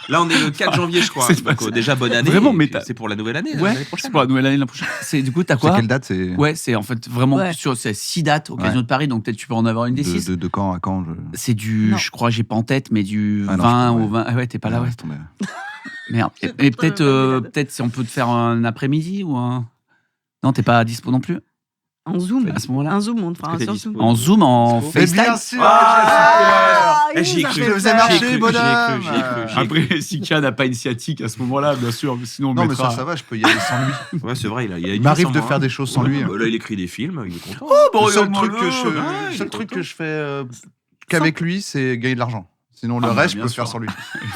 Là, on est le 4 janvier, je crois. C'est pas Donc, ça. déjà, bonne année. Vraiment, Et mais puis, t'as- c'est pour la nouvelle année. Ouais, l'année c'est prochaine. pour la nouvelle année l'année prochaine. C'est du coup, t'as C'est quoi quelle date c'est Ouais, c'est en fait vraiment Ouais. sur c'est 6 dates au Casino Ouais. de Paris, donc peut-être tu peux en avoir une des 6. de quand à quand C'est du, Non. je crois, j'ai pas en tête, mais du Ah non, 20 je peux, au 20. Ah ouais, t'es pas là, ouais. laisse tomber. Merde. Et trop peut-être, le malade. peut-être si on peut te faire un après-midi ou un. Non, t'es pas dispo non plus En Zoom. à ce moment-là. Un Zoom, on te fera un T'es sur dispo. Zoom. En Zoom, en Mais FaceTime. bien sûr, Eh, j'y ai ça cru. fait Je faisais peur. marcher, J'y ai cru, bonhomme. j'y ai cru. Après, Sika n'a pas une sciatique à ce moment-là, bien sûr, mais sinon on Non, mais mettra. ça va, je peux y aller sans lui. Ouais, c'est vrai, il a Il une m'arrive sans de moi. faire des choses sans Ouais, lui. bah là, il écrit des films, il est content. bon, Le seul regarde-moi truc que je, Ouais, le il seul est truc content. que je fais qu'avec lui, c'est gagner de l'argent. Sinon, le Ah, bah, reste, je bien peux le sûr. faire sans lui.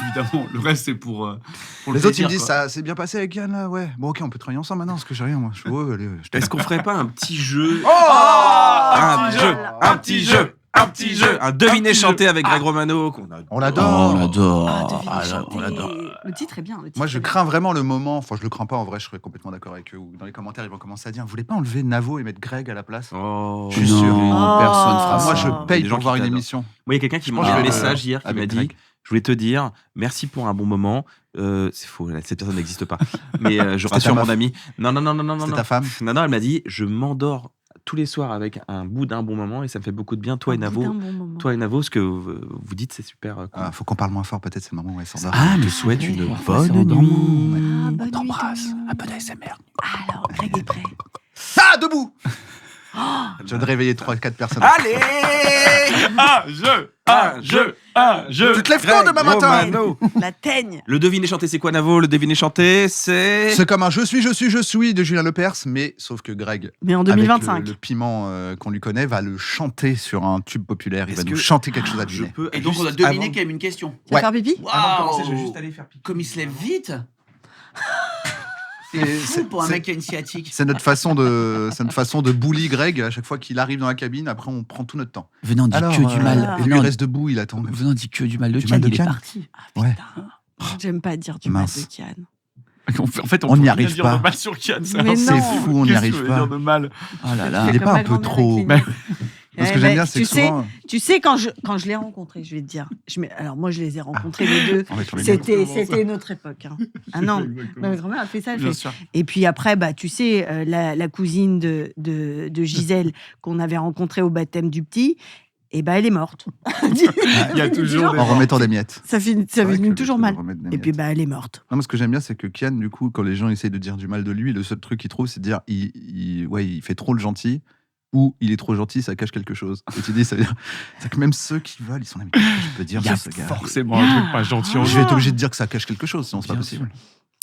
Évidemment, le reste c'est pour le Les autres, ils plaisir, me disent quoi. ça, c'est bien passé avec Yann là, ouais. Bon, ok, on peut travailler ensemble maintenant parce que j'ai rien, moi. Je fais, ouais, allez, je Est-ce qu'on ferait pas un petit jeu Oh Un petit jeu, un petit jeu, un petit jeu, un deviné chanté avec Greg Romano. On l'adore. On l'adore. Ah, devinez Ah, chanter. on l'adore. Le titre est bien. le titre Moi, je est bien. crains vraiment le moment. Enfin, je le crains pas. En vrai, je serais complètement d'accord avec eux. Ou dans les commentaires, ils vont commencer à dire, vous voulez pas enlever Navo et mettre Greg à la place? Oh. Je suis sûr. Non, personne fera Ah, ça. Moi, Oh. je Il y a paye des gens pour voir qui une t'adorent. émission. Moi, il y a quelqu'un qui m'a pense envoyé un que je vais message hier qui avec m'a dit Greg. je voulais te dire merci pour un bon moment. C'est faux, cette personne n'existe pas. Mais je C'était rassure ta mon meuf. ami. Non. C'était ta femme? Non, elle m'a dit je m'endors tous les soirs avec un bout d'un bon moment et ça me fait beaucoup de bien. Toi et Un bout Navo, d'un bon moment. toi et Navo, ce que vous dites, c'est super cool. Faut qu'on parle moins fort, peut-être, c'est le moment où elle s'endort. Je te souhaite une bonne c'est endormant. nuit. Ah, bonne On nuit, t'embrasse. tout le monde. Un peu d'ASMR. Alors, Greg est prêt. Ah, debout! Je viens de réveiller 3-4 personnes. Allez Un jeu. Tu te lèves tôt demain matin! Romano. La teigne. Le deviné chanté, c'est quoi, Navo? Le deviné chanté, c'est. C'est comme un je suis de Julien Lepers, mais sauf que Greg, Mais en avec 2025. le piment qu'on lui connaît, va le chanter sur un tube populaire. Il Est-ce va nous que chanter quelque chose à Je deviner. peux. Et donc, on a juste deviné avant- qu'il y avait une question. Tu vas Ouais. faire pipi Avant de commencer, Waouh. je vais juste aller faire pipi. Comme il se lève vite. Et C'est fou pour un c'est- mec qui a une sciatique. C'est notre façon de bully Greg. À chaque fois qu'il arrive dans la cabine, après on prend tout notre temps. Venez, on dit Alors, que du mal. et lui Venez, il reste debout, il attend. on dit que du mal de Du mal Kian, de il est Kian. parti. Ouais. J'aime pas dire du mal Mince. de Kian. En fait, On peut n'y rien arrive dire pas. de mal sur Kian. Mais C'est non. fou, on n'y arrive pas. de mal. Oh là là. Il est Comme pas ma un peu grand-mère trop. avec les Mais- nuits. Moi, ce que Eh j'aime ben, bien, c'est que souvent. Tu sais, quand je l'ai rencontré, je vais te dire. Alors, moi, je les ai rencontrés les deux. On va sur les mêmes. C'était une autre époque. Hein. Ah non, ma grand-mère a fait ça. Elle Bien fait. sûr. Et puis après, bah, tu sais, la cousine de Gisèle qu'on avait rencontrée au baptême du petit, et ben elle est morte. Il y a toujours En remettant des miettes. Ça finit C'est vrai que toujours je mal. dois remettre des Et puis miettes. bah elle est morte. Non, mais ce que j'aime bien, c'est que Kian, du coup, quand les gens essayent de dire du mal de lui, le seul truc qu'il trouve, c'est de dire il fait trop le gentil ou il est trop gentil, ça cache quelque chose. Et tu dis, ça veut dire c'est que même ceux qui veulent, ils sont là, mais qu'est-ce que je peux dire Il y a sur ce gars forcément un truc pas gentil en Je vais être obligé de dire que ça cache quelque chose, sinon c'est pas Bien possible.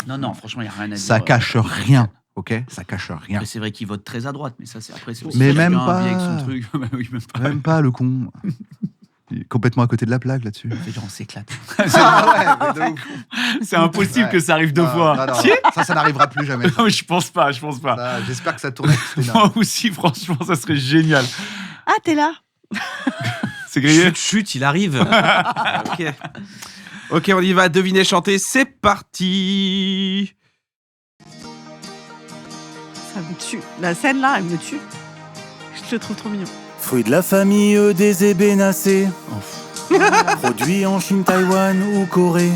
Non, non, franchement, il n'y a rien à dire. Ça cache rien, ok? Ça cache rien. Après, c'est vrai qu'il vote très à droite, mais ça, c'est après. C'est aussi Mais chacun même vit pas. avec son truc. Bah oui, même pas. Même pas le con. Il est complètement à côté de la plaque là-dessus. Fait genre, on s'éclate. Ah ouais, mais de ouf. C'est impossible Ouais. que ça arrive deux Non, fois. non, non, Si ça n'arrivera plus jamais. Non, mais je pense pas. Ça, j'espère que ça tourne. Moi aussi, franchement, ça serait génial. Ah, t'es là? C'est grillé. Chut, il arrive. Ok. Ok, on y va. Deviner chanter, c'est parti. Ça me tue. La scène là, elle me tue. Je le trouve trop mignon. Fruit de la famille des ébénacées, produit en Chine, Taïwan ou Corée.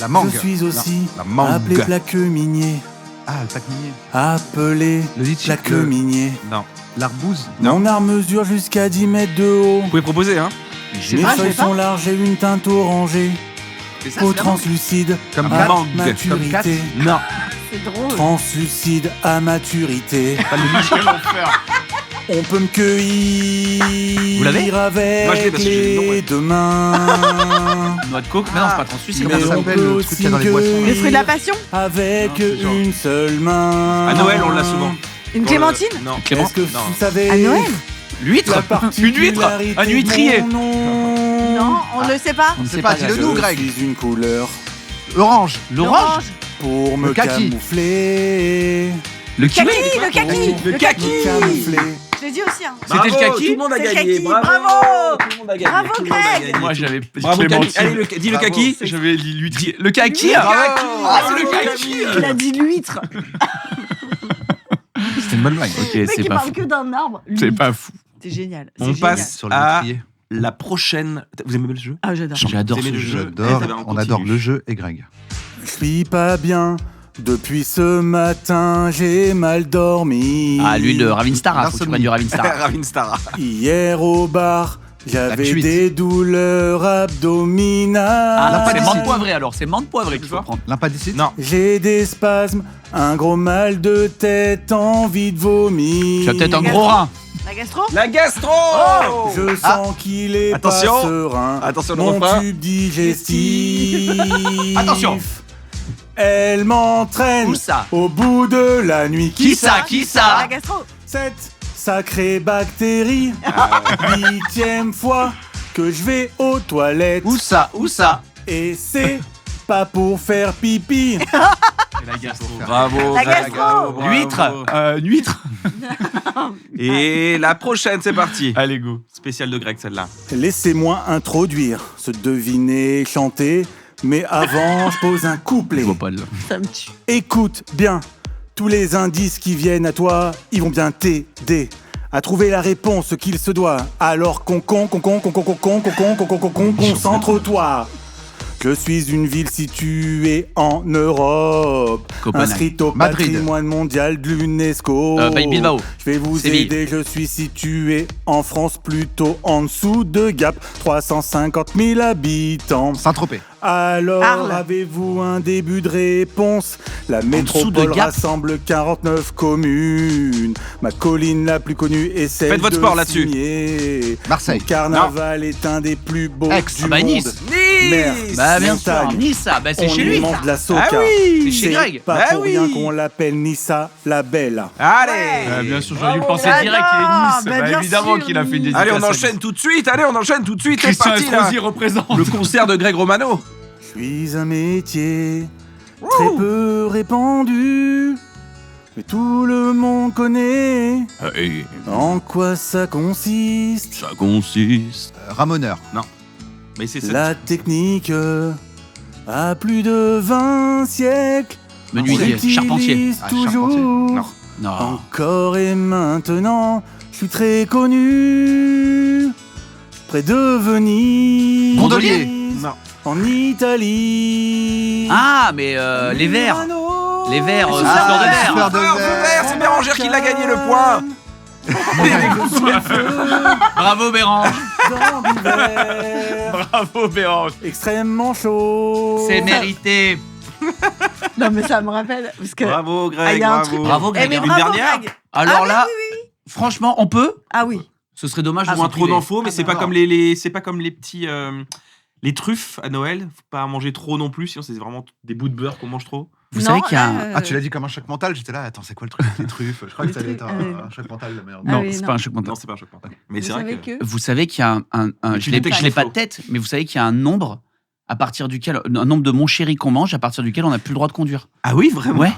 La mangue. Je suis aussi La mangue. appelé plaqueux minier, Ah, le pack minier. appelé Le litchi. plaqueux minier. Non. L'arbouse. Non. Mon arme mesure jusqu'à 10 mètres de haut. Vous pouvez proposer, hein? Je Mes sais pas, je feuilles sais pas. sont larges et une teinte orangée. Peau translucide Comme à Kat. mangue. maturité. Non. C'est drôle. Translucide à maturité. Pas le Michel Enfer. On peut me cueillir Vous l'avez? Moi, je l'ai avec parce que j'ai le nom, les ouais. deux mains. Noix de coke. Mais non, c'est pas translucide. Mais Comment ça on s'appelle, peut le truc qu'il y a dans les aussi boissons, là Les fruits de la passion? avec Non, c'est genre- une seule main. À Noël, on l'a souvent. Une Dans clémentine? le- Non. Clément. Est-ce que Non. vous savez À Noël? L'huître. Une huître. Un huîtrier. Non, on ne sait pas. On ne C'est sait pas, pas. dis-le-nous, Je Greg. suis une couleur Orange. L'orange. pour me Le kaki. camoufler. Le kiwi. Le kaki. Le kaki. Me camoufler. Je l'ai dit aussi. Hein. C'était le Bravo, kaki. Tout le monde a C'est le gagné. kaki, Bravo. bravo. Tout le monde a gagné. Bravo, Tout le monde a Greg. gagné. Moi, j'avais Bravo, Camille. Clémentine. Allez, dis le Bravo. kaki. J'avais l'huîtrier. Le kaki. Bravo. Ah, c'est le Bravo, kaki. Camille. Il a dit l'huître. C'était une bonne blague. Ok, Le mec, c'est il pas parle fou. que d'un arbre. C'est L'huître. pas fou. C'est génial. On c'est passe génial. Sur le à métrier. la prochaine. Vous aimez le jeu? Ah, j'adore. J'adore Vous ce aimez le jeu. jeu? J'adore. Eh ben, On adore continue. le jeu et Greg. Je suis pas bien. Depuis ce matin, j'ai mal dormi. Ah, l'huile de Ravinstara. Faut que tu L'insomnie. prennes du Ravinstara. Ravin Stara. Hier au bar, j'avais cuite. des douleurs abdominales. Ah, c'est L'impadicite. menthe poivrée alors. C'est menthe poivrée qu'il faut prendre. L'impadicite. Non. J'ai des spasmes, un gros mal de tête, envie de vomir. Tu as peut-être un gros rein. La gastro? La gastro. Je sens qu'il est Attention. pas serein. Attention, le Mon refrain. tube digestif. Attention. Elle m'entraîne Où ça? au bout de la nuit. Qui ça? Qui La ça? gastro? Cette sacrée bactérie. 8e fois que je vais aux toilettes. Où ça? Où ça? Et c'est pas pour faire pipi. La gastro. Bravo. La Greg, gastro. bravo, bravo. L'huître. Une huître. Et la prochaine, c'est parti. Allez, go. Spécial de Greg, celle-là. Laissez-moi introduire ce deviner, chanter. Mais avant, je pose un couplet. Je vois pas là. Ça me tue. Écoute bien, tous les indices qui viennent à toi, ils vont bien t'aider à trouver la réponse qu'il se doit. Alors concentre-toi. Je suis une ville située en Europe, Copenhague. inscrite au Madrid. patrimoine mondial de l'UNESCO. Bilbao. Je vais vous Séville. aider, je suis situé en France, plutôt en dessous de Gap, 350 000 habitants. Saint-Tropez. Alors, Arles. avez-vous un début de réponse? La dessous de métropole Gap. rassemble 49 communes. Ma colline la plus connue est celle Faites votre de sport là-dessus. Cygné. Marseille. Mon carnaval est un des plus beaux Aix. du Ah bah, monde. Nice. Mer, Bah, bien sûr. montagne. Nissa, bah, c'est On chez y lui. mange de la soca. Ah oui. C'est chez Greg. Pas Bah pour oui. rien qu'on l'appelle Nissa la Belle. Allez. Bien sûr, j'aurais dû le penser Greg. direct, il est Nice. Bah, bien évidemment sûr, qu'il a fait une Nice. dédicace. Allez, on à enchaîne Nice. tout de suite. Allez, on enchaîne tout de suite. C'est Christian parti là. Estrosi représente. Le concert de Greg Romano. Je suis un métier très peu répandu, mais tout le monde connaît. En quoi ça consiste? Ça consiste. Ramoneur. Mais c'est ça. La technique a plus de 20 siècles. Menuisier, On charpentier. l'utilise Ah, toujours. charpentier. Non. Non. Encore et maintenant, je suis très connu. Près de Venise. Gondolier. Non. En Italie. Ah, mais les verts. Milano. Les verts, Ah, souffleurs de verre. souffleurs de Fleur de verre. verre, c'est Bérangère qui l'a gagné le point. Bravo, Bérange. Dans l'hiver, Bravo, Bérange. extrêmement chaud. C'est mérité. Non, mais ça me rappelle. Parce que... Bravo, Ah, Greg. y a un Bravo. truc- Bravo, Eh, Greg. mais hein. Une bravo, dernière. Greg. Alors Ah, là, oui. franchement, on peut. Ah oui. Ce serait dommage de Moins s'en trop priver. d'infos, mais Ah c'est bah pas comme c'est pas comme les petits les truffes à Noël. Faut pas en manger trop non plus, sinon c'est vraiment des bouts de beurre qu'on mange trop. Vous Non, savez qu'il y a un... là, Ah, tu l'as dit comme un choc mental, j'étais là, attends, c'est quoi le truc avec les truffes? Je crois que Les ça allait être trucs, un choc mental, la merde. Ah Non, oui, c'est non. pas un choc mental. Non, c'est pas un choc mental. Mais Vous c'est vrai savez que que... Vous savez qu'il y a je l'ai tu pas de Flo. tête, mais vous savez qu'il y a un nombre à partir duquel un nombre de mon chéri qu'on mange à partir duquel on n'a plus le droit de conduire. Ah oui, vraiment. Ouais.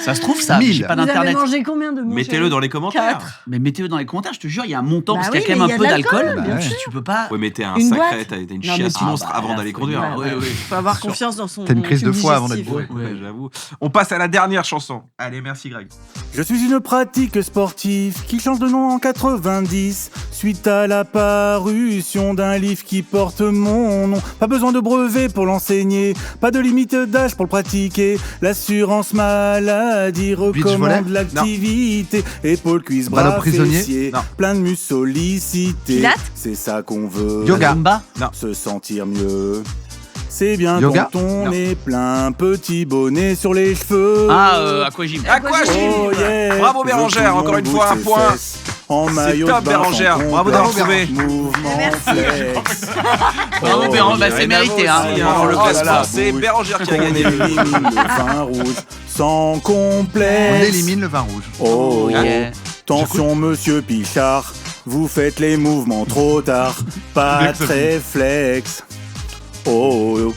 Ça se trouve ça, 1000. j'ai pas Vous avez d'internet. mangé combien de mon Mettez-le chéri dans les commentaires. 4. Mais mettez-le dans les commentaires, je te jure, il y a un montant Bah parce qu'il y a oui, quand mais même un il peu y a de d'alcool. l'alcool, bien Tu- sûr. Tu peux pas. Ouais, mettez un Une sacré, boîte. t'as une Non, mais chiasse tu- monstre Ah, bah, avant là, d'aller faut conduire. dire, Oui, ouais. oui. Faut avoir confiance dans son. T'as une crise de tube foie avant digestif. d'être bourré. Ouais, j'avoue. On passe à la dernière chanson. Allez, merci Greg. Je suis une pratique sportive qui change de nom en 90 suite à la parution d'un livre qui porte mon nom. Pas besoin de brevet pour l'enseigner, pas de limite d'âge pour le pratiquer. L'assurance maladie Beach volley? recommande l'activité. Épaules, cuisses, Bras bras, au prisonnier? fessiers, Non. plein de muscles sollicités. Pilates? C'est ça qu'on veut. Yoga. Zumba. Se sentir mieux. C'est bien Yoga? quand on Non. est plein, petit bonnet sur les cheveux. Ah, Aquagym. Aquagym. Oh yeah. Bravo Bérangère, Le encore une bout fois, de un ses point. fesses, en C'est maillot top de bain Bérangère. sans Bravo d'avoir complexe, trouvé. Mouvement flex. Bravo, Oh, Bérangère. Bah, yeah. c'est mérité, hein. Aussi, Oh dans le là classement, là, c'est bouge. Bérangère qui a On gagné. élimine le vin rouge sans On complexe. élimine le vin rouge. Oh, yeah. attention monsieur Pichard, vous faites les mouvements trop tard, pas très flex. Oh,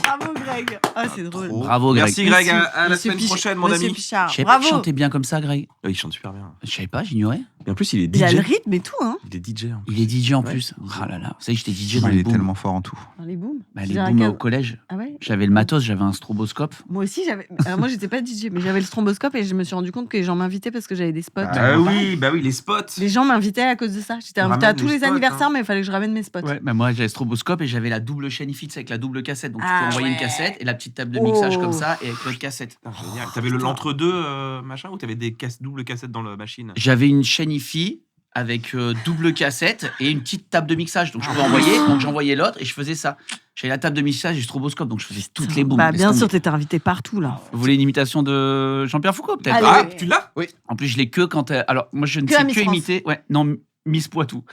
Bravo, Greg. Ah, c'est drôle. Bravo, Greg. Merci Greg, à la Monsieur semaine Pich- prochaine mon Monsieur ami. Pichard. Je savais pas que Bravo. chanter bien comme ça, Greg. Il chante super bien. Je savais pas, j'ignorais. Et en plus il est Il a le DJ. rythme et tout, hein. Il est DJ. en plus. Il est DJ en Ouais. plus. Ah là là. Vous savez, j'étais DJ dans Il les est booms. tellement fort en tout. Dans les booms. Bah, Tu les dirais booms quel- au collège. Ah ouais. J'avais le matos, j'avais un stroboscope. Moi aussi, j'avais. Alors, moi, j'étais pas DJ, mais j'avais le stromboscope et je me suis rendu compte que les gens m'invitaient parce que j'avais des spots. Ah, Bah oui, les spots. Les gens m'invitaient à cause de ça. J'étais invitée à Ramène tous les les spots, anniversaires, hein. mais il fallait que je ramène mes spots. Ouais, bah moi j'avais le stroboscope et j'avais la double chaîne IFI avec la double cassette. Donc tu Ah peux envoyer une ouais. cassette et la petite table de mixage Oh. comme ça et avec l'autre cassette. Putain, génial. T'avais l'entre-deux machin ou t'avais des doubles cassettes dans la machine? J'avais une chaîne IFI avec double cassette et une petite table de mixage. Donc je peux envoyer, donc j'envoyais l'autre et je faisais ça. J'avais la table de mixage et le stroboscope, donc je faisais toutes les booms. Bah, Laisse bien tomber. sûr, t'étais invité partout, là. Vous voulez une imitation de Jean-Pierre Foucault peut-être? Allez. Ah, oui. tu l'as? En plus, je l'ai que quand. Alors, moi, je ne Que à sais Miss que France. imiter. Ouais, non, Miss Poitou.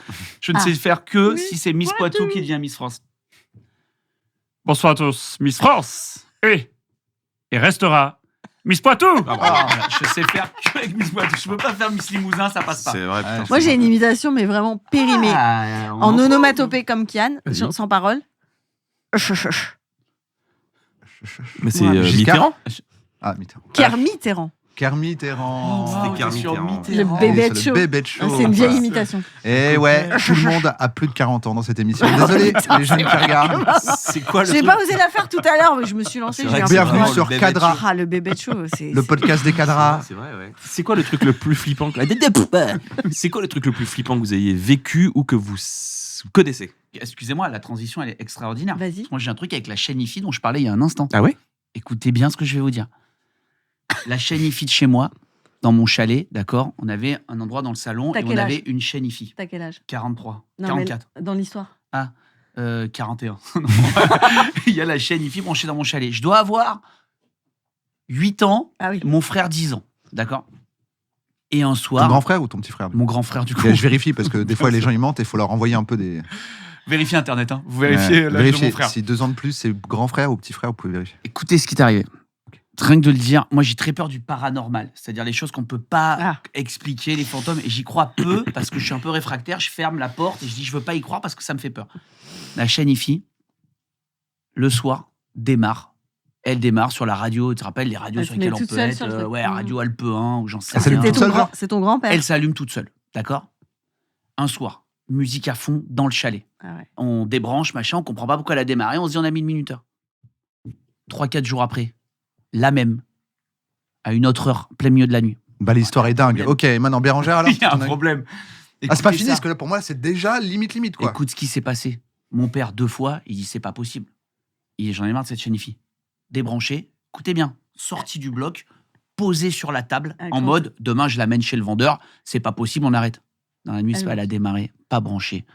Je ne Ah. sais faire que Miss si c'est Miss Poitou Poitou. qui devient Miss France. Bonsoir à tous, Miss France. Et restera Miss Poitou. Ah. Voilà, je sais faire que avec Miss Poitou. Je peux pas faire Miss Limousin, ça passe pas. C'est vrai, putain. Ouais, Moi, j'ai une imitation, mais vraiment périmée. Ah, on En en- onomatopée comme Kian, Vas-y. sans parole. Mais c'est Ouais. Mitterrand. Ah, Mitterrand. Kermitterrand. Kermitterrand. C'était Kermitterrand. Le bébé de C'est show. le bébé de show. Ah, c'est une vieille Voilà. imitation. Et ouais, tout le monde a plus de 40 ans dans cette émission. Désolé, les jeunes qui regardent. C'est quoi le J'ai truc pas osé la faire tout à l'heure, mais je me suis lancée. C'est j'ai vrai un que peu Bienvenue peur. vraiment sur le bébé de Cadra, Ah, le bébé de show, c'est. le podcast des cadras. C'est vrai, ouais. C'est quoi le truc le plus flippant que C'est quoi le truc le plus flippant que vous ayez vécu ou que vous connaissez? Excusez-moi, la transition, elle est extraordinaire. Vas-y. Moi, j'ai un truc avec la chaîne IFI dont je parlais il y a un instant. Ah ouais? Écoutez bien ce que je vais vous dire. La chaîne IFI de chez moi, dans mon chalet, d'accord, on avait un endroit dans le salon T'as et on quel avait âge une chaîne IFI. T'as quel âge 43, Non, 44. mais dans l'histoire. 41. Non. Il y a la chaîne IFI branchée dans mon chalet. Je dois avoir 8 ans, Ah oui. mon frère 10 ans. D'accord. Et un Ton soir, grand frère ou ton petit frère? mon grand frère, du coup. Je vérifie parce que des fois les gens ils mentent et il faut leur envoyer un peu des. Vérifiez Internet, hein. Vous vérifiez l'âge de Vérifiez. mon frère. Si 2 ans de plus c'est grand frère ou petit frère, vous pouvez vérifier. Écoutez ce qui t'est arrivé. Rien que de le dire, moi j'ai très peur du paranormal, c'est-à-dire les choses qu'on ne peut pas Ah. expliquer, les fantômes, et j'y crois peu parce que je suis un peu réfractaire, je ferme la porte et je dis je veux pas y croire parce que ça me fait peur. La chaîne IFI, le soir, elle démarre sur la radio, tu te rappelles les radios Elle sur se met lesquelles on toute peut seule être, sur le truc. ouais, Radio Alpe 1 ou j'en sais Elle s'allume rien. toute seule, genre C'est ton grand-père. Elle s'allume toute seule, d'accord. Un soir, musique à fond dans le chalet. Ah ouais. On débranche, machin, on comprend pas pourquoi elle a démarré, on se dit on a mis le minuteur. 3-4 jours après, la même, à une autre heure, plein milieu de la nuit. Bah l'histoire est dingue. Ok, maintenant Bérangère alors. Il y a un ton avis problème. Ah c'est pas Écoutez fini ça. parce que là pour moi c'est déjà limite quoi. Écoute ce qui s'est passé. Mon père, 2 fois, il dit c'est pas possible. J'en ai marre de cette chaîne IFI. Débranché, écoutez bien, sorti du bloc, posé sur la table, Ah, en comment mode demain je l'amène chez le vendeur, c'est pas possible, on arrête. Dans la nuit, Ah oui. elle a démarré, pas branché.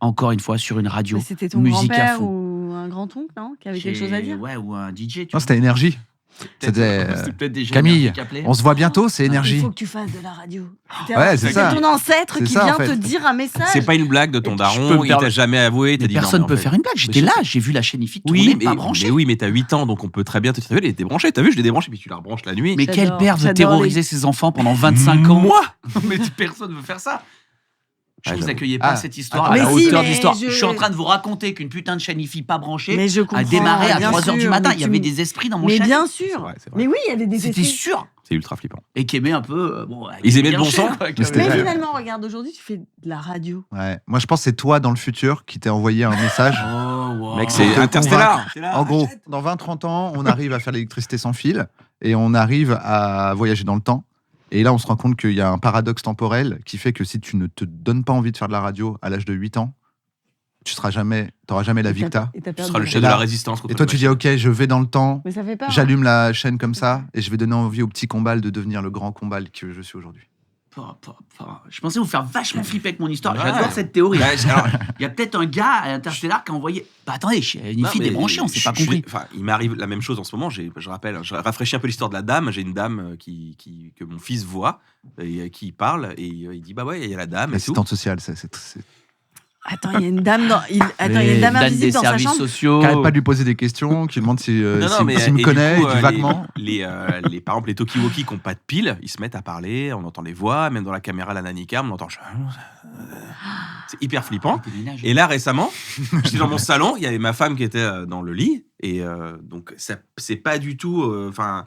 Encore une fois sur une radio. Mais c'était ton musique à grand-père fond. ou un grand-oncle, non Qui avait quelque chose à dire Ouais, ou un DJ. Tu Non vois. c'était énergie. Peut-être- c'était, c'est peut-être déjà Camille, Énergie qui appelait. On se voit bientôt, c'est Il énergie. faut que tu fasses de la radio. Ouais, c'est ça. ton ancêtre C'est qui ça, en vient fait. te dire un message. C'est pas une blague de ton Et je peux daron, me il t'a permettre- jamais avoué, il t'a Mais dit personne non, peut mais en faire fait- une blague. J'étais je là, sais. j'ai vu la chaîne IFI tourner, Oui, pas branché. mais oui, mais t'as 8 ans, donc on peut très bien te dire, elle est débranchée, t'as vu, je l'ai débranchée, puis tu la rebranches la nuit. Mais J'adore, quel père veut j'adore terroriser ses enfants pendant 25 ans Moi Mais personne veut faire ça. Je Ah, vous j'avoue. accueillez pas Ah. cette histoire Ah, à mais la si, hauteur de mais l'histoire. je- Je suis en train de vous raconter qu'une putain de chaîne IFI pas branchée Mais je comprends. a démarré à bien 3h du sûr, matin. mais Il y avait tu- des esprits dans mon Mais chalet. bien C'est sûr. vrai, c'est vrai. Mais oui, il y avait des C'était esprits. sûr. C'est ultra flippant. Et qui aimait un peu. Ils aimaient le bien bon chier, sang. quoi, Mais c'était- Mais Ouais. finalement, regarde, aujourd'hui, tu fais de la radio. Ouais. Moi je pense que c'est toi dans le futur qui t'es envoyé un message. Oh, wow. Mec, Pour c'est te Interstellar. En gros, dans 20-30 ans, on arrive à faire l'électricité sans fil et on arrive à voyager dans le temps. Et là, on se rend compte qu'il y a un paradoxe temporel qui fait que si tu ne te donnes pas envie de faire de la radio à l'âge de 8 ans, tu n'auras jamais la vie que t'as. Et t'as Ce perdu. sera le la- chef de la résistance. Et toi, tu dis, ok, je vais dans le temps, Mais ça fait peur. j'allume la chaîne comme ça et je vais donner envie au petit Combal de devenir le grand Combal que je suis aujourd'hui. Je pensais vous faire vachement flipper avec mon histoire. Ouais. J'adore cette théorie. Bah, alors, Il y a peut-être un gars à Interstellar qui a envoyé. Bah attendez, une non, fille mais débranchée, on s'est pas je- compris. Enfin, il m'arrive la même chose en ce moment. Je rappelle, je rafraîchis un peu l'histoire de la dame. J'ai une dame que mon fils voit et qui parle et il dit bah ouais, il y a la dame et tout. L'assistante sociale, c'est Attends, il y a une dame dans. Attends, il y a une dame Dan invisible des dans sa services chambre. sociaux. qui arrête pas de lui poser des questions, qui demande si, Non, mais, s'il me et connaît, du coup, il dit vaguement. Par exemple, les talkie-walkie qui n'ont pas de pile, ils se mettent à parler, on entend les voix, même dans la caméra, la nanicam, on entend. C'est hyper flippant. Et là, récemment, j'étais dans mon salon, il y avait ma femme qui était dans le lit, et donc c'est pas du tout. Enfin.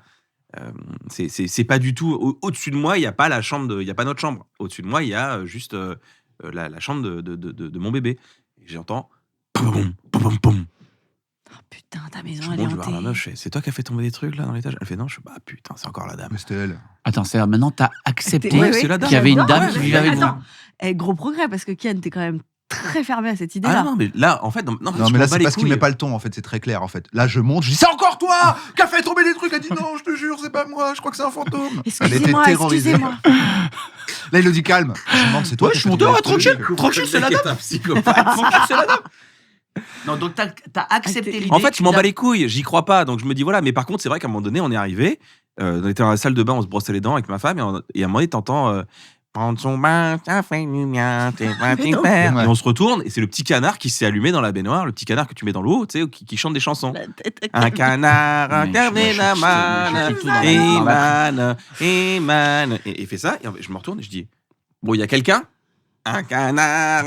C'est pas du tout. Au-dessus de moi, il n'y a pas la chambre, il y a pas notre chambre. Au-dessus de moi, il y a juste la chambre de mon bébé. Et j'entends. Poum, poum, poum, poum. Oh putain, ta Je maison, elle est monte, je vais voir la hantée. meuf, je fais, c'est toi qui as fait tomber des trucs là dans l'étage? Elle fait non, je fais bah putain, c'est encore la dame. Mais c'était elle. Attends, c'est maintenant t'as accepté Ouais, c'est la dame. qu'il y avait une J'adore, dame ouais, qui mais vivait avec vous. attends. Eh, gros progrès, parce que Kian, t'es quand même très fermé à cette Ah idée-là. non, mais là, en fait, non, Non, je mais là, m'en bats c'est les parce qu'il couilles. met pas le ton, en fait, c'est très clair, en fait. Là, je monte, je dis, c'est encore toi qui a fait tomber les trucs. Elle dit, non, je te jure, c'est pas moi, je crois que c'est un fantôme. Elle était Excusez-moi, terrorisée. excusez-moi. Là, il le dit calme. Je demande, c'est toi Ouais, qui je as suis fait monté, tomber ouais, les trucs. tranquille, c'est la dame. C'est un psychopathe. Tranquille, c'est la dame. Non, donc t'as accepté l'idée. En fait, je tu m'en l'as- bats les couilles, j'y crois pas. Donc je me dis voilà, mais par contre, c'est vrai qu'à un moment donné, on est arrivé, on était dans la salle de bain, on se brossait les dents avec ma femme, et à un moment donné, t'entends. Prendre son bain, ça fait du bien, c'est pas tes pères. Ouais. Et on se retourne, et c'est le petit canard qui s'est allumé dans la baignoire, le petit canard que tu mets dans l'eau, tu sais, qui chante des chansons. La tête. Un canard, Mais regardez je la suis manne, tout dans la- et man. Et il fait ça, et je me retourne et je dis, bon, il y a quelqu'un? Un canard,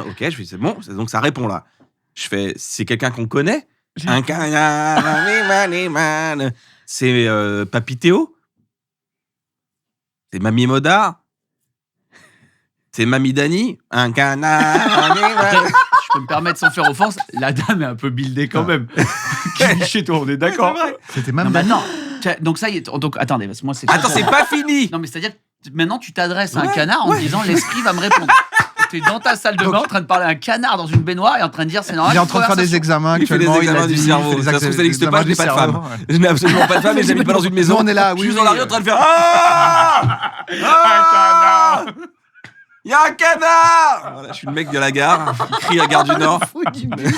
ok, je fais, c'est bon, donc ça répond là. Je fais, c'est quelqu'un qu'on connaît? Un canard, animal. C'est Papy Théo. C'est Mamie Modard. C'est Mamie Dani. Un canard, animal. Je peux me permettre sans faire offense, la dame est un peu buildée quand même. Qui vit chez toi, on est d'accord. C'était Non, même mais attends. Donc ça y est. Donc attendez, parce que moi c'est. Attends, c'est pas fini. Non mais c'est-à-dire que maintenant tu t'adresses à un Ouais, canard en ouais. disant l'esprit va me répondre. T'es dans ta salle de bain en train de parler à un canard dans une baignoire et en train de dire c'est normal. Il est en train de faire des examens Il fait des actuellement. examens a du dit, cerveau. il fait des Ça se trouve, ça n'existe examens pas, je n'ai du pas de cerveau. femme. Je n'ai absolument pas de femme et j'habite pas dans une maison. Nous, on est là, Je oui. suis dans la rue en train de faire Ah Ah Il y a un canard Voilà, je suis le mec de la gare qui crie à Gare du Nord. Fou du bus.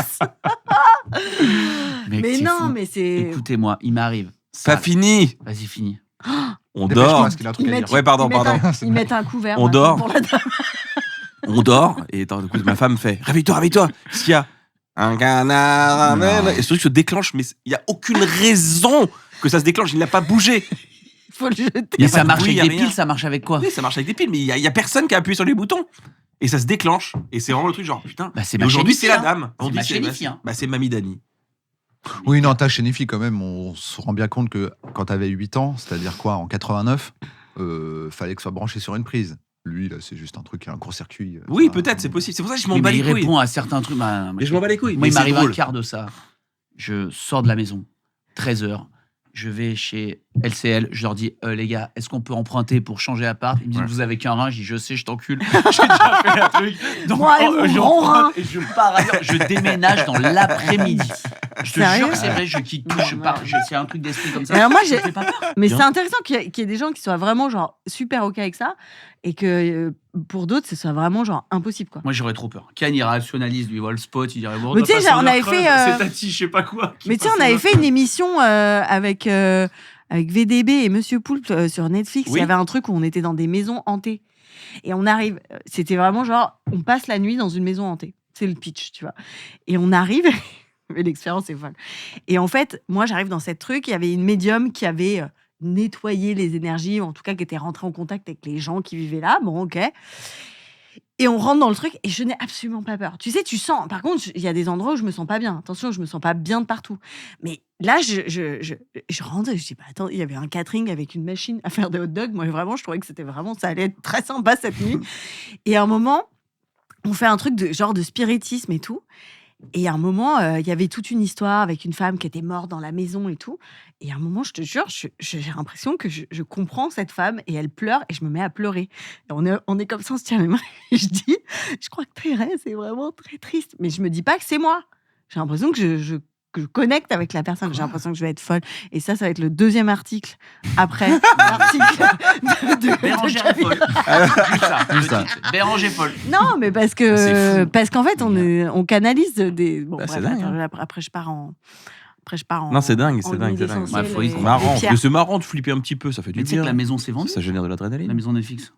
Mec, Mais t'es non, fou. mais c'est. Écoutez-moi, il m'arrive. Pas Ça, fini. Vas-y, finis. On Dépêche-toi, dort. parce qu'il a un truc à dire. Ouais, pardon. Ils mettent un couvert. On maintenant, dort. pour la dame. On dort. Et attends, du coup, ma femme fait Réveille-toi. Qu'est-ce qu'il y a Un canard. Et ce truc se déclenche, mais il n'y a aucune raison que ça se déclenche. Il n'a pas bougé. Faut le jeter. Y a Et pas ça de marche bruit, avec y a des rien. piles, ça marche avec quoi? Oui, ça marche avec des piles, mais il y a personne qui a appuyé sur les boutons. Et ça se déclenche. Et c'est vraiment le truc genre, putain. Bah, c'est Et ma aujourd'hui, c'est la chénifie, hein. dame. C'est On dit ma chénifie, hein. Bah, c'est Mamie Dani. Oui, non, ta chénifie, quand même, on se rend bien compte que quand t'avais 8 ans, c'est-à-dire quoi, en 89, fallait que ce soit branché sur une prise. Lui, là, c'est juste un truc, un court-circuit. Oui, ça. peut-être, c'est possible. C'est pour ça que je m'en Oui, bats mais les il couilles. répond à certains trucs. Bah, Mais je m'en bats les couilles. Moi, Mais il c'est m'arrive un drôle. quart de ça. Je sors de la maison, 13h. Je vais chez LCL. Je leur dis, les gars, est-ce qu'on peut emprunter pour changer appart? Ils me disent, Ouais. vous avez qu'un rein. Je dis, je sais, je t'encule. J'ai déjà fait un truc. Donc, Bon, allez, mon grand rein. j'emprunte et je pars ailleurs. Je déménage dans l'après-midi. Je te Sérieux jure que c'est vrai, je quitte tout. Je pars. C'est un truc d'esprit comme ça. Alors moi, Ça j'ai- me fait pas peur. Mais Bien. c'est intéressant qu'il y ait des gens qui soient vraiment genre super ok avec ça et que pour d'autres, ce soit vraiment genre impossible quoi. Moi, j'aurais trop peur. Ken, il rationalise, lui, il voit le spot, il dirait, bon, Mais t'as tu sais, passé genre, on une heure avait creuse, fait, c'est Tati, je sais pas quoi. qui Mais tu sais, passe on avait une fait une émission avec VDB et Monsieur Poulpe sur Netflix. Oui. Il y avait un truc où on était dans des maisons hantées. Et on arrive, c'était vraiment genre, on passe la nuit dans une maison hantée. C'est le pitch, tu vois. Et on arrive, mais l'expérience est folle. Et en fait, moi, j'arrive dans cette truc, il y avait une médium qui avait nettoyé les énergies, ou en tout cas qui était rentrée en contact avec les gens qui vivaient là. Bon, ok. Et on rentre dans le truc et je n'ai absolument pas peur. Tu sais, tu sens. Par contre, il y a des endroits où je me sens pas bien. Attention, je me sens pas bien de partout. Mais là, je rentre et je dis, bah, attends, il y avait un catering avec une machine à faire des hot dogs. Moi, vraiment, je trouvais que c'était vraiment, ça allait être très sympa cette nuit. Et à un moment, on fait un truc de genre de spiritisme et tout. Et à un moment, il y avait toute une histoire avec une femme qui était morte dans la maison et tout. Et à un moment, je te jure, j'ai l'impression que je comprends cette femme et elle pleure et je me mets à pleurer. Et on est comme ça, on se tient les mains et je dis, je crois que Thérèse est vraiment très triste. Mais je me dis pas que c'est moi. J'ai l'impression que je connecte avec la personne. J'ai l'impression que je vais être folle. Et ça va être le deuxième article après l'article de Bérangère est folle. Juste ça, le ça. titre. Bérangère est folle. Non, mais parce Ah, que c'est fou. parce qu'en fait, on canalise des. Bon, Bah, bref, c'est dingue, attends, hein. après, je pars en. Non, c'est dingue, en c'est dingue, huile c'est dingue. essentielle Bah, faut y et croire. Marrant. pierres. Mais c'est marrant de flipper un petit peu, ça fait Mais du tu sais que bien. la maison s'est vendue. Ça génère de La l'adrénaline. maison Netflix.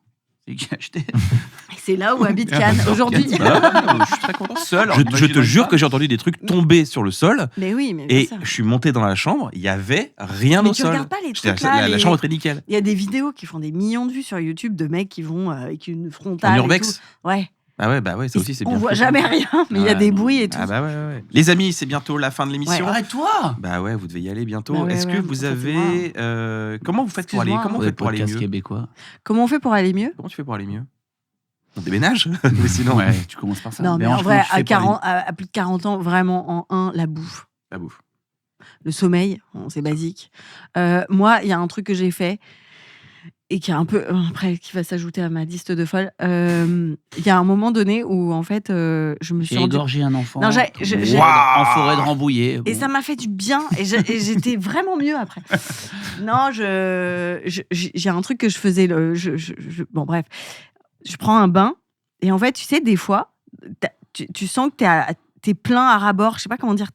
C'est qui a acheté? Et c'est là où habite Cannes aujourd'hui. Ah, je suis très content. Seul. Je te jure que j'ai entendu des trucs tomber sur le sol Mais oui, mais bien et sûr. je suis monté dans la chambre, il y avait rien Mais au tu sol. regardes pas les J'étais- trucs là. la chambre est très nickel. Il y a des vidéos qui font des millions de vues sur YouTube de mecs qui vont avec une frontale. En et urbex. tout. Ouais. Ah ouais, bah ouais, ça aussi c'est bien. On voit fait. jamais rien, mais il y a Ouais. des bruits et tout. Ah bah ouais. Les amis, c'est bientôt la fin de l'émission. Arrête-toi. Bah ouais, vous devez y aller bientôt. Bah ouais, Est-ce que ouais, vous ça, c'est avez comment vous faites pour aller Excuse-moi. comment vous Des faites pour aller podcasts mieux québécois. Comment on fait pour aller mieux? Comment tu fais pour aller mieux? On déménage. Mais sinon, Ouais, tu commences par ça. Non, mais Bérange, en vrai, comment tu fais pour aller à plus de 40 ans, vraiment, en un, la bouffe. la bouffe. Le sommeil, bon, c'est basique. Moi, il y a un truc que j'ai fait et qui est un peu après qui va s'ajouter à ma liste de folles. Il y a un moment donné où en fait, je me suis J'ai rendu... égorgé un enfant. Non, en forêt de Rambouillet. Et ça m'a fait du bien et j'étais vraiment mieux après. Non, j'ai un truc que je faisais. Bon, bref, je prends un bain et en fait, tu sais, des fois, tu sens que t'es plein à ras-bord. Je sais pas comment dire.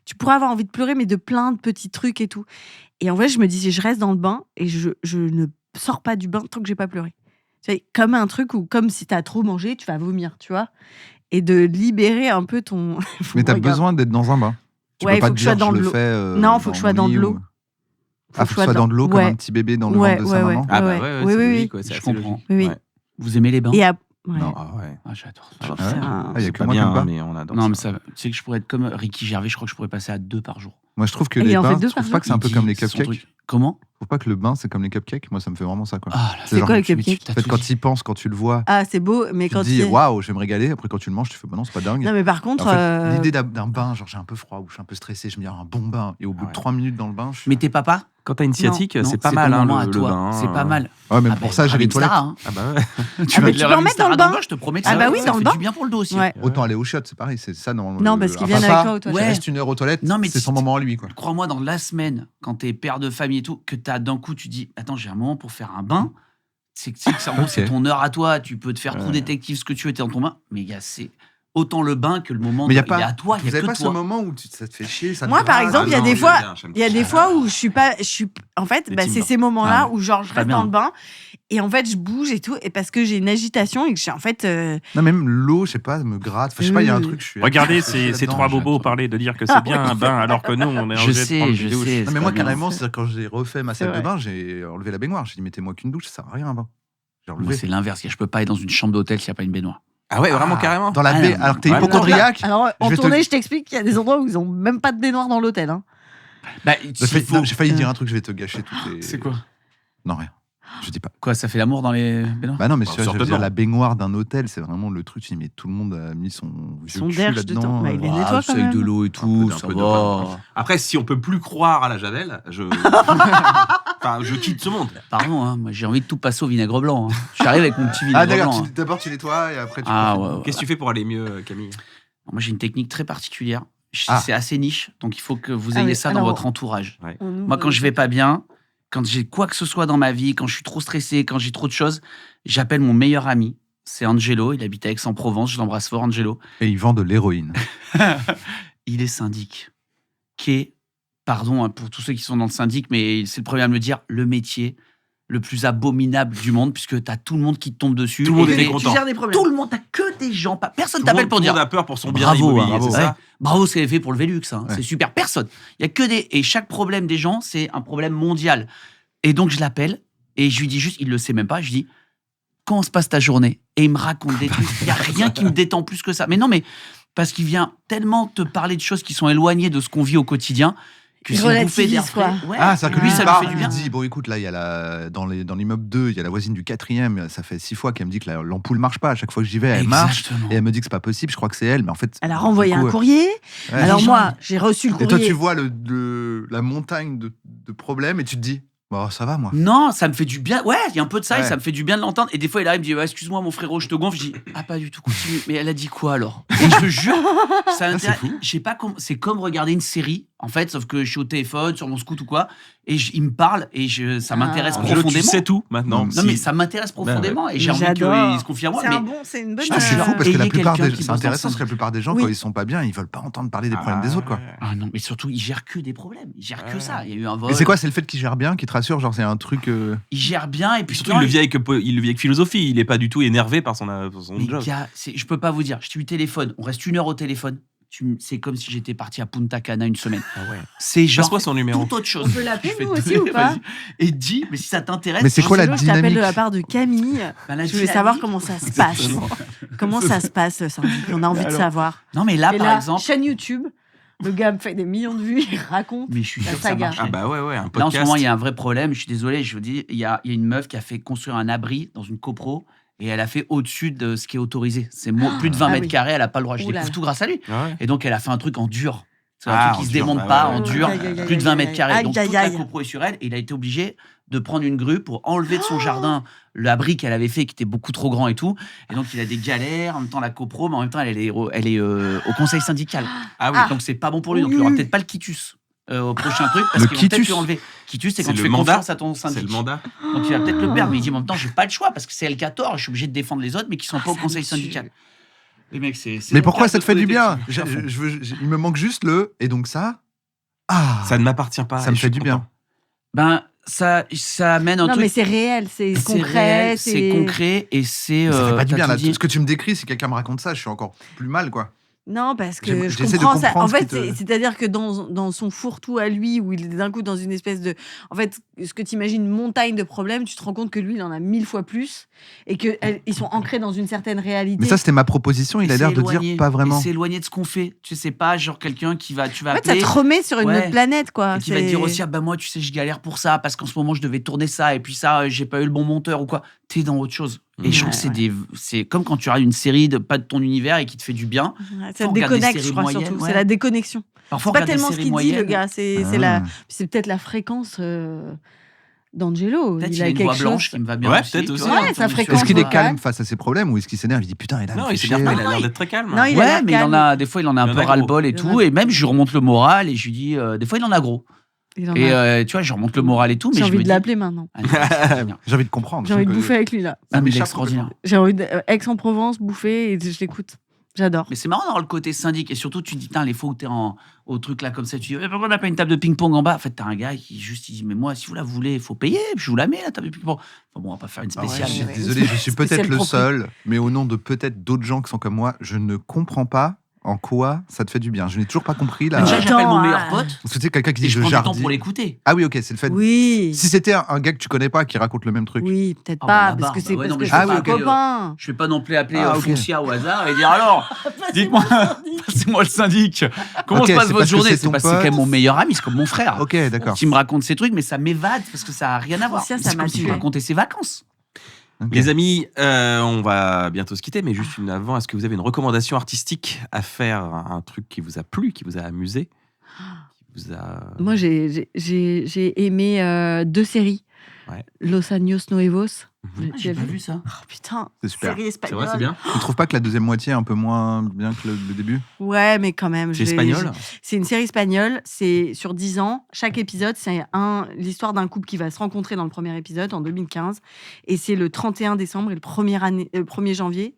Tu pourrais avoir envie de pleurer, mais de plein de petits trucs et tout. Et en vrai, je me disais, je reste dans le bain et je ne sors pas du bain tant que j'ai pas pleuré. C'est comme un truc où, comme si t'as trop mangé, tu vas vomir, tu vois. Et de libérer un peu ton. Mais t'as Regarde. besoin d'être dans un bain. Tu Ouais, peux pas faut te que je sois dire, dans je de le l'eau. fais. Non, faut que je sois dans de l'eau. Ah, faut que tu sois dans de l'eau comme Ouais. un petit bébé dans le ventre de sa maman. Ah bah Ouais, ouais, oui, c'est oui, logique, oui. ouais, c'est Je assez comprends. logique. Oui, oui. Ouais. Vous aimez les bains? Ouais. Non. Ah ouais. Ah, j'adore. Genre, Ah ouais. c'est un- Ah, il y a C'est que pas moi qui bien, aime pas. mais on adore Non, mais ça. ça, tu sais que je pourrais être comme Ricky Gervais, je crois que je pourrais passer à 2 par jour. Moi, je trouve que Et les il en fait bains, deux je trouve par pas que c'est un peu Il comme les dit son cupcakes. truc. Comment Je trouve pas que le bain, c'est comme les cupcakes. Moi, ça me fait vraiment ça, quoi. Ah, là, C'est genre, quoi le tu- mais tu- cupcake t'as En fait, tout quand dit. tu y penses, quand tu le vois, Ah, c'est beau, mais tu quand te dis il- waouh, je vais me régaler. Après, quand tu le manges, tu fais bah non, c'est pas dingue. Non, mais par Et contre, en fait, l'idée d'un bain, genre j'ai un peu froid ou je suis un peu stressé, je me dis un bon bain. Et au bout Ouais. de 3 minutes dans le bain, je suis. Mais t'es papa Quand t'as une sciatique, Non, c'est pas ton mal, hein, moment à le toi. bain. C'est pas mal. Ouais, mais Ah, pour bah, ça, j'ai les ramène toilettes. Sarah, hein. Ah bah ouais. Tu Ah, vas mais te tu le peux en ramener mettre dans le Sarah bain. je te promets que Ah ça, bah oui, ça dans le fait bain. du bien pour le dos aussi. Ouais. Autant aller aux chiottes, c'est pareil, c'est ça normalement. Non, parce qu'il un vient papa avec toi aux qui toilettes. reste 1 heure aux toilettes, Non, mais c'est son moment à lui, quoi. Crois-moi, dans la semaine, quand t'es père de famille et tout, que t'as d'un coup, tu dis attends, j'ai un moment pour faire un bain. C'est que en gros, c'est Ok. ton heure à toi. Tu peux te faire tout Ouais. détective, ce que tu veux, t'es dans ton bain. Mais gars, c'est autant le bain que le moment. Mais il y a il est pas. à toi, il Vous y a avez que pas ce toi. moment où ça te fait chier, ça te Moi, par gratte. exemple, il y a non, des j'aime fois- bien, j'aime Il y a bien. des fois où je suis. En fait, Les bah, team c'est bains. ces moments-là Ah ouais. où genre je Pas reste bien. dans le bain et en fait je bouge et tout et parce que j'ai une agitation et que j'ai en fait. Non, même l'eau, je sais pas, me gratte. Enfin, je sais pas, il y a un Oui. truc. Je suis Regardez je suis ces là-dedans, trois j'ai un bobos truc. parler de dire que Ah c'est bien un bain alors que nous on est Je obligé de sais, prendre je des douches. sais. Non, mais c'est moi, pas bien. carrément, c'est quand j'ai refait ma C'est salle de vrai. bain, j'ai enlevé la baignoire. J'ai dit, mettez-moi qu'une douche, ça sert à rien, un bain. J'ai Moi, enlevé. c'est l'inverse. Je peux pas aller dans une chambre d'hôtel s'il n'y a pas une baignoire. Ah ouais, vraiment, carrément. Dans la Ah, baie, non, alors que t'es ouais, hypochondriaque. Alors Je en vais te- tournée, je t'explique qu'il y a des endroits où ils ont même pas de baignoire dans l'hôtel. Hein. Bah, J'ai failli- faut- non, j'ai failli dire un truc, je vais te gâcher toutes les. C'est quoi Non, rien. Je dis pas. Quoi, ça fait l'amour dans les baignoires Bah non, mais Bah, je veux certainement. dire, la baignoire d'un hôtel, c'est vraiment le truc. Tu dis, mais tout le monde a mis son vieux Son cul derche là-dedans. dedans. Bah, il les euh, nettoie c'est quand avec même. de l'eau et tout, Un ça peu de va. parfum. Après, si on peut plus croire à la javel, je. Enfin, je quitte ce monde. Pardon, hein, moi j'ai envie de tout passer au vinaigre blanc. Hein. Je suis arrivé avec mon petit Ah, vinaigre d'accord, blanc. hein. d'abord tu nettoies et après tu. Ah profites. ouais, ouais. Qu'est-ce que tu fais pour aller mieux, Camille? Moi j'ai une technique très particulière. Ah. C'est assez niche, donc il faut que vous Ah ayez oui, ça dans alors- votre entourage. On ouvre Moi quand je vais pas bien, quand j'ai quoi que ce soit dans ma vie, quand je suis trop stressé, quand j'ai trop de choses, j'appelle mon meilleur ami. C'est Angelo, il habite à Aix-en-Provence, je l'embrasse fort Angelo. Et ils vendent de l'héroïne. Il est syndic, qui est, pardon hein, pour tous ceux qui sont dans le syndic, mais c'est le premier à me le dire, le métier le plus abominable du monde, puisque t'as tout le monde qui te tombe dessus. Tout le monde et est mais content. Tu gères des problèmes. Tout le monde, t'as que des gens, personne Tout le t'appelle monde- pour tout le dire monde a peur pour son bien bravo, immobilier, hein, c'est ouais. ça? Bravo, c'est fait pour le Velux, hein. Ouais. C'est super. Personne. Il y a que des. Et chaque problème des gens, c'est un problème mondial. Et donc, je l'appelle et je lui dis juste, il le sait même pas, je lui dis, comment se passe ta journée? Et il me raconte des trucs. Il n'y a rien qui me détend plus que ça. Mais non, mais parce qu'il vient tellement te parler de choses qui sont éloignées de ce qu'on vit au quotidien que Il c'est une bouffée relativise, d'air frais. quoi. Ouais. Ah, c'est-à-dire que lui, lui, ça il lui parle, fait du il bien. dit bon, écoute, là, il y a dans l'immeuble 2, il y a la voisine du 4e, ça fait 6 fois qu'elle me dit que l'ampoule marche pas. À chaque fois que j'y vais, elle marche. Exactement. Et elle me dit que c'est pas possible, je crois que c'est elle, mais en fait. Elle a renvoyé du coup, un courrier. ouais. Alors Les gens, moi, j'ai reçu le Et toi, courrier. tu vois la montagne de problèmes et tu te dis, bon, ça va, moi. Non, ça me fait du bien. Ouais, il y a un peu de ça et Ouais. ça me fait du bien de l'entendre. Et des fois, il arrive, il me dit excuse-moi, mon frérot, je te gonfle. Je dis ah, pas du tout, continue. Mais elle a dit quoi alors? Et je te jure, ça c'est intéresse. fou. Je sais pas comment. C'est comme regarder une série, en fait, sauf que je suis au téléphone, sur mon scoot ou quoi. Et il me parle et ça m'intéresse Ah. Angelo, tu profondément. sais tout maintenant. Non, Non, Si- mais ça m'intéresse profondément et j'ai envie J'adore. qu'il se confie à moi. C'est mais un bon, c'est une bonne. Je te C'est jure. fou parce que la ayez plupart quelqu'un des. qui C'est bosse dans intéressant le parce que la plupart des gens, Oui. quand ils sont pas bien, ils veulent pas entendre parler des problèmes des autres, quoi. Ah non, mais surtout, il gère que des problèmes. Il gère que Ouais. ça. Il y a eu un vol. Et c'est quoi? C'est le fait qu'il gère bien qui te rassure? Genre, c'est un truc. Il gère bien et Puis puis surtout, il le vit avec philosophie. Il est pas du tout énervé par son Mais job. gars, je peux pas vous dire. Je lui téléphone. On reste 1 heure au téléphone. C'est comme si j'étais parti à Punta Cana une semaine. Ah ouais. C'est genre Passe-moi son numéro. tout autre chose. On peut l'appeler, Je vais nous te aussi, donner, ou pas? vas-y. Et dis, mais si ça t'intéresse. Mais c'est quoi la Angelo, je t'appelle dynamique? de la part de Camille. Ben, la Je voulais savoir dynamique- comment ça se passe. Comment ça se passe, Sandy? On a envie de Alors, savoir. Non, mais là, Et par là, exemple. chaîne YouTube, le gars me fait des millions de vues, il raconte. Mais je suis la sûr que ça saga. marche. Ah bah ouais, un Là, en podcast. ce moment, il y a un vrai problème. Je suis désolé, je vous dis, il y a une meuf qui a fait construire un abri dans une copro et elle a fait au-dessus de ce qui est autorisé. C'est plus de 20 Ah mètres oui. carrés, elle a pas le droit. Je Ouh là découvre là. tout grâce à lui. Ah ouais. Et donc, elle a fait un truc en dur. C'est un Ah, truc qui en se dur, démonte bah pas, ouais. en dur, Aïe, aïe, aïe, plus de 20 aïe, mètres carrés. aïe, Donc, aïe, toute la aïe. copro est sur elle et il a été obligé de prendre une grue pour enlever de son jardin l'abri qu'elle avait fait qui était beaucoup trop grand et tout. Et donc, il a des galères. En même temps, la copro, mais en même temps, elle est au conseil syndical. Ah oui. Donc, c'est pas bon pour lui. Donc, il aura peut-être pas le quitus au prochain truc parce Le qu'il va peut-être quitus lui enlever. Quitus, c'est quand C'est tu le fais mandat. confiance à ton C'est syndic. le mandat. Donc, il va peut-être le perdre. Mais il dit en même temps, j'ai pas le choix parce que c'est elle qui a tort. Je suis obligé de défendre les autres, mais qui sont pas au ça conseil me tue. syndical. Les mecs, c'est. Mais pourquoi ça te fait du bien? Il me manque juste il me m'appartient pas. Ça Ça me et je fait suis du bien. content. Ben, ça amène un Non, truc. mais c'est réel, c'est C'est concret. réel, c'est concret et c'est. Ça fait pas du t'as bien. tout Là. dit. Tout ce que tu me décris, si quelqu'un me raconte ça, je suis encore plus mal, quoi. Non, parce que je J'essaie de comprends ça. En comprendre ce fait, qui te- c'est-à-dire que dans son fourre-tout à lui, où il est d'un coup dans une espèce de. En fait, ce que tu imagines, une montagne de problèmes, tu te rends compte que lui, il en a 1000 fois plus et qu'ils sont ancrés dans une certaine réalité. Mais ça, c'était ma proposition. Il a l'air de dire pas vraiment. C'est éloigné de ce qu'on fait. Tu sais pas, genre quelqu'un tu vas en fait, ça appeler. te remet sur une Ouais. autre planète, quoi. Et qui va te dire aussi, ah bah moi, tu sais, je galère pour ça, parce qu'en ce moment, je devais tourner ça, et puis ça, j'ai pas eu le bon monteur ou quoi. T'es dans autre chose. Et je trouve que c'est comme quand tu regardes une série pas de ton univers et qui te fait du bien. Ouais, ça te regarde des déconnecte, séries je crois, moyennes, surtout. ouais. C'est la déconnexion. Parfois, C'est pas on regarde des tellement ce séries qu'il dit, le moyennes. gars. C'est peut-être la fréquence d'Angelo. Peut-être Il qu'il a a une quelque voix blanche chose. qui me va bien Ouais, aussi. peut-être tu aussi. vois, Ouais, sa entendu fréquence Est-ce qu'il est vocale. calme face à ses problèmes ou est-ce qu'il s'énerve? Il dit putain, et là, Non, me il fait s'énerve chier. pas, il a l'air d'être très calme. Non, il a Ouais, l'air mais il en calme. a, des fois, il en a un Il en peu a ras-le-bol et gros. tout. Et même, je lui remonte le moral et je lui dis, des fois, il en a gros. Il en Et a- tu vois, je remonte le moral et tout. Mais J'ai je envie me de dis, l'appeler maintenant. ah, non, c'est extraordinaire. J'ai envie de comprendre. J'ai envie de bouffer avec lui, là. Ah, mais il est m'échappe extraordinaire. J'ai envie de Aix-en-Provence, bouffer, et je l'écoute. J'adore. Mais c'est marrant d'avoir le côté syndic. Et surtout, tu te dis, les fois où t'es au truc là comme ça, tu dis, mais pourquoi on n'a pas une table de ping-pong en bas? En fait, t'as un gars qui juste il dit, mais moi, si vous la voulez, il faut payer. Puis je vous la mets, la table de ping-pong. Enfin, bon, on va pas faire une spéciale. ouais, Je suis ouais. désolé, je suis peut-être Spécial le propre. seul, mais au nom de peut-être d'autres gens qui sont comme moi, je ne comprends pas en quoi ça te fait du bien. Je n'ai toujours pas compris là. Mais déjà, Attends, j'appelle mon ah. meilleur pote Parce que tu sais, quelqu'un qui et dit je je prends du temps jardine. pour l'écouter. Ah oui, ok, c'est le fait. Oui. Si c'était un gars que tu connais pas qui raconte le même truc. Oui, peut-être Ah, pas, bah, parce là-bas, que c'est bah ouais, parce non, que mais c'est je un sais pas, copain. Je vais pas non plus appeler Ah, ok. Foncia au hasard et dire alors, dites-moi, passez-moi le syndic. Comment Ok, se passe c'est votre parce que journée? c'est C'est ton parce que c'est quand pote. même mon meilleur ami, c'est comme mon frère. Ok, d'accord. Qui me raconte ces trucs, mais ça m'évade parce que ça a rien à voir. Foncia, ça C'est m'a comme s'il me tué. racontait ses vacances. Ok. Les amis, on va bientôt se quitter, mais juste une avant, est-ce que vous avez une recommandation artistique à faire, un truc qui vous a plu, qui vous a amusé, qui vous a... Moi, j'ai aimé 2 séries. Ouais. Los Años Nuevos. Mhm. Tu J'ai as pas vu ça. Oh putain, C'est super. série C'est espagnole. vrai, c'est bien. Tu trouves pas que la deuxième moitié est un peu moins bien que le début? Ouais, mais quand même. C'est espagnol. C'est une série espagnole, c'est sur 10 ans. Chaque épisode, c'est l'histoire d'un couple qui va se rencontrer dans le premier épisode en 2015. Et c'est le 31 décembre et le 1er janvier.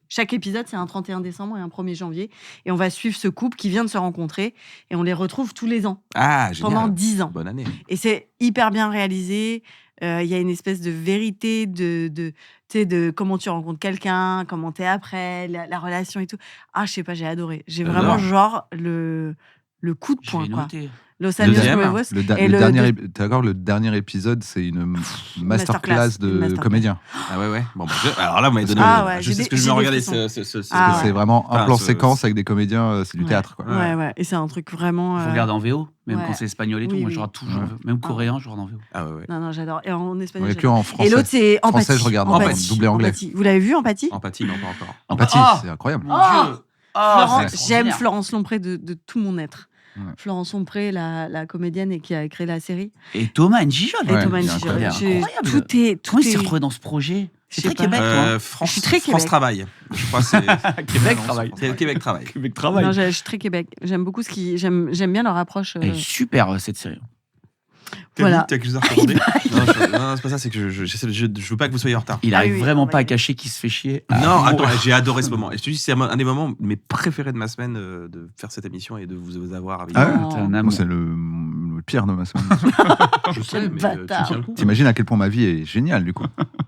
Chaque épisode, c'est un 31 décembre et un 1er janvier. Et on va suivre ce couple qui vient de se rencontrer et on les retrouve tous les ans Ah, génial. pendant 10 ans. Bonne année. Et c'est hyper bien réalisé. Il y a une espèce de vérité tu sais, de comment tu rencontres quelqu'un, comment t'es après, la relation et tout. Ah, je sais pas, j'ai adoré. J'ai J'adore. vraiment genre le coup de Je poing, vais quoi. noter. Los Le Años deuxième, Nuevos. Et Le le dernier, deux- t'es d'accord, le dernier épisode, c'est une masterclass masterclass, de une masterclass. comédien. Ah ouais. Bon, alors là, vous m'avez donné... Ah ouais, je sais j'ai ce que des- je vais j'ai des regarder. frissons. Ah C'est ouais. vraiment un Enfin, plan ce- séquence avec des comédiens, c'est du Ouais. théâtre. Quoi. Ouais. Et c'est un truc vraiment. Faut regarder en VO, même ouais. quand c'est espagnol et tout. Oui, Moi, oui. je regarde toujours, Ouais. même coréen, je regarde en VO. Ah ouais. Non, non, j'adore. Et en espagnol. Ouais, que j'adore. en français. Et l'autre, c'est Empathie. Français, je regarde en Empathie. doublé anglais. Empathie. Vous l'avez vu, Empathie Empathie, non, pas encore. Empathie, Ah c'est incroyable. Mon Oh Dieu. Ah, Florence, c'est j'aime extraordinaire. Florence Lompré de tout mon être. Ouais. Florence Lompré, la comédienne et qui a créé la série. Et Thomas Njijol. Et Ouais, Thomas il est Njijol. incroyable. Incroyable. Tout Comment il s'est est. retrouvé dans ce projet? C'est Je sais très pas. Québec, toi. France, Je suis très France Québec. Travail. Je crois que c'est... Québec Non, travaille. c'est Québec Travail. Québec Non, je suis très Québec. J'aime beaucoup j'aime bien leur approche. Elle est super, cette série. Voilà. T'as quelque chose à recommander? Non, c'est pas ça, c'est que je veux pas que vous soyez en retard. Il Ah arrive oui, vraiment on pas va à y cacher qu'il se fait chier. Non, Ah, attends, ouais. j'ai adoré ce moment. Et je te dis, c'est un des moments mes préférés de ma semaine de faire cette émission et de vous avoir avec Ah ouais T'es un Moi, amour. c'est le pire de ma semaine. Je sais, Quel mais bâtard. tu tiens le coup. T'imagines à quel point ma vie est géniale, du coup.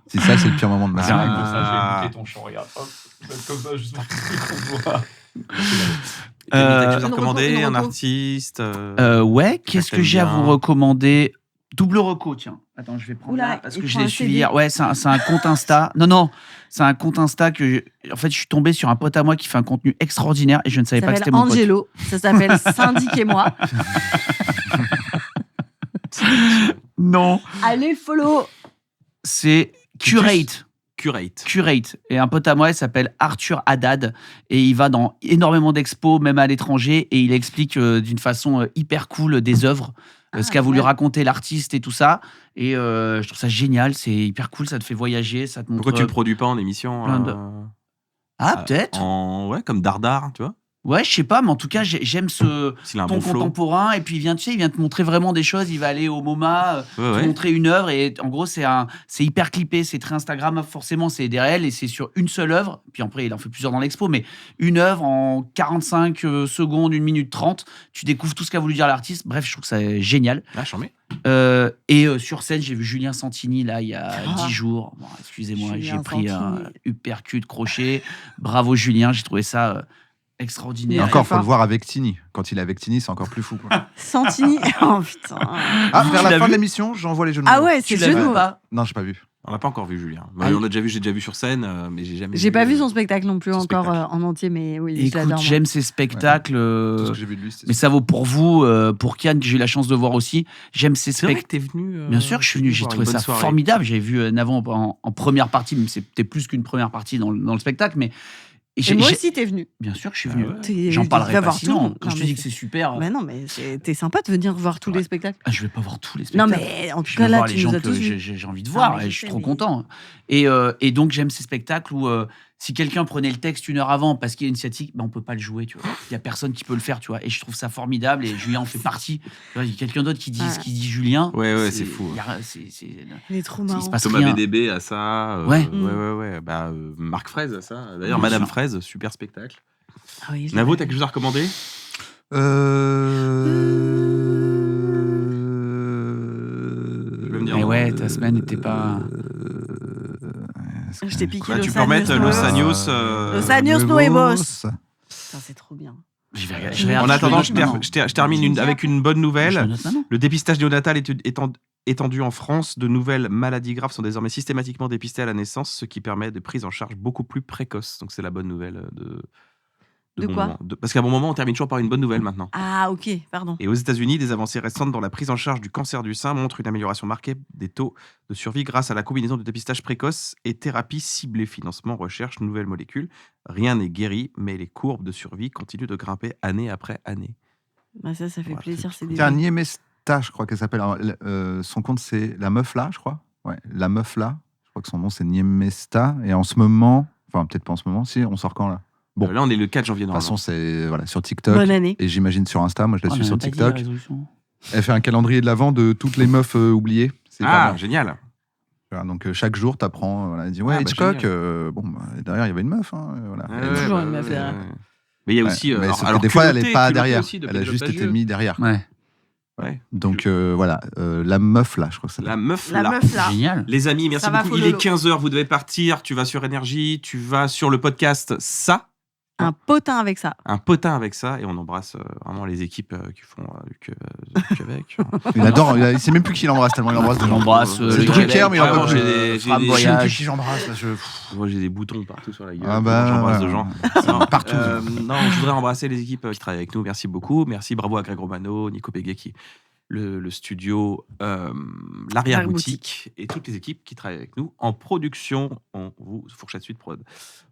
Si ça, c'est le pire moment de ma Ah. semaine. Comme ça, je vais Ah. écouter ton chant, regarde. Hop, comme ça, juste pour qu'on voit. Camille, t'as quelque chose à Une recommander? reco- une Un reco. artiste Ouais, qu'est-ce que j'ai à t'aimes vous bien. recommander? Double reco, tiens. Attends, je vais prendre Oula, là parce il que je prend l'ai un suivi CD. hier. Ouais, c'est un compte Insta. Non, c'est un compte Insta que, en fait, je suis tombé sur un pote à moi qui fait un contenu extraordinaire et je ne savais Ça pas que s'appelle c'était mon pote. Angelo. Ça s'appelle Syndic et moi. Non, Allez, follow. c'est Curate. Curate. Et un pote à moi, il s'appelle Arthur Haddad. Et il va dans énormément d'expos, même à l'étranger. Et il explique d'une façon hyper cool des œuvres, ce qu'a voulu génial. raconter l'artiste et tout ça. Et je trouve ça génial. C'est hyper cool. Ça te fait voyager. Ça te montre. Pourquoi tu le produis pas en émission? plein de- Ah, peut-être. Ouais, comme Dardar, tu vois? Ouais, je sais pas. Mais en tout cas, j'aime ce S'il a un ton bon flow. contemporain. Et puis, il vient te montrer vraiment des choses. Il va aller au MoMA. Ouais, Te ouais. montrer une œuvre et en gros c'est hyper clippé, c'est très Instagram, forcément c'est des réels et c'est sur une seule œuvre, puis après il en fait plusieurs dans l'expo, mais une œuvre en 45 secondes, 1 minute 30, tu découvres tout ce qu'a voulu dire l'artiste. Bref, je trouve que c'est génial. Ah, j'en mets. Sur scène, j'ai vu Julien Santini là il y a 10 jours. Bon, excusez-moi, Julien j'ai pris un Santini. uppercut crochet. Bravo Julien, j'ai trouvé ça Et Extraordinaire. encore, faut fort. le voir avec Tini. Quand il est avec Tini, c'est encore plus fou. Quoi. Santini. Oh putain. Ah, vers Tu la l'as fin de vu l'émission, j'envoie les jeux de Ah mots. ouais, Tu c'est l'as jeu de vu mots. pas? Non, j'ai pas vu. On l'a pas encore vu, Julien. Ah, J'ai déjà vu sur scène, mais j'ai jamais. J'ai pas vu son spectacle non plus Son encore spectacle. en entier, mais oui, je Écoute, l'adore. moi. j'aime ces spectacles. Tout ce que j'ai vu de lui, c'était Mais ça vaut pour vous, pour Kian, que j'ai eu la chance de voir aussi. J'aime ces C'est vrai que spectacles. t'es venu. Bien sûr, je suis venu, j'ai voir trouvé une bonne ça soirée. formidable. J'avais vu Navon en première partie, même c'était plus qu'une première partie dans le spectacle, mais Et moi aussi, t'es venu. bien sûr, je suis Ah venu. ouais. J'en Tu parlerai vas pas voir tout le sinon. monde. Quand Non, je te mais dis que c'est super, Mais non, mais t'es sympa de venir voir tous les spectacles. je vais pas voir tous les Non, spectacles. mais en tout Je cas, vais là, voir les tu nous gens as que tous vus. j'ai envie de voir mais et je je suis sais, trop mais- content. Et donc j'aime ces spectacles où si quelqu'un prenait le texte une heure avant parce qu'il y a une sciatique, ben on peut pas le jouer, tu vois. Il y a personne qui peut le faire, tu vois. Et je trouve ça formidable et Julien en fait partie. Tu vois, il y a quelqu'un d'autre qui dit ce qu'il dit Julien. Ouais, c'est fou. il y a- c'est- Il est trop il se marrant. passe Thomas rien. VDB à ça. Ouais. Ouais. Bah, Marc Fraise à ça. D'ailleurs, Bien Madame sûr. Fraise, super spectacle. Ah oui, je Navo, l'ai t'as vu. quelque chose à recommander? vais me dire. Mais ouais, ta semaine n'était pas. Je t'ai piqué Bah, Los tu peux remettre Años Los Nuevos. Años. Los Años Nuevos. Putain, c'est trop bien. Je vais regarder. En regarde, En je attendant, le je, note maintenant. je termine avec une bonne Je le nouvelle. note maintenant. Le dépistage néonatal est étendu en France. De nouvelles maladies graves sont désormais systématiquement dépistées à la naissance, ce qui permet de prise en charge beaucoup plus précoce. Donc c'est la bonne nouvelle De bon quoi moment. Parce qu'à un bon moment, on termine toujours par une bonne nouvelle maintenant. Ah, ok, pardon. Et aux États-Unis, des avancées récentes dans la prise en charge du cancer du sein montrent une amélioration marquée des taux de survie grâce à la combinaison de dépistage précoce et thérapie ciblée. Financement, recherche, nouvelles molécules. Rien n'est guéri, mais les courbes de survie continuent de grimper année après année. Bah, ça fait Voilà, plaisir. C'est des C'est un Niemesta, je crois qu'elle s'appelle. Alors, son compte, c'est La Meuf Là, je crois. Ouais, La Meuf Là. Je crois que son nom, c'est Niemesta. Et en ce moment, enfin, peut-être pas en ce moment, si, on sort quand là? Bon. Là, on est le 4 janvier De toute façon, normalement. c'est voilà, sur TikTok. Bonne année. Et j'imagine sur Insta. Moi, je la Oh, suis on sur a pas dit TikTok. la résolution. Elle fait un calendrier de l'avant de toutes les meufs oubliées. C'est pas Ah, mal. génial. Voilà, donc chaque jour, tu apprends. Elle dit ouais, Ah, bah, Hitchcock. génial. Bon, derrière, il y avait une meuf. Hein, voilà. Ouais, Et ouais, toujours bah, une meuf ouais, derrière. ouais. Mais il y a Ouais, aussi. mais sauf que des fois, elle n'est pas derrière. Aussi, de Elle a Pénélope juste été Bagieux. mise derrière. Ouais. Ouais. Donc voilà, La Meuf Là, je crois que ça La s'appelle. meuf La là. meuf là. Génial. Les amis, merci Ça va, beaucoup. faut Il est lolo. 15h, vous devez partir. Tu vas sur Énergie, tu vas sur le podcast Ça, Un potin avec ça. un potin avec ça, et on embrasse vraiment les équipes qui font que avec. Il adore, il sait même plus qui il embrasse tellement il embrasse de On gens. embrasse C'est le Drucker, Québec, mais il en vraiment, peut j'ai plus. des- Fram j'ai des- Je sais même plus Voyage. qui j'embrasse. Là, Moi, j'ai des boutons partout sur la gueule. Ah bah, j'embrasse ouais. de gens. Partout. Non, je voudrais embrasser les équipes qui travaillent avec nous. Merci beaucoup. Merci, bravo à Greg Romano, Nico Péguet, le studio, l'arrière-boutique et toutes les équipes qui travaillent avec nous en production. On vous Fourchette Suite Prod.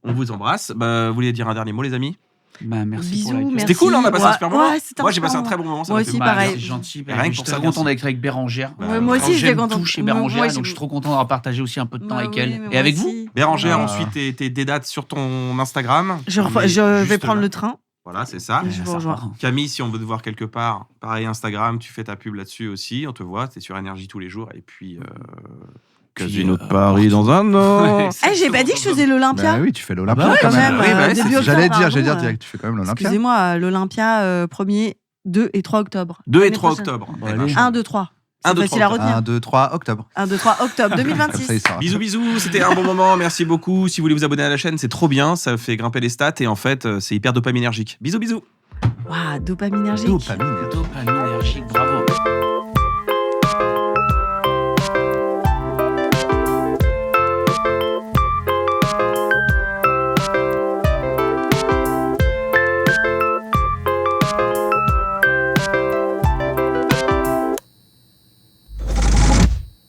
On vous embrasse. Bah, vous voulez dire un dernier mot, les amis? Bah, merci Bisous, pour l'accueil. merci. C'était cool, hein, on a passé un super moment. Ouais, c'était un Moi, j'ai super passé un moment. très bon moment. Ça Moi m'a fait aussi, mal. pareil. C'est gentil. Rien que Je pour suis ça, très merci. content d'être avec Bérangère. Ouais, moi aussi, j'étais J'aime contente. tout chez Moi, Bérangère, moi, donc j'ai- je suis trop content d'avoir partagé aussi un peu de temps Bah avec oui, elle. mais Et moi avec vous aussi. Bérangère, Ah. ensuite, des dates sur ton Instagram. Je On est vais juste prendre là. le train. Voilà, c'est ça. Et je vous rejoins. Camille, si on veut te voir quelque part, pareil Instagram, tu fais ta pub là-dessus aussi, on te voit, t'es sur Énergie tous les jours, et puis Casino de Paris dans un an. Eh, j'ai pas dit que je faisais l'Olympia. Bah oui, tu fais l'Olympia Ah bah ouais, quand même. quand même, Oui, bah, début c'est- octobre, J'allais pardon, dire direct, tu fais quand même l'Olympia. Excusez-moi, l'Olympia 1er, 2 et 3 octobre. 2 et L'année 3 prochaine. octobre. Bon, Eh ben, allez. 1, 2, 3. 1, C'est 2, facile à 3 retenir. 1, 2, 3, octobre. 1, 2, 3 octobre Comme ça, il 2026. saura. Bisous, c'était un bon moment, merci beaucoup. Si vous voulez vous abonner à la chaîne, c'est trop bien, ça fait grimper les stats et en fait, c'est hyper dopaminergique. Bisous. Waouh, dopaminergique. Dopamine. Dopaminergique, bravo.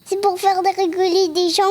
C'est pour faire rigoler des gens.